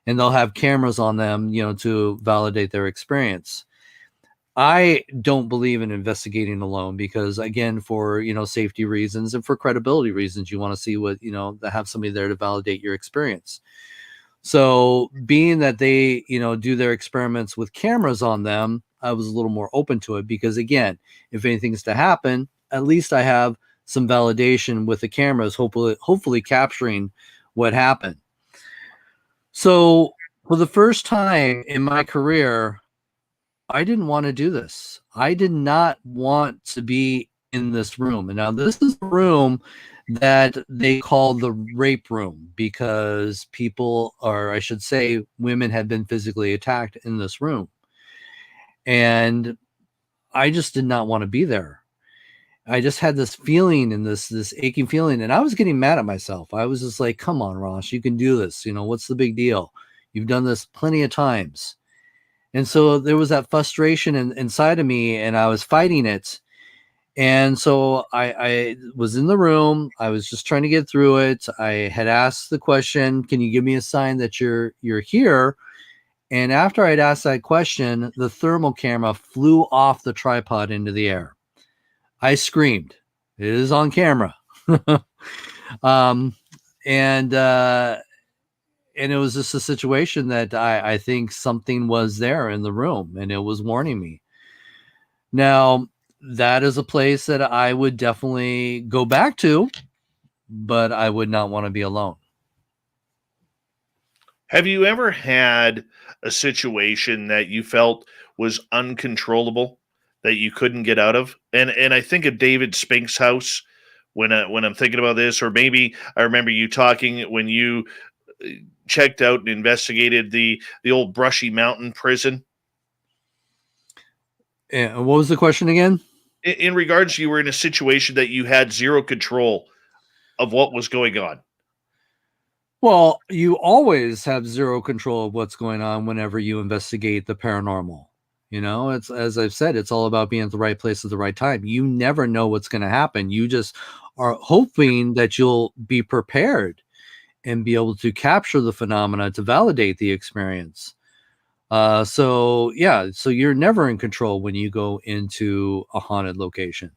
and they'll have cameras on them, to validate their experience. I don't believe in investigating alone because, again, for, safety reasons and for credibility reasons, you want to see what, have somebody there to validate your experience. So being that they, do their experiments with cameras on them, I was a little more open to it because, again, if anything's to happen, at least I have some validation with the cameras, hopefully capturing what happened. So for the first time in my career, I didn't want to do this. I did not want to be in this room. And now this is the room that they call the rape room because people, or I should say women, had been physically attacked in this room. And I just did not want to be there. I just had this feeling and this aching feeling, and I was getting mad at myself. I was just like, come on, Ross, you can do this. What's the big deal? You've done this plenty of times. And so there was that frustration inside of me, and I was fighting it. And so I was in the room. I was just trying to get through it. I had asked the question, can you give me a sign that you're here? And after I'd asked that question, the thermal camera flew off the tripod into the air. I screamed. It is on camera. And it was just a situation that I think something was there in the room, and it was warning me. Now, that is a place that I would definitely go back to, but I would not want to be alone. Have you ever had a situation that you felt was uncontrollable, that you couldn't get out of? And I think of David Spink's house when I'm thinking about this, or maybe I remember you talking when you checked out and investigated the old Brushy Mountain prison. And what was the question again? In regards, you were in a situation that you had zero control of what was going on. Well, you always have zero control of what's going on whenever you investigate the paranormal. It's, as I've said, it's all about being at the right place at the right time. You never know what's going to happen. You just are hoping that you'll be prepared and be able to capture the phenomena to validate the experience. So you're never in control when you go into a haunted location.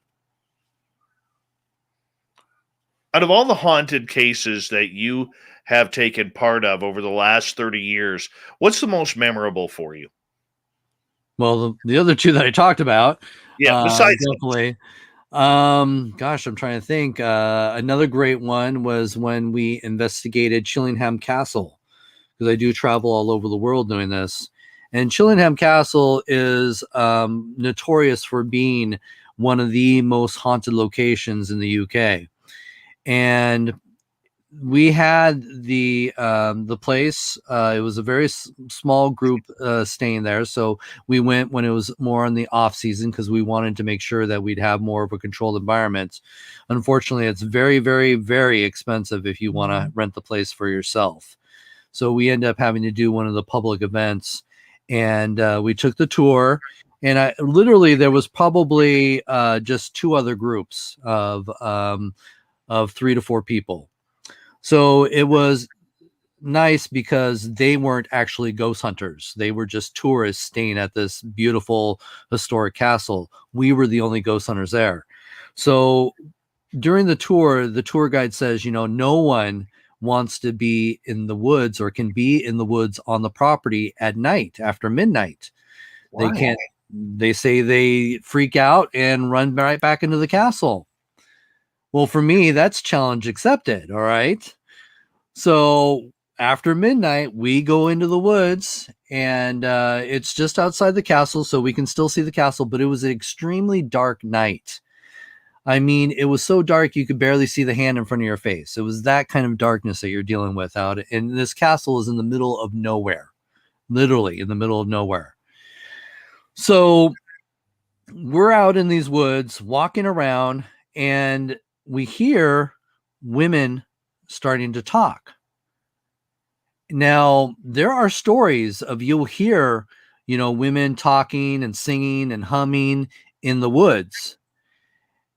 Out of all the haunted cases that you have taken part of over the last 30 years, what's the most memorable for you? Well, the other two that I talked about, Yeah, besides definitely. Gosh, I'm trying to think. Another great one was when we investigated Chillingham Castle, because I do travel all over the world doing this. And Chillingham Castle is notorious for being one of the most haunted locations in the UK. And we had the place. It was a very small group staying there, so we went when it was more in the off season because we wanted to make sure that we'd have more of a controlled environment. Unfortunately, it's very, very, very expensive if you want to rent the place for yourself. So we end up having to do one of the public events, and we took the tour. And there was probably just two other groups of 3 to 4 people. So it was nice because they weren't actually ghost hunters. They were just tourists staying at this beautiful historic castle. We were the only ghost hunters there. So during the tour guide says, no one wants to be in the woods or can be in the woods on the property at night after midnight. Why? They can't. They say they freak out and run right back into the castle. Well, for me, that's challenge accepted. All right. So after midnight, we go into the woods, and it's just outside the castle, so we can still see the castle, but it was an extremely dark night. I mean, it was so dark you could barely see the hand in front of your face. It was that kind of darkness that you're dealing with out. And this castle is in the middle of nowhere, literally in the middle of nowhere. So we're out in these woods walking around, and we hear women starting to talk. Now, there are stories of you'll hear, women talking and singing and humming in the woods.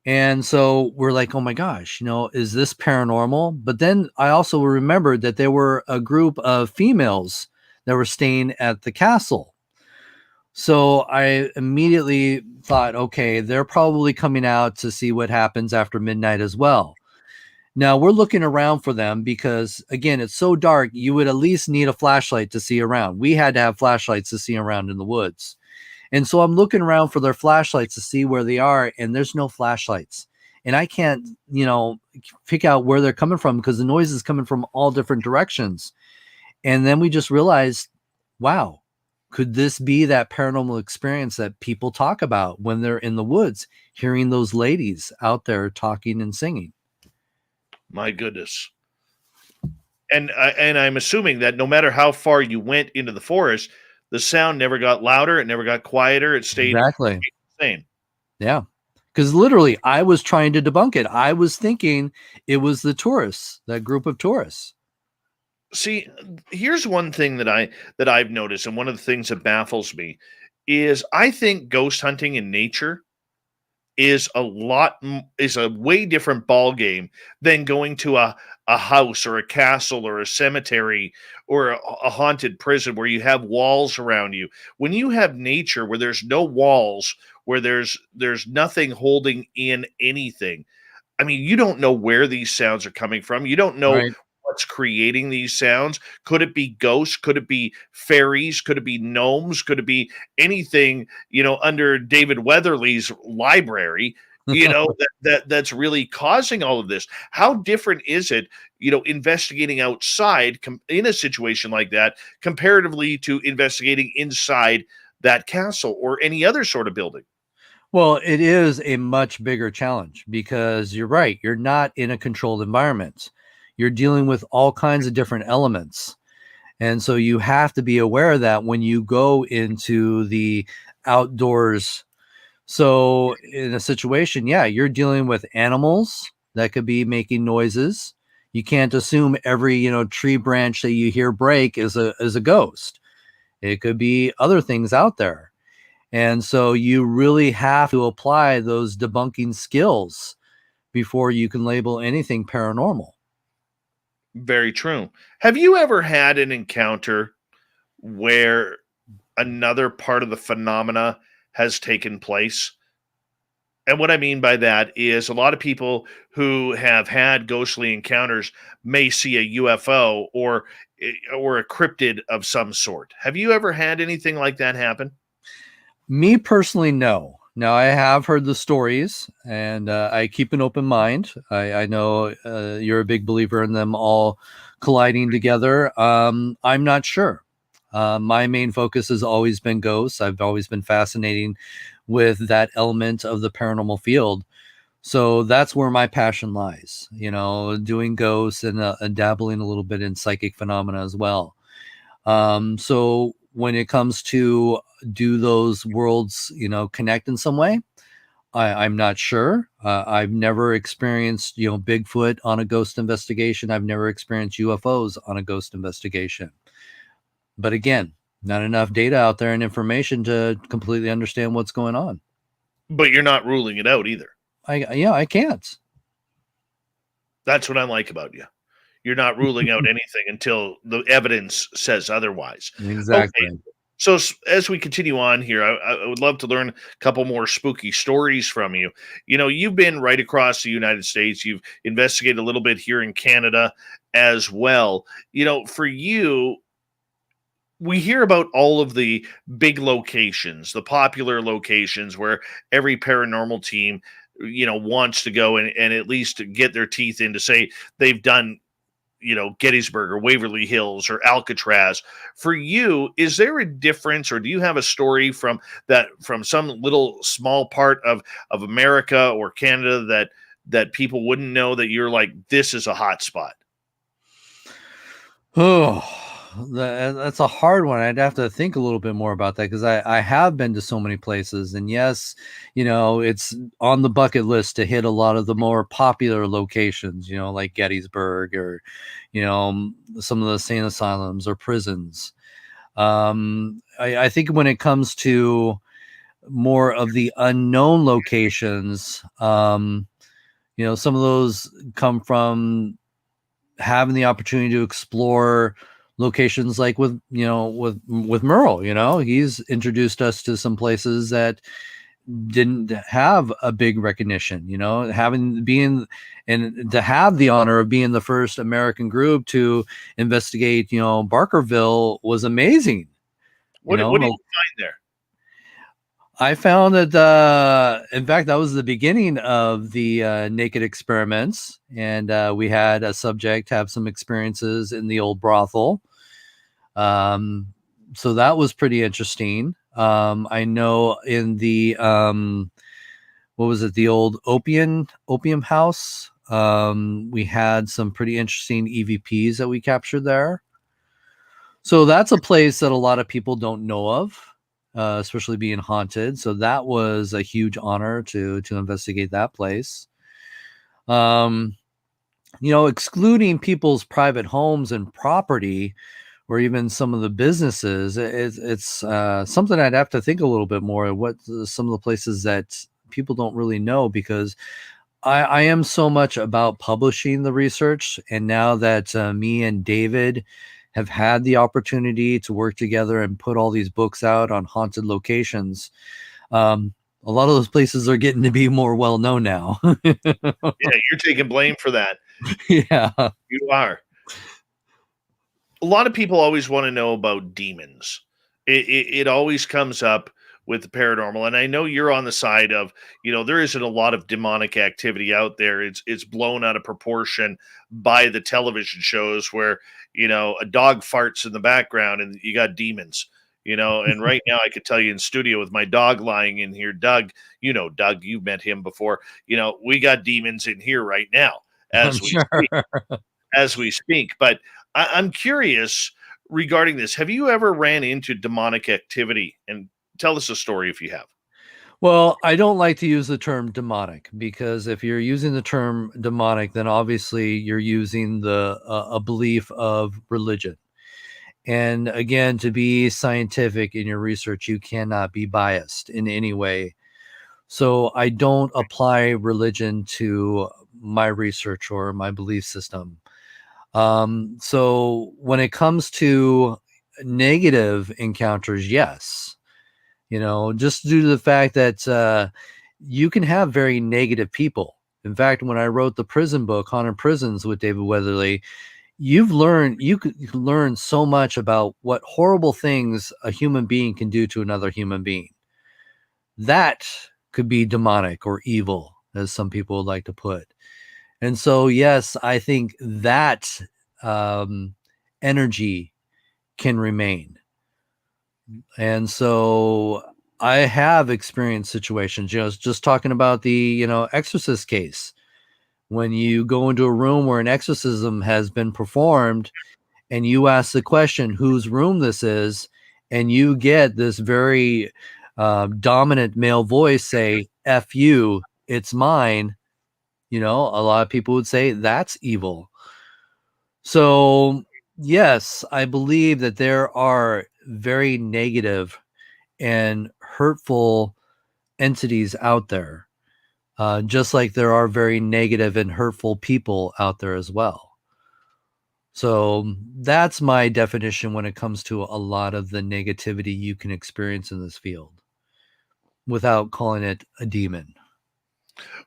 And so we're like, oh my gosh, is this paranormal? But then I also remembered that there were a group of females that were staying at the castle. So I immediately thought, okay, they're probably coming out to see what happens after midnight as well. Now we're looking around for them because, again, it's so dark, you would at least need a flashlight to see around. We had to have flashlights to see around in the woods. And so I'm looking around for their flashlights to see where they are, and there's no flashlights. And I can't, pick out where they're coming from because the noise is coming from all different directions. And then we just realized, wow, could this be that paranormal experience that people talk about when they're in the woods, hearing those ladies out there talking and singing? My goodness. And I'm assuming that no matter how far you went into the forest, the sound never got louder. It never got quieter. It stayed exactly the same. Yeah. Because literally, I was trying to debunk it. I was thinking it was the tourists, that group of tourists. See, here's one thing that I've noticed, and one of the things that baffles me is I think ghost hunting in nature is a way different ball game than going to a house or a castle or a cemetery or a haunted prison where you have walls around you. When you have nature where there's no walls, where there's nothing holding in anything, I mean, you don't know where these sounds are coming from. You don't know what's creating these sounds. Could it be ghosts? Could it be fairies? Could it be gnomes? Could it be anything, under David Weatherly's library, that's really causing all of this? How different is it, investigating outside in a situation like that comparatively to investigating inside that castle or any other sort of building? Well, it is a much bigger challenge because you're right. You're not in a controlled environment. You're dealing with all kinds of different elements. And so you have to be aware of that when you go into the outdoors So in a situation, yeah, you're dealing with animals that could be making noises. You can't assume every, tree branch that you hear break is a ghost. It could be other things out there. And so you really have to apply those debunking skills before you can label anything paranormal. Very true. Have you ever had an encounter where another part of the phenomena has taken place? And what I mean by that is a lot of people who have had ghostly encounters may see a UFO or a cryptid of some sort. Have you ever had anything like that happen? Me personally, no. Now, I have heard the stories, and I keep an open mind. I know you're a big believer in them all colliding together. I'm not sure. My main focus has always been ghosts. I've always been fascinating with that element of the paranormal field. So that's where my passion lies, doing ghosts and dabbling a little bit in psychic phenomena as well. So when it comes to do those worlds, connect in some way, I'm not sure. I've never experienced, Bigfoot on a ghost investigation. I've never experienced UFOs on a ghost investigation. But again, not enough data out there and information to completely understand what's going on. But you're not ruling it out either. I can't. That's what I like about you. You're not ruling out anything until the evidence says otherwise. Exactly. Okay. So as we continue on here, I would love to learn a couple more spooky stories from you. You've been right across the United States. You've investigated a little bit here in Canada as well. For you, we hear about all of the big locations, the popular locations where every paranormal team, wants to go and at least get their teeth in to say they've done, Gettysburg or Waverly Hills or Alcatraz. For you, is there a difference, or do you have a story from some little small part of America or Canada that people wouldn't know that you're like, this is a hot spot? Oh, that's a hard one. I'd have to think a little bit more about that because I have been to so many places. And yes, it's on the bucket list to hit a lot of the more popular locations, like Gettysburg or, some of the sane asylums or prisons. I think when it comes to more of the unknown locations, some of those come from having the opportunity to explore locations like with Merle. He's introduced us to some places that didn't have a big recognition, and to have the honor of being the first American group to investigate, Barkerville was amazing. What did you find there? I found that, in fact, that was the beginning of the naked experiments. And we had a subject have some experiences in the old brothel. So that was pretty interesting. I know in the, what was it? The old opium house. We had some pretty interesting EVPs that we captured there. So that's a place that a lot of people don't know of. Especially being haunted. So that was a huge honor to investigate that place. Excluding people's private homes and property, or even some of the businesses, it's something I'd have to think a little bit more what some of the places that people don't really know, because I am so much about publishing the research. And now that me and David have had the opportunity to work together and put all these books out on haunted locations, a lot of those places are getting to be more well known now. Yeah, you're taking blame for that. Yeah, you are. A lot of people always want to know about demons. It always comes up with the paranormal, and I know you're on the side of, there isn't a lot of demonic activity out there. It's blown out of proportion by the television shows where, a dog farts in the background and you got demons, and right now I could tell you in studio with my dog lying in here, Doug, Doug, you've met him before, we got demons in here right now as we speak. But I'm curious regarding this. Have you ever ran into demonic activity? And tell us a story if you have. Well, I don't like to use the term demonic, because if you're using the term demonic, then obviously you're using a belief of religion. And again, to be scientific in your research, you cannot be biased in any way. So I don't apply religion to my research or my belief system. So when it comes to negative encounters, yes, just due to the fact that you can have very negative people. In fact, when I wrote the prison book, Haunted Prisons with David Weatherly, you could learn so much about what horrible things a human being can do to another human being. That could be demonic or evil, as some people would like to put. And so, yes, I think that energy can remain. And so I have experienced situations, just talking about the, exorcist case. When you go into a room where an exorcism has been performed and you ask the question, whose room this is, and you get this very dominant male voice say, F you, it's mine. A lot of people would say that's evil. So, yes, I believe that there are very negative and hurtful entities out there, just like there are very negative and hurtful people out there as well. So that's my definition when it comes to a lot of the negativity you can experience in this field without calling it a demon.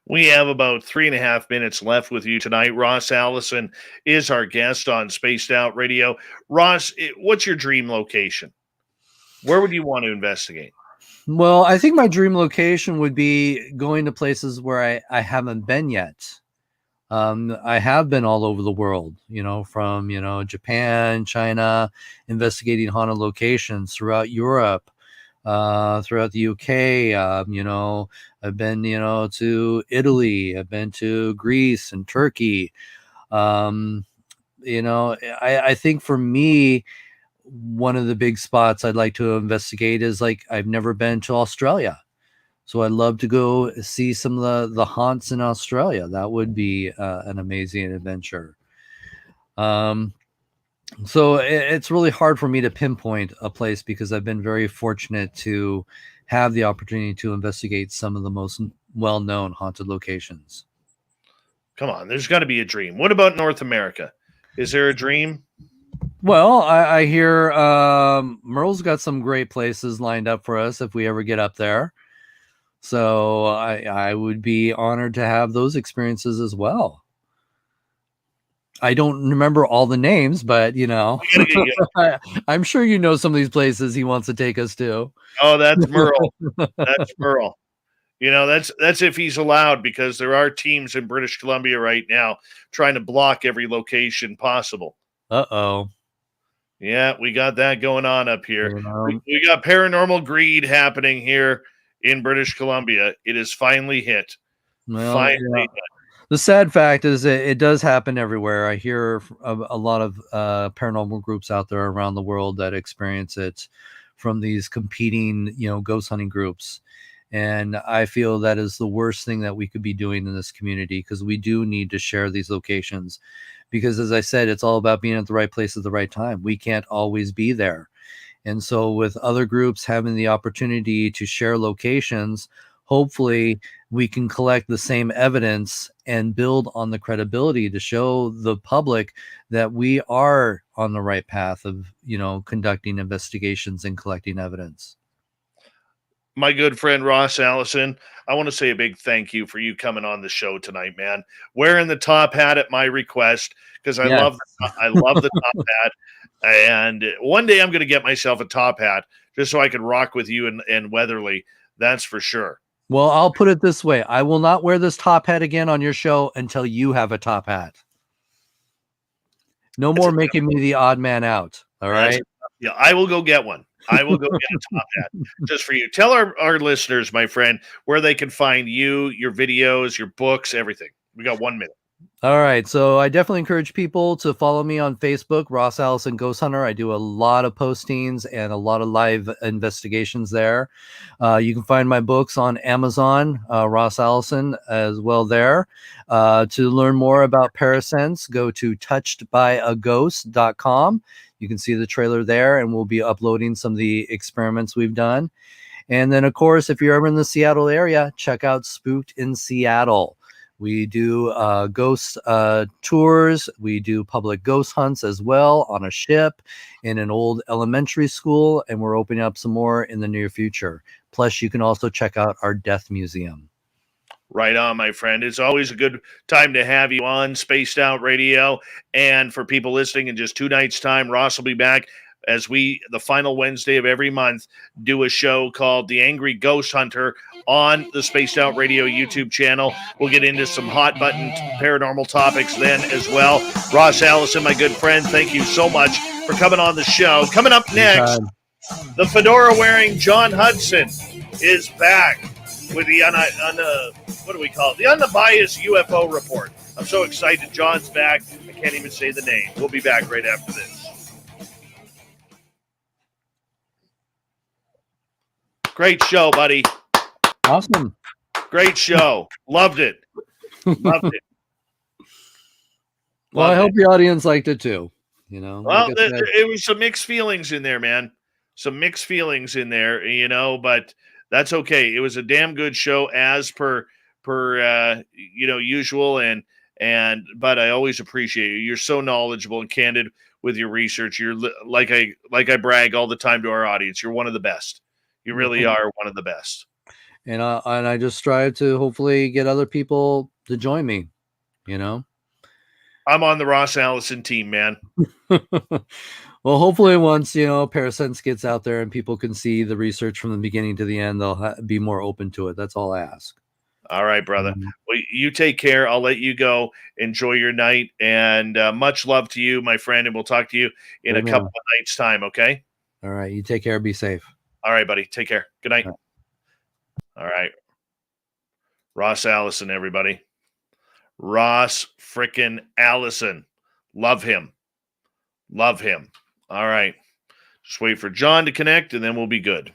We have about 3.5 minutes left with you tonight. Ross Allison is our guest on Spaced Out Radio. Ross, what's your dream location? Where would you want to investigate? Well, I think my dream location would be going to places where I haven't been yet. I have been all over the world, from, Japan, China, investigating haunted locations throughout Europe, throughout the UK. I've been, to Italy. I've been to Greece and Turkey. I think for me, one of the big spots I'd like to investigate is, like, I've never been to Australia. So I'd love to go see some of the haunts in Australia. That would be an amazing adventure. So it's really hard for me to pinpoint a place, because I've been very fortunate to have the opportunity to investigate some of the most well-known haunted locations. Come on, there's got to be a dream. What about North America? Is there a dream? Well, I hear Merle's got some great places lined up for us if we ever get up there. So I would be honored to have those experiences as well. I don't remember all the names, but I'm sure you know some of these places he wants to take us to. Oh, that's Merle. That's Merle. That's if he's allowed, because there are teams in British Columbia right now trying to block every location possible. Uh-oh. Yeah, we got that going on up here. We got paranormal greed happening here in British Columbia. It is finally hit. Well, hit. The sad fact is that it does happen everywhere. I hear a lot of paranormal groups out there around the world that experience it from these competing, ghost hunting groups. And I feel that is the worst thing that we could be doing in this community, because we do need to share these locations. Because, as I said, it's all about being at the right place at the right time. We can't always be there. And so with other groups having the opportunity to share locations, hopefully we can collect the same evidence and build on the credibility to show the public that we are on the right path of, conducting investigations and collecting evidence. My good friend Ross Allison, I want to say a big thank you for you coming on the show tonight, man. Wearing the top hat at my request, because I love the top hat. And one day I'm going to get myself a top hat just so I can rock with you and Weatherly. That's for sure. Well, I'll put it this way. I will not wear this top hat again on your show until you have a top hat. No more making me the odd man out. All right. Yeah, I will go get one. I will go get a top hat just for you. Tell our listeners, my friend, where they can find you, your videos, your books, everything. We got 1 minute. All right. So I definitely encourage people to follow me on Facebook, Ross Allison Ghost Hunter. I do a lot of postings and a lot of live investigations there. You can find my books on Amazon, Ross Allison as well there. To learn more about Parasense, go to touchedbyaghost.com. You can see the trailer there, and we'll be uploading some of the experiments we've done. And then, of course, if you're ever in the Seattle area, check out Spooked in Seattle. We do ghost tours. We do public ghost hunts as well on a ship in an old elementary school, and we're opening up some more in the near future. Plus, you can also check out our death museum. Right on, my friend. It's always a good time to have you on Spaced Out Radio. And for people listening, in just 2 nights' time, Ross will be back as we, the final Wednesday of every month, do a show called The Angry Ghost Hunter on the Spaced Out Radio YouTube channel. We'll get into some hot button paranormal topics then as well. Ross Allison, my good friend, thank you so much for coming on the show. Coming up next, the fedora-wearing John Hudson is back with the what do we call it? The unbiased UFO report. I'm so excited. John's back. I can't even say the name. We'll be back right after this. Great show, buddy. Awesome. Great show. Loved it. Loved it. Well, Loved I hope it. the audience liked it too. You know, Well, like I said, it was some mixed feelings in there, man. Some mixed feelings in there, but that's okay. It was a damn good show as per usual, but I always appreciate you. You're so knowledgeable and candid with your research. You're like I brag all the time to our audience. You're one of the best. You really are one of the best. And I just strive to hopefully get other people to join me. You know. I'm on the Ross Allison team, man. Well, hopefully once, Parasense gets out there and people can see the research from the beginning to the end, they'll be more open to it. That's all I ask. All right, brother. Well, you take care. I'll let you go. Enjoy your night. And much love to you, my friend. And we'll talk to you in a couple of nights' time, okay? All right. You take care. Be safe. All right, buddy. Take care. Good night. All right. Ross Allison, everybody. Ross frickin' Allison. Love him. Love him. All right. Just wait for John to connect, and then we'll be good.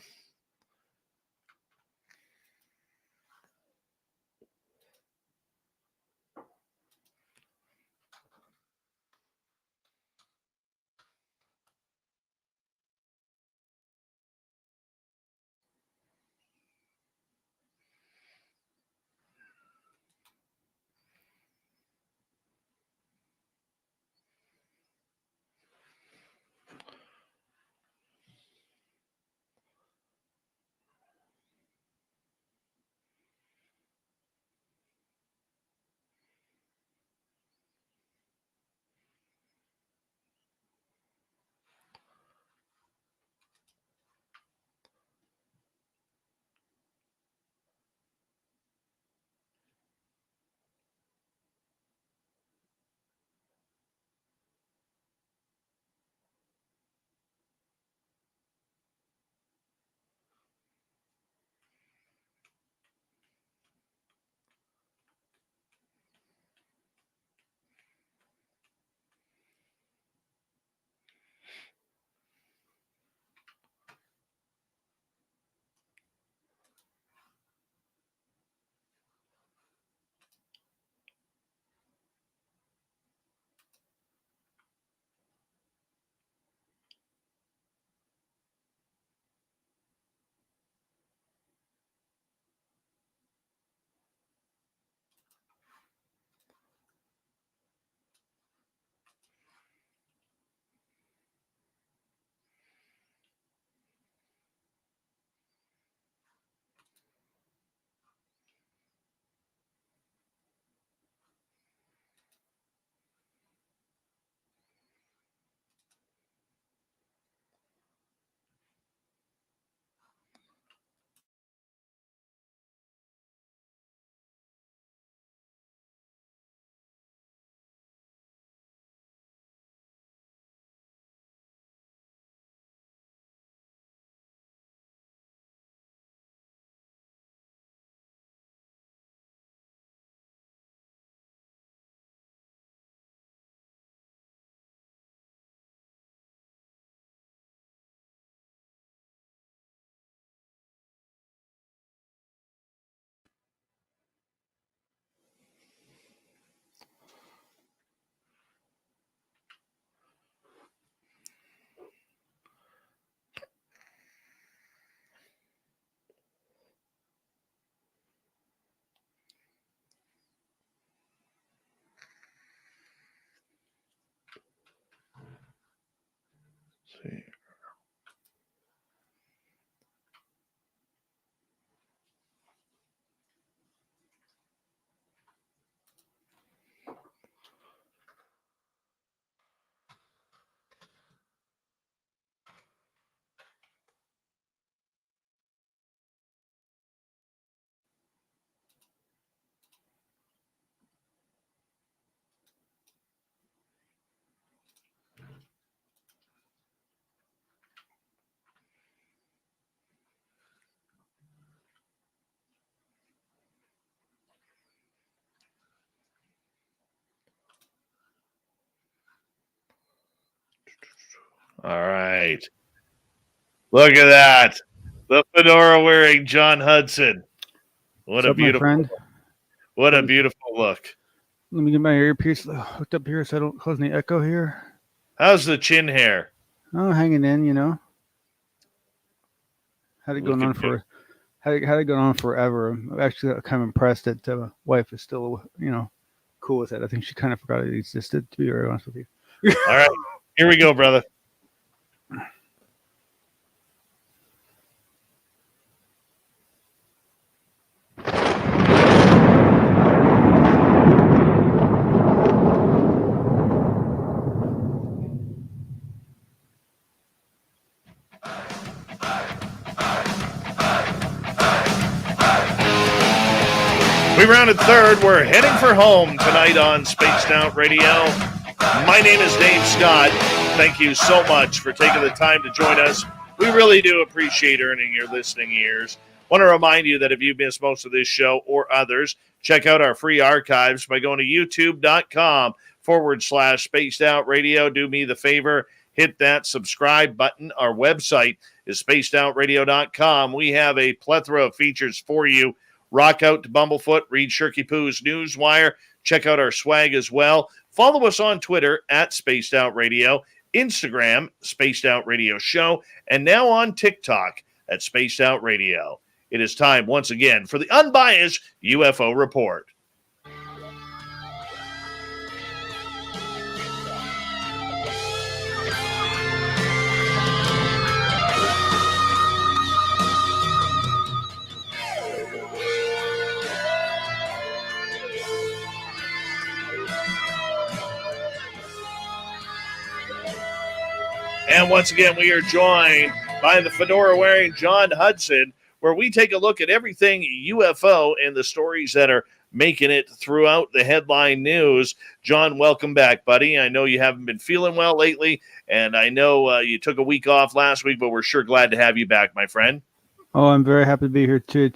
All right. Look at that. The fedora wearing John Hudson. What a beautiful friend. What a beautiful look. Let me get my earpiece hooked up here so I don't cause any echo here. How's the chin hair? Oh, hanging in, Had it going on forever. I'm actually kind of impressed that my wife is still, cool with it. I think she kind of forgot it existed, to be very honest with you. All right. Here we go, brother. We rounded third. We're heading for home tonight on Spaced Out Radio. My name is Dave Scott. Thank you so much for taking the time to join us. We really do appreciate earning your listening ears. Want to remind you that if you missed most of this show or others, check out our free archives by going to youtube.com/Spaced Out Radio. Do me the favor, hit that subscribe button. Our website is spacedoutradio.com. We have a plethora of features for you. Rock out to Bumblefoot, read Shirky Poo's Newswire, check out our swag as well. Follow us on Twitter at Spaced Out Radio, Instagram, Spaced Out Radio Show, and now on TikTok at Spaced Out Radio. It is time once again for the unbiased UFO Report. And once again, we are joined by the fedora-wearing John Hudson, where we take a look at everything UFO and the stories that are making it throughout the headline news. John, welcome back, buddy. I know you haven't been feeling well lately, and I know you took a week off last week, but we're sure glad to have you back, my friend. Oh, I'm very happy to be here too,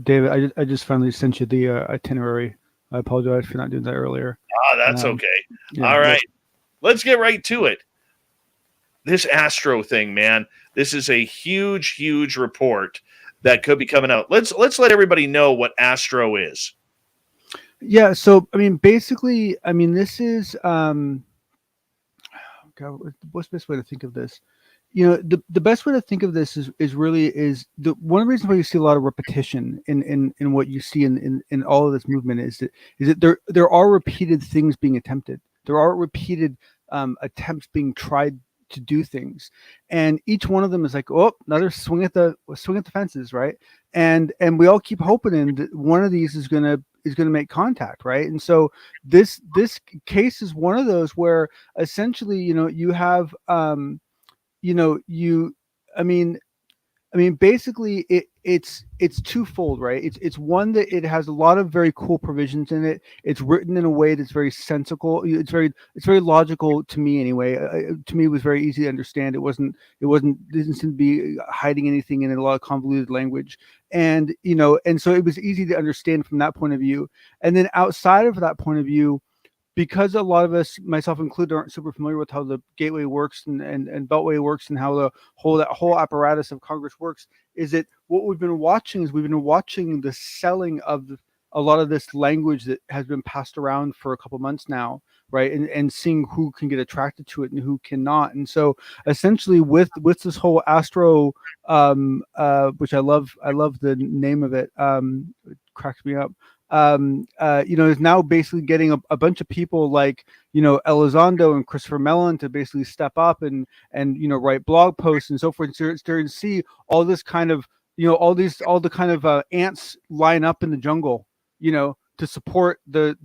David. I just finally sent you the itinerary. I apologize for not doing that earlier. That's okay. Yeah, all right. Let's get right to it. This Astro thing, man, this is a huge, huge report that could be coming out. Let's let everybody know what Astro is. Yeah, so basically, this is God, what's the best way to think of this? The best way to think of this is the one of the reasons why you see a lot of repetition in what you see in all of this movement is that there are repeated things being attempted. There are repeated attempts being tried to do things, and each one of them is like, oh, another swing at the fences, right? And we all keep hoping that one of these is gonna make contact, right? And so this case is one of those where essentially, you have basically it's twofold, right? It's one that it has a lot of very cool provisions in it. It's written in a way that's very sensical. It's very logical to me anyway. To me, it was very easy to understand. It didn't seem to be hiding anything in a lot of convoluted language, and so it was easy to understand from that point of view. And then outside of that point of view, because a lot of us, myself included, aren't super familiar with how the Gateway works and Beltway works and how that whole apparatus of Congress works, is that what we've been watching the selling of a lot of this language that has been passed around for a couple months now, right? And seeing who can get attracted to it and who cannot. And so essentially with this whole Astro, which I love the name of it, it cracks me up. Is now basically getting a bunch of people like, Elizondo and Christopher Mellon to basically step up and write blog posts and so forth. So to see all this kind of, all the kind of ants line up in the jungle, to support the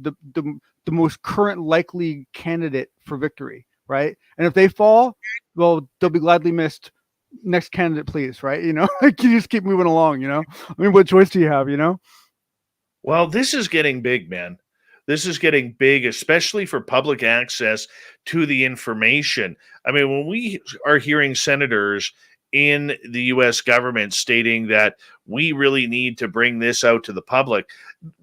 most current likely candidate for victory, right? And if they fall, well, they'll be gladly missed. Next candidate, please, right? You just keep moving along. What choice do you have? Well, this is getting big, man. This is getting big, especially for public access to the information. When we are hearing senators in the U.S. government stating that we really need to bring this out to the public,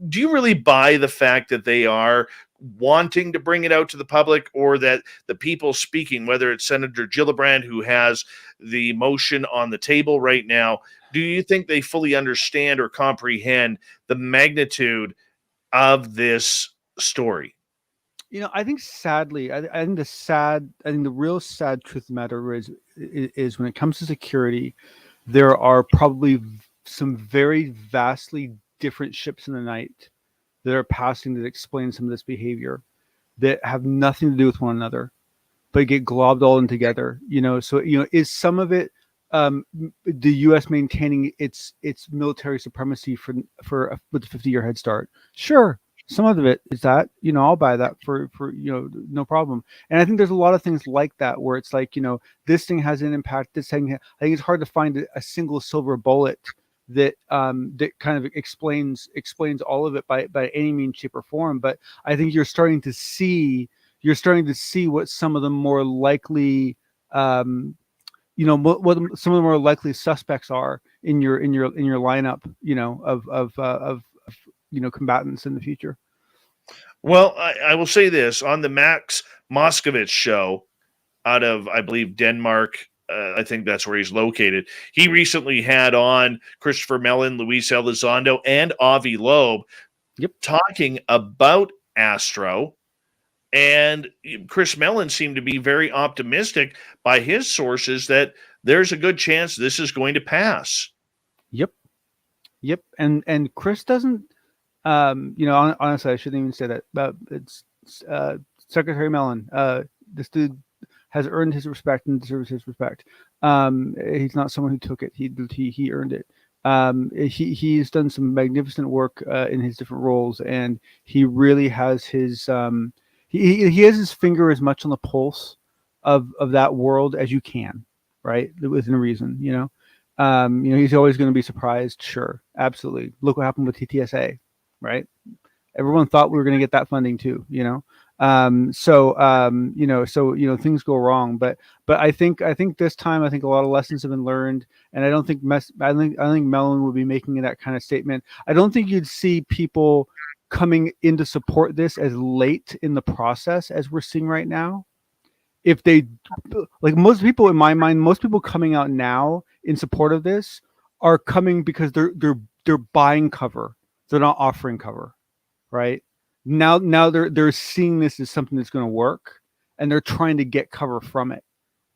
do you really buy the fact that they are wanting to bring it out to the public, or that the people speaking, whether it's Senator Gillibrand, who has the motion on the table right now, do you think they fully understand or comprehend the magnitude of this story? I think sadly, I think the real sad truth of the matter is when it comes to security, there are probably some very vastly different ships in the night that are passing that explain some of this behavior that have nothing to do with one another, but get globbed all in together. So is some of it the U.S. maintaining its military supremacy with the 50-year head start? Sure. Some of it is that, I'll buy that for no problem. And I think there's a lot of things like that where it's like, this thing has an impact. This thing, I think it's hard to find a single silver bullet that that kind of explains all of it by any means, shape, or form. But I think you're starting to see what some of the more likely what some of the more likely suspects are in your lineup, of combatants in the future. Well, I will say this on the Max Moskovitz show out of, I believe, Denmark. I think that's where he's located. He recently had on Christopher Mellon, Luis Elizondo, and Avi Loeb talking about Astro. And Chris Mellon seemed to be very optimistic by his sources that there's a good chance this is going to pass. Yep. And Chris doesn't, honestly, I shouldn't even say that, but it's Secretary Mellon. This dude has earned his respect and deserves his respect. He's not someone who took it. He earned it. He's done some magnificent work in his different roles, and he really has his he has his finger as much on the pulse of that world as you can, right? Within reason, he's always going to be surprised. Sure, absolutely. Look what happened with TTSA, right? Everyone thought we were going to get that funding too, so things go wrong, but I think this time, I think a lot of lessons have been learned, and I think Mellon would be making that kind of statement. I don't think you'd see people coming in to support this as late in the process as we're seeing right now. If they, like most people in my mind, most people coming out now in support of this are coming because they're buying cover. They're not offering cover, right? Now they're seeing this as something that's going to work, and they're trying to get cover from it.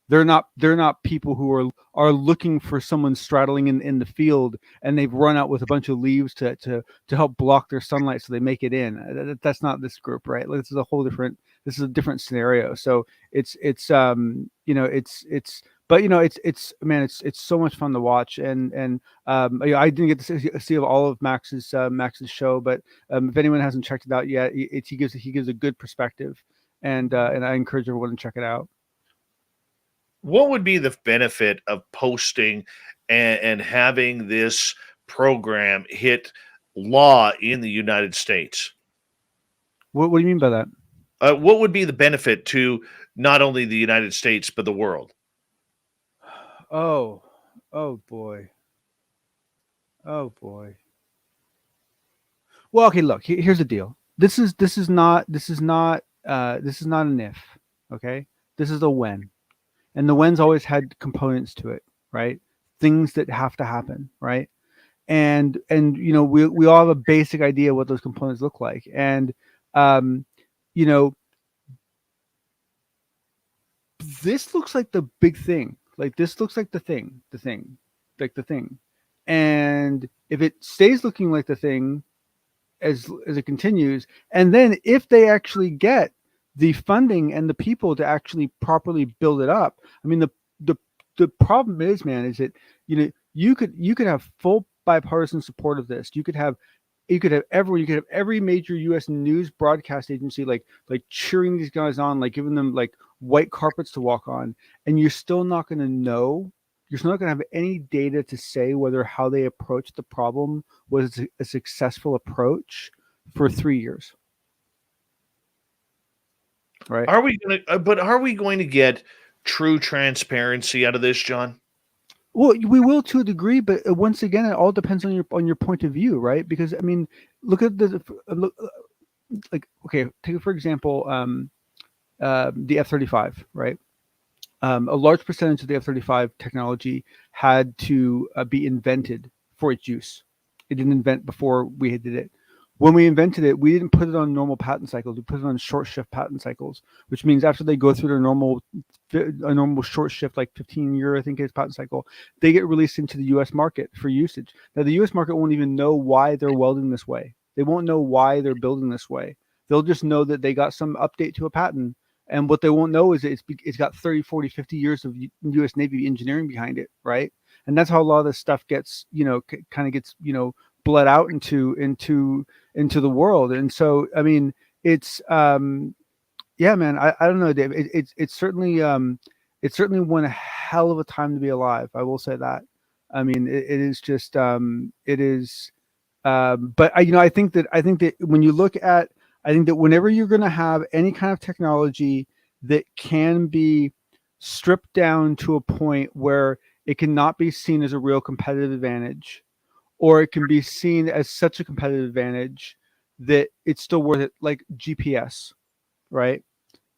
They're not people who are looking for someone straddling in the field, and they've run out with a bunch of leaves to help block their sunlight so they make it in. That's not this group, right? This is a different scenario. So it's so much fun to watch, and I didn't get to see all of Max's show, but if anyone hasn't checked it out yet, he gives a good perspective, and I encourage everyone to check it out. What would be the benefit of posting and having this program hit law in the United States? What do you mean by that? What would be the benefit to not only the United States but the world? Oh boy. Well, okay, look, here's the deal. This is not an if, okay? This is a when. And the when's always had components to it, right? Things that have to happen, right? And we all have a basic idea what those components look like. And this looks like the big thing. Like this looks like the thing. And if it stays looking like the thing as it continues, and then if they actually get the funding and the people to actually properly build it up, I mean, the problem is, man, is that you could have full bipartisan support of this. You could have every major U.S. news broadcast agency like cheering these guys on, like giving them like white carpets to walk on, and you're still not going to know. You're still not going to have any data to say whether how they approached the problem was a successful approach for 3 years. Right? Are we going to get true transparency out of this, John? Well, we will to a degree, but once again, it all depends on your point of view, right? Because I mean, look at like, okay, take for example, the F-35, right? A large percentage of the F-35 technology had to be invented for its use. It didn't invent before we did it. When we invented it, we didn't put it on normal patent cycles. We put it on short shift patent cycles, which means after they go through their normal short shift, like 15-year, I think it's patent cycle, they get released into the U.S. market for usage. Now, the U.S. market won't even know why they're welding this way. They won't know why they're building this way. They'll just know that they got some update to a patent. And what they won't know is it's got 30, 40, 50 years of U.S. Navy engineering behind it, right? And that's how a lot of this stuff gets, kind of gets, bled out into the world. And so, I mean, it's yeah, man, I don't know, Dave. It's certainly one hell of a time to be alive. I will say that. I mean, it is just it is. But I think that when you look at, I think that whenever you're going to have any kind of technology that can be stripped down to a point where it cannot be seen as a real competitive advantage, or it can be seen as such a competitive advantage that it's still worth it, like GPS, right?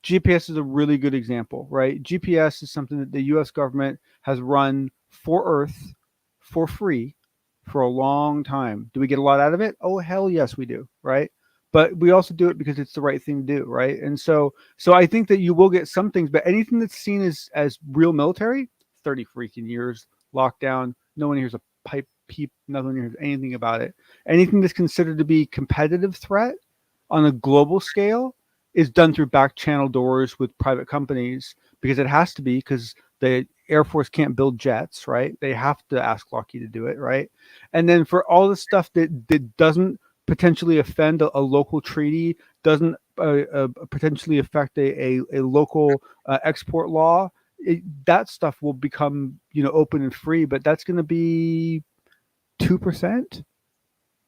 GPS is a really good example, right? GPS is something that the US government has run for Earth for free for a long time. Do we get a lot out of it? Oh, hell yes, we do, right? But we also do it because it's the right thing to do, right? And so I think that you will get some things, but anything that's seen as real military, 30 freaking years, lockdown, no one hears a pipe peep, no one hears anything about it. Anything that's considered to be competitive threat on a global scale is done through back channel doors with private companies, because it has to be, because the Air Force can't build jets, right? They have to ask Lockheed to do it, right? And then for all the stuff that doesn't potentially offend a local treaty, doesn't potentially affect a local export law, that stuff will become open and free. But that's going to be 2%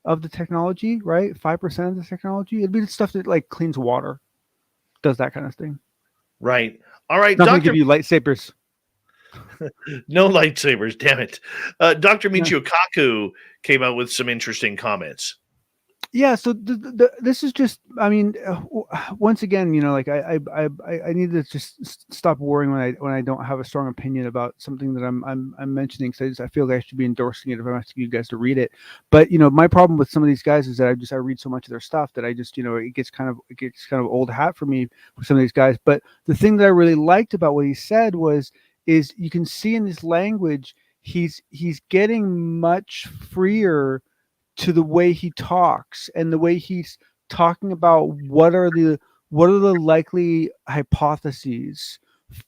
of the technology, right? 5% of the technology. It'd be the stuff that like cleans water, does that kind of thing. Right. All right. Not going to give you lightsabers. No lightsabers, damn it. Dr. Michio Kaku came out with some interesting comments. Yeah, so this is just, I mean, once again, like I need to just stop worrying when I don't have a strong opinion about something that I'm mentioning, because I feel like I should be endorsing it if I'm asking you guys to read it. But my problem with some of these guys is that I read so much of their stuff that I just it gets kind of old hat for me with some of these guys. But the thing that I really liked about what he said is you can see in his language he's getting much freer to the way he talks and the way he's talking about what are the likely hypotheses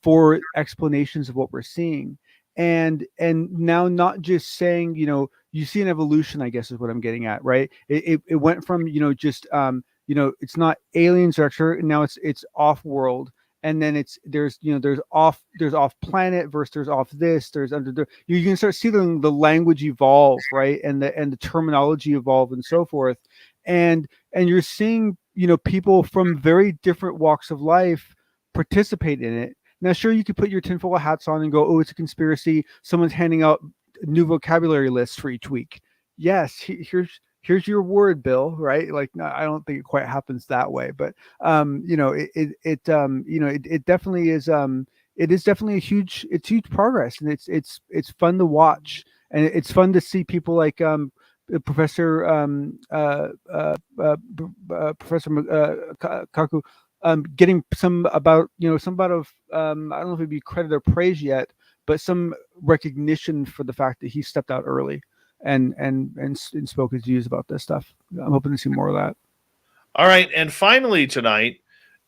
for explanations of what we're seeing. And now not just saying, you see an evolution, I guess is what I'm getting at, right? It went from, just, it's not aliens or extra, now it's off world. And then there's off planet versus there's off this, there's under the, you can start seeing the language evolve, right? And the terminology evolve and so forth. And you're seeing, people from very different walks of life participate in it. Now, sure, you could put your tinfoil hats on and go, oh, it's a conspiracy. Someone's handing out new vocabulary lists for each week. Yes, here's your word, Bill, right? Like, no, I don't think it quite happens that way, but it definitely is. It is definitely huge progress, and it's fun to watch, and it's fun to see people like Professor Kaku getting some about of I don't know if it'd be credit or praise yet, but some recognition for the fact that he stepped out early and spoke his views about this stuff. I'm hoping to see more of that. All right. And finally tonight,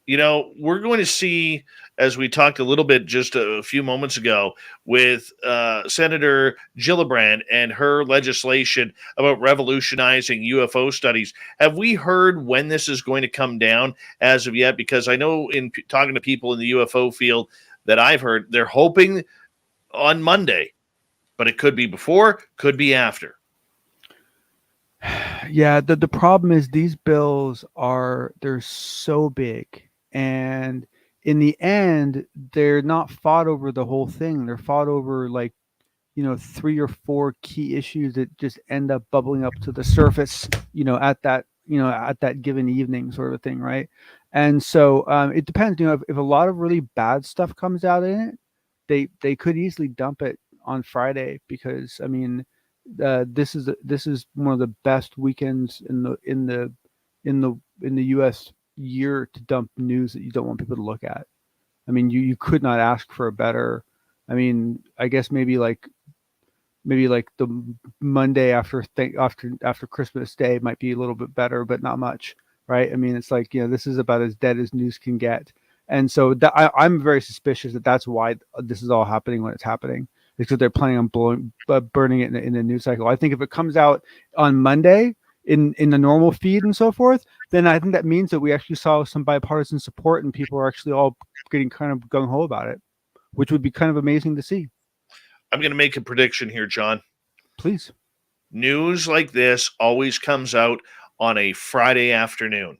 we're going to see, as we talked a little bit just a few moments ago with Senator Gillibrand and her legislation about revolutionizing UFO studies. Have we heard when this is going to come down as of yet? Because I know in talking to people in the UFO field that I've heard, they're hoping on Monday. But it could be before, could be after. Yeah, the problem is these bills they're so big, and in the end, they're not fought over the whole thing. They're fought over 3 or 4 key issues that just end up bubbling up to the surface, at that at that given evening sort of thing, right? And so it depends. If a lot of really bad stuff comes out in it, they could easily dump it on Friday, because I mean, this is one of the best weekends in the U.S. year to dump news that you don't want people to look at. I mean, you could not ask for a better. I mean, I guess maybe like the Monday after Christmas Day might be a little bit better, but not much, right? I mean, it's like, this is about as dead as news can get. And so I'm very suspicious that that's why this is all happening when it's happening, because they're planning on burning it in the news cycle. I think if it comes out on Monday in the normal feed and so forth, then I think that means that we actually saw some bipartisan support and people are actually all getting kind of gung-ho about it, which would be kind of amazing to see. I'm going to make a prediction here, John. Please. News like this always comes out on a Friday afternoon.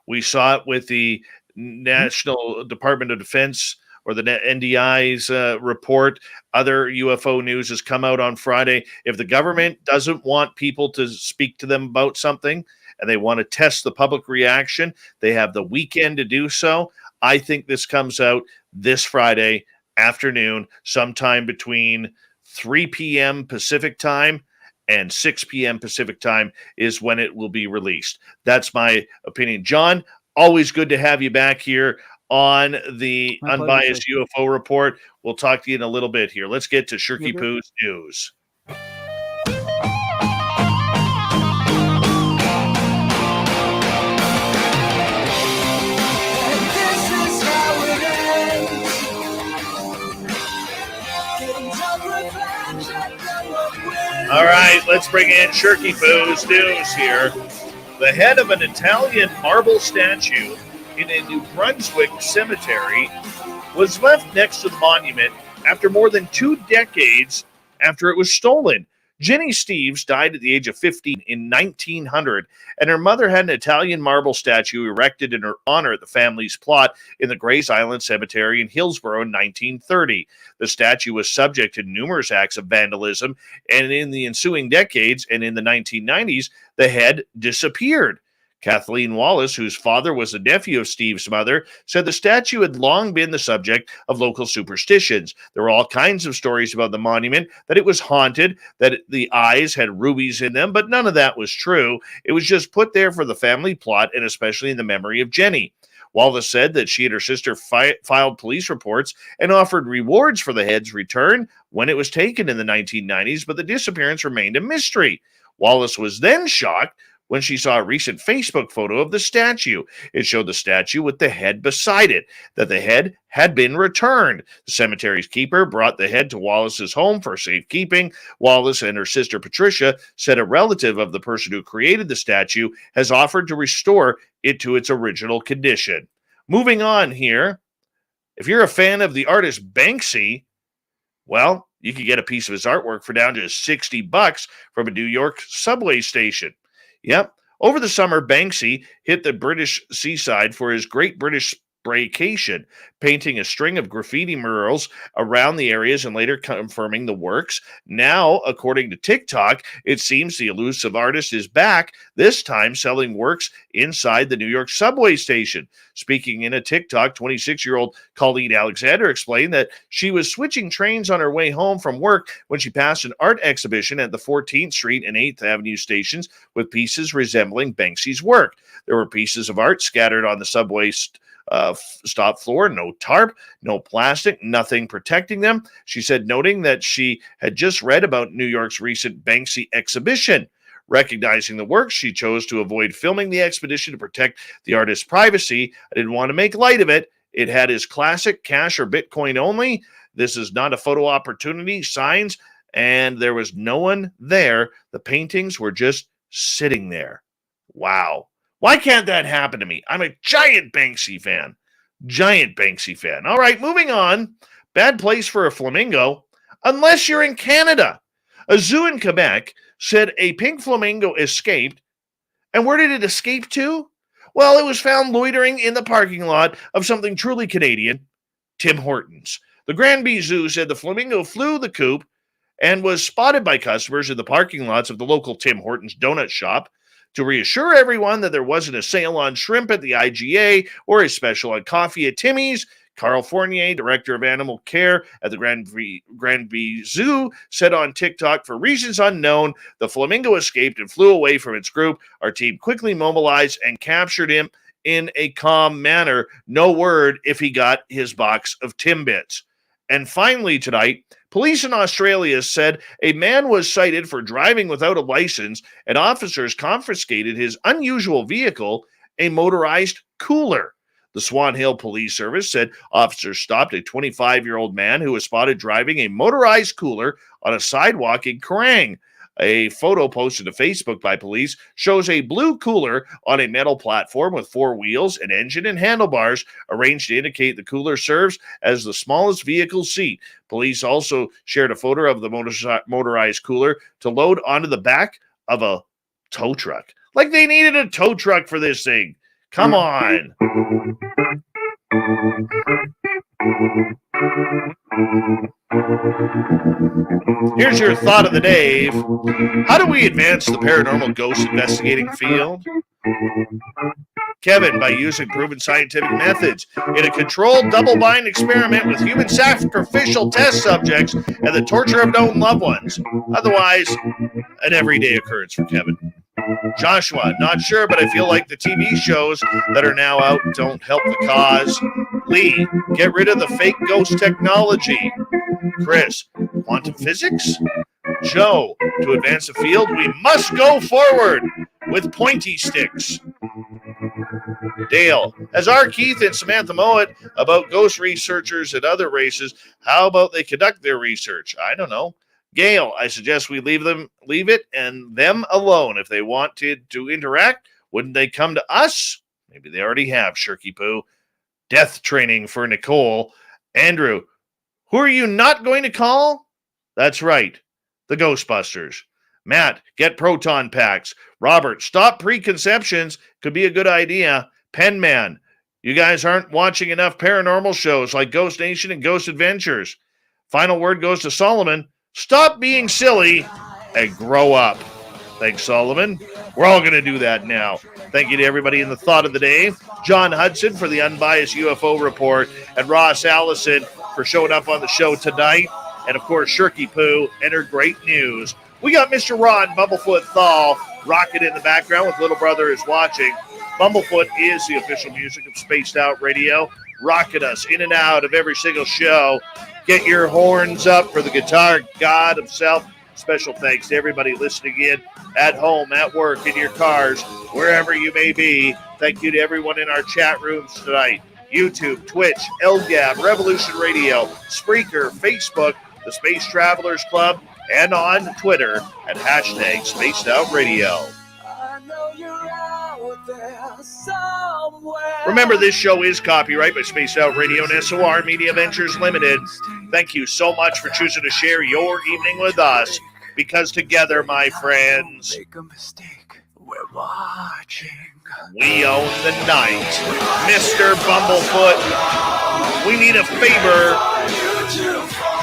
We saw it with the National Department of Defense or the NDI's report. Other UFO news has come out on Friday. If the government doesn't want people to speak to them about something and they want to test the public reaction, they have the weekend to do so. I think this comes out this Friday afternoon, sometime between 3 p.m. Pacific time and 6 p.m. Pacific time is when it will be released. That's my opinion. John, always good to have you back here on the Unbiased UFO Report. We'll talk to you in a little bit here. Let's get to Shirky Poo's news. All right, let's bring in Shirky Poo's news here. The head of an Italian marble statue in a New Brunswick cemetery was left next to the monument after more than 2 decades after it was stolen. Jenny Steves died at the age of 15 in 1900, and her mother had an Italian marble statue erected in her honor at the family's plot in the Grays Island Cemetery in Hillsborough in 1930. The statue was subject to numerous acts of vandalism, and in the ensuing decades and in the 1990s, the head disappeared. Kathleen Wallace, whose father was a nephew of Steve's mother, said the statue had long been the subject of local superstitions. There were all kinds of stories about the monument, that it was haunted, that the eyes had rubies in them, but none of that was true. It was just put there for the family plot and especially in the memory of Jenny. Wallace said that she and her sister filed police reports and offered rewards for the head's return when it was taken in the 1990s, but the disappearance remained a mystery. Wallace was then shocked when she saw a recent Facebook photo of the statue. It showed the statue with the head beside it, that the head had been returned. The cemetery's keeper brought the head to Wallace's home for safekeeping. Wallace and her sister Patricia said a relative of the person who created the statue has offered to restore it to its original condition. Moving on here, if you're a fan of the artist Banksy, well, you can get a piece of his artwork for down to $60 from a New York subway station. Yep. Over the summer, Banksy hit the British seaside for his Great British Spraycation, painting a string of graffiti murals around the areas and later confirming the works. Now, according to TikTok, it seems the elusive artist is back, this time selling works inside the New York subway station. Speaking in a TikTok, 26-year-old Colleen Alexander explained that she was switching trains on her way home from work when she passed an art exhibition at the 14th Street and 8th Avenue stations with pieces resembling Banksy's work. There were pieces of art scattered on the subway stop floor, no tarp, no plastic, nothing protecting them. She said, noting that she had just read about New York's recent Banksy exhibition. Recognizing the work, she chose to avoid filming the expedition to protect the artist's privacy. I didn't want to make light of it. It had his classic cash or Bitcoin only. This is not a photo opportunity, signs, and there was no one there. The paintings were just sitting there. Wow. Why can't that happen to me? I'm a giant Banksy fan. Giant Banksy fan. All right, moving on. Bad place for a flamingo, unless you're in Canada. A zoo in Quebec said a pink flamingo escaped. And where did it escape to? Well, it was found loitering in the parking lot of something truly Canadian, Tim Hortons. The Granby Zoo said the flamingo flew the coop and was spotted by customers in the parking lots of the local Tim Hortons donut shop. To reassure everyone that there wasn't a sale on shrimp at the IGA or a special on coffee at Timmy's, Carl Fournier, director of animal care at the Granby Zoo, said on TikTok, for reasons unknown, the flamingo escaped and flew away from its group. Our team quickly mobilized and captured him in a calm manner. No word if he got his box of Timbits. And finally tonight, police in Australia said a man was cited for driving without a license, and officers confiscated his unusual vehicle, a motorized cooler. The Swan Hill Police Service said officers stopped a 25-year-old man who was spotted driving a motorized cooler on a sidewalk in Kerrang. A photo posted to Facebook by police shows a blue cooler on a metal platform with 4 wheels, an engine, and handlebars arranged to indicate the cooler serves as the smallest vehicle seat. Police also shared a photo of the motorized cooler to load onto the back of a tow truck. Like they needed a tow truck for this thing. Come on. Here's your thought of the day. How do we advance the paranormal ghost investigating field? Kevin, by using proven scientific methods in a controlled double-blind experiment with human sacrificial test subjects and the torture of known loved ones. Otherwise, an everyday occurrence for Kevin. Joshua, not sure, but I feel like the TV shows that are now out don't help the cause. Lee, get rid of the fake ghost technology. Chris, quantum physics? Joe, to advance the field, we must go forward with pointy sticks. Dale, as R. Keith and Samantha Mowat about ghost researchers and other races, how about they conduct their research? I don't know. Gail, I suggest we leave it and them alone. If they wanted to interact, wouldn't they come to us? Maybe they already have, Shirky Poo. Death training for Nicole. Andrew, who are you not going to call? That's right, the Ghostbusters. Matt, get proton packs. Robert, stop preconceptions. Could be a good idea. Penman, you guys aren't watching enough paranormal shows like Ghost Nation and Ghost Adventures. Final word goes to Solomon. Stop being silly and grow up. Thanks, Solomon. We're all going to do that now. Thank you to everybody in the thought of the day. John Hudson for the unbiased UFO report, and Ross Allison for showing up on the show tonight. And, of course, Shirky Poo and her great news. We got Mr. Ron Bumblefoot Thal rocking in the background with Little Brother is Watching. Bumblefoot is the official music of Spaced Out Radio, rocking us in and out of every single show. Get your horns up for the guitar god himself. Special thanks to everybody listening in at home, at work, in your cars, wherever you may be. Thank you to everyone in our chat rooms tonight. YouTube, Twitch, LGAB, Revolution Radio, Spreaker, Facebook, the Space Travelers Club, and on Twitter at hashtag Spaced Out Radio. Remember, this show is copyright by Spaced Out Radio and SOR Media Ventures Limited. Thank you so much for choosing to share your evening with us, because together, my friends, Make a mistake. We're watching. we own the night. Mr. Bumblefoot, we need a favor.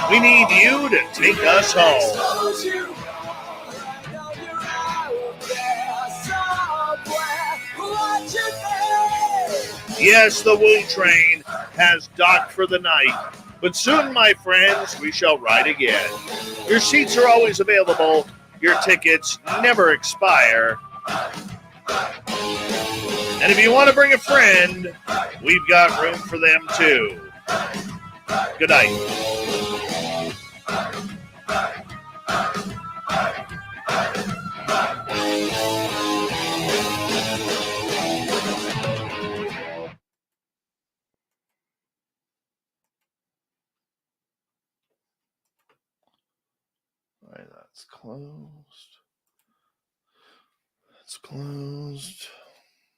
We need you to take us home. Yes, the Woo Train has docked for the night, but soon, my friends, we shall ride again. Your seats are always available. Your tickets never expire. And if you want to bring a friend, we've got room for them too. Good night. All right, that's closed. That's closed.